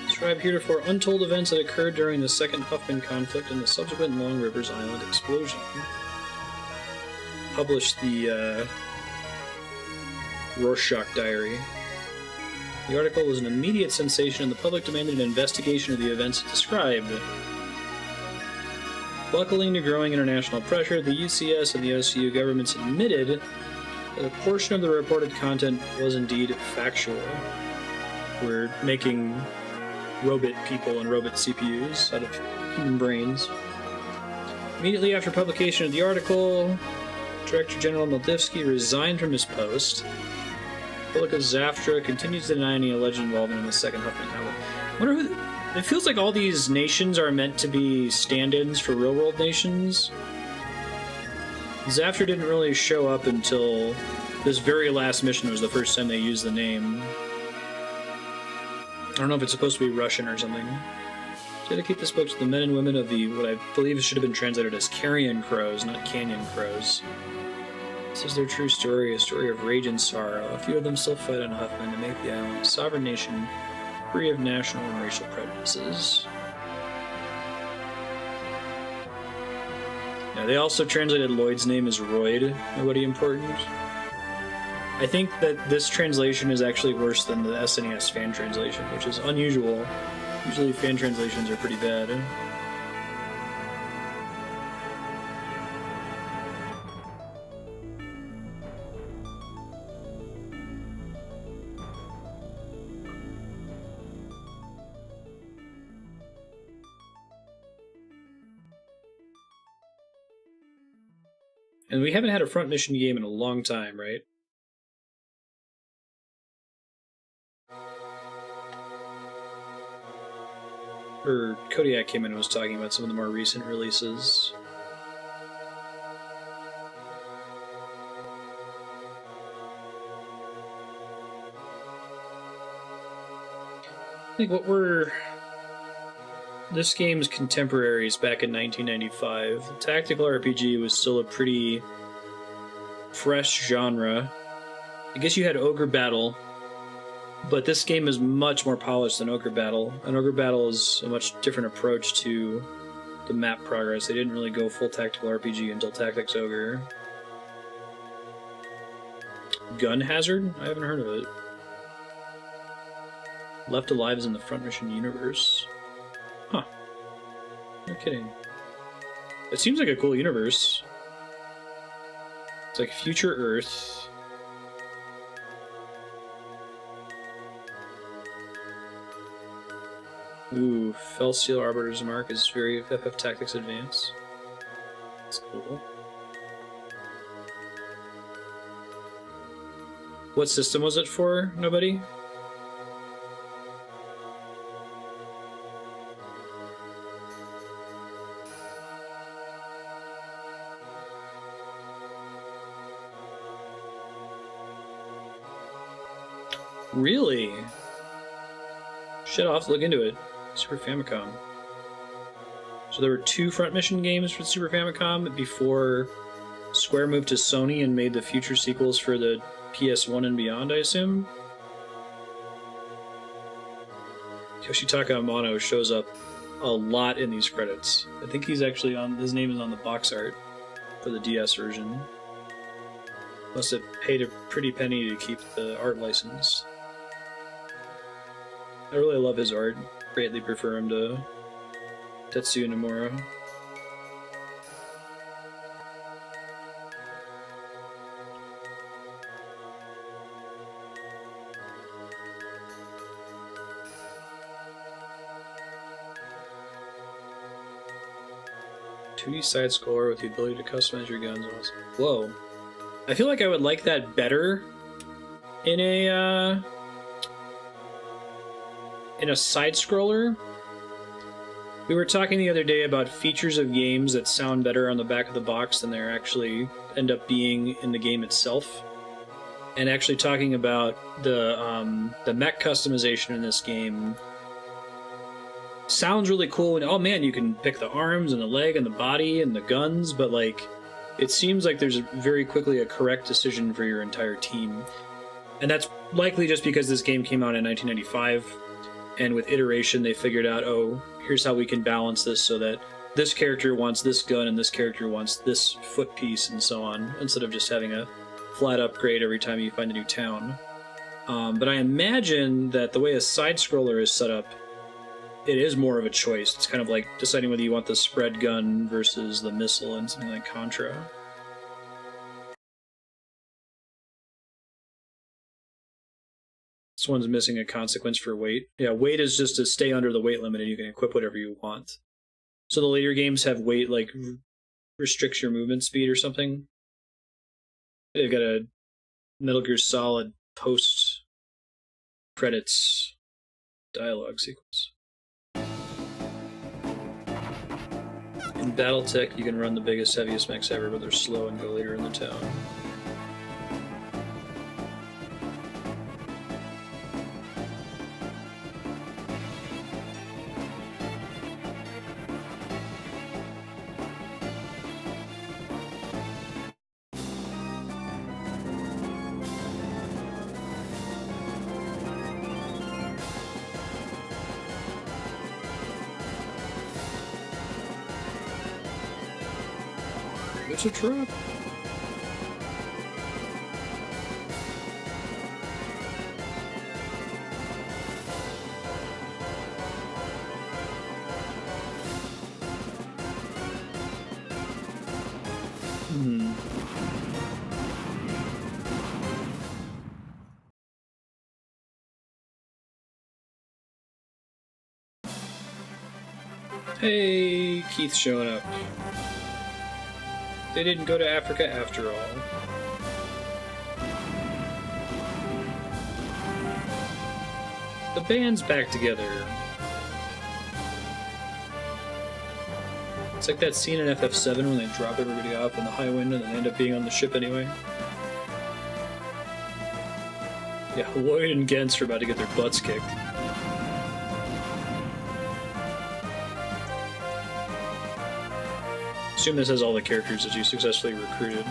Speaker 1: Describe heretofore untold events that occurred during the Second Huffman conflict and the subsequent Long Rivers Island explosion. Published the Rorschach Diary. The article was an immediate sensation and the public demanded an investigation of the events it described. Buckling to growing international pressure, the UCS and the OCU governments admitted that a portion of the reported content was indeed factual. We're making robot people and robot CPUs out of human brains. Immediately after publication of the article, Director General Moldavsky resigned from his post. Republic of Zaftra continues to deny any alleged involvement in the Second Huffman conflict. I wonder who... It feels like all these nations are meant to be stand-ins for real-world nations. Zaftra didn't really show up until this very last mission was the first time they used the name. I don't know if it's supposed to be Russian or something. Dedicate this book to the men and women of the, what I believe should have been translated as Carrion Crows, not Canyon Crows. This is their true story, a story of rage and sorrow. A few of them still fight on Huffman to make the island a sovereign nation, free of national and racial prejudices. Yeah, they also translated Lloyd's name as Royd. Nobody important. I think that this translation is actually worse than the SNES fan translation, which is unusual. Usually fan translations are pretty bad. And we haven't had a front mission game in a long time, right? Or Kodiak came in and was talking about some of the more recent releases. I think what were this game's contemporaries back in 1995, the tactical RPG was still a pretty fresh genre. I guess you had Ogre Battle, but this game is much more polished than Ogre Battle. And Ogre Battle is a much different approach to the map progress. They didn't really go full tactical RPG until Tactics Ogre. Gun Hazard? I haven't heard of it. Left Alive is in the front mission universe. Huh. No kidding. It seems like a cool universe. It's like Future Earth. Ooh, Felsteel Arbiter's Mark is very FF Tactics Advance. That's cool. What system was it for? Nobody? Really? Shit, I'll have to look into it. Super Famicom. So there were 2 front mission games for the Super Famicom before Square moved to Sony and made the future sequels for the PS1 and beyond, I assume? Yoshitaka Amano shows up a lot in these credits. I think he's actually on, his name is on the box art for the DS version. Must have paid a pretty penny to keep the art license. I really love his art. Greatly prefer him to Tetsuya Nomura. "2D side-scroller with the ability to customize your guns." Whoa. I feel like I would like that better in a side-scroller. We were talking the other day about features of games that sound better on the back of the box than they actually end up being in the game itself. And actually talking about the mech customization in this game sounds really cool. And oh man, you can pick the arms and the leg and the body and the guns, but like it seems like there's very quickly a correct decision for your entire team. And that's likely just because this game came out in 1995, and with iteration they figured out, oh, here's how we can balance this so that this character wants this gun and this character wants this foot piece and so on, instead of just having a flat upgrade every time you find a new town. But I imagine that the way a side-scroller is set up, it is more of a choice. It's kind of like deciding whether you want the spread gun versus the missile in something like Contra. This one's missing a consequence for weight. Yeah, weight is just to stay under the weight limit and you can equip whatever you want. So the later games have weight like restricts your movement speed or something. They've got a Metal Gear Solid post-credits dialogue sequence. In Battletech, you can run the biggest, heaviest mechs ever, but they're slow and go later in the town. It's a trap. Hey, Keith's showing up. They didn't go to Africa after all. The band's back together. It's like that scene in FF7 when they drop everybody off in the high wind and then end up being on the ship anyway. Yeah, Lloyd and Gens are about to get their butts kicked. Assume this has all the characters that you successfully recruited.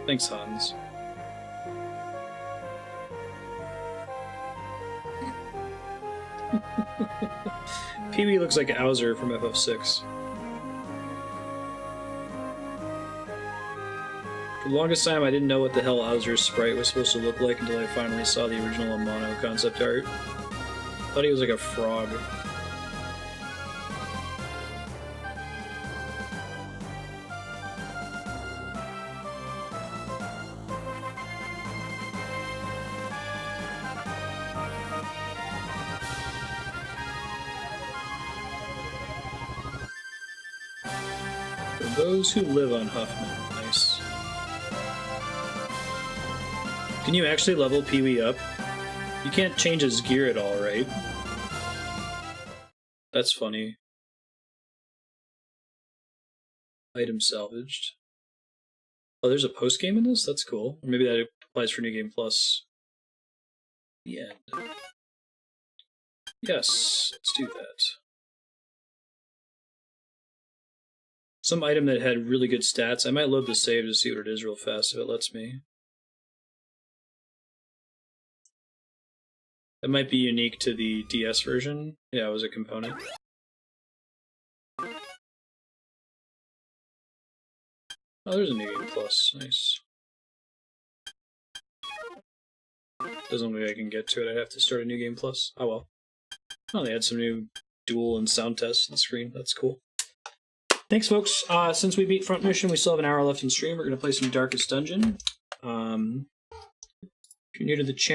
Speaker 1: Thanks, Hans. Pee-wee looks like Owzer from FF6. For the longest time, I didn't know what the hell Owzer's sprite was supposed to look like until I finally saw the original Amano concept art. I thought he was like a frog. those who live on Huffman. Nice. Can you actually level Pee-wee up? You can't change his gear at all, right? That's funny. Item salvaged. Oh, there's a post-game in this? That's cool. Or maybe that applies for New Game Plus. The end. Yes, let's do that. Some item that had really good stats. I might load the save to see what it is real fast if it lets me. That might be unique to the DS version. Yeah, it was a component. Oh, there's a New Game Plus. Nice. Doesn't look like I can get to it. I'd have to start a New Game Plus. Oh well. Oh, they had some new dual and sound tests on the screen. That's cool. Thanks, folks. Since we beat Front Mission, we still have an hour left in stream. We're going to play some Darkest Dungeon. If you're new to the channel,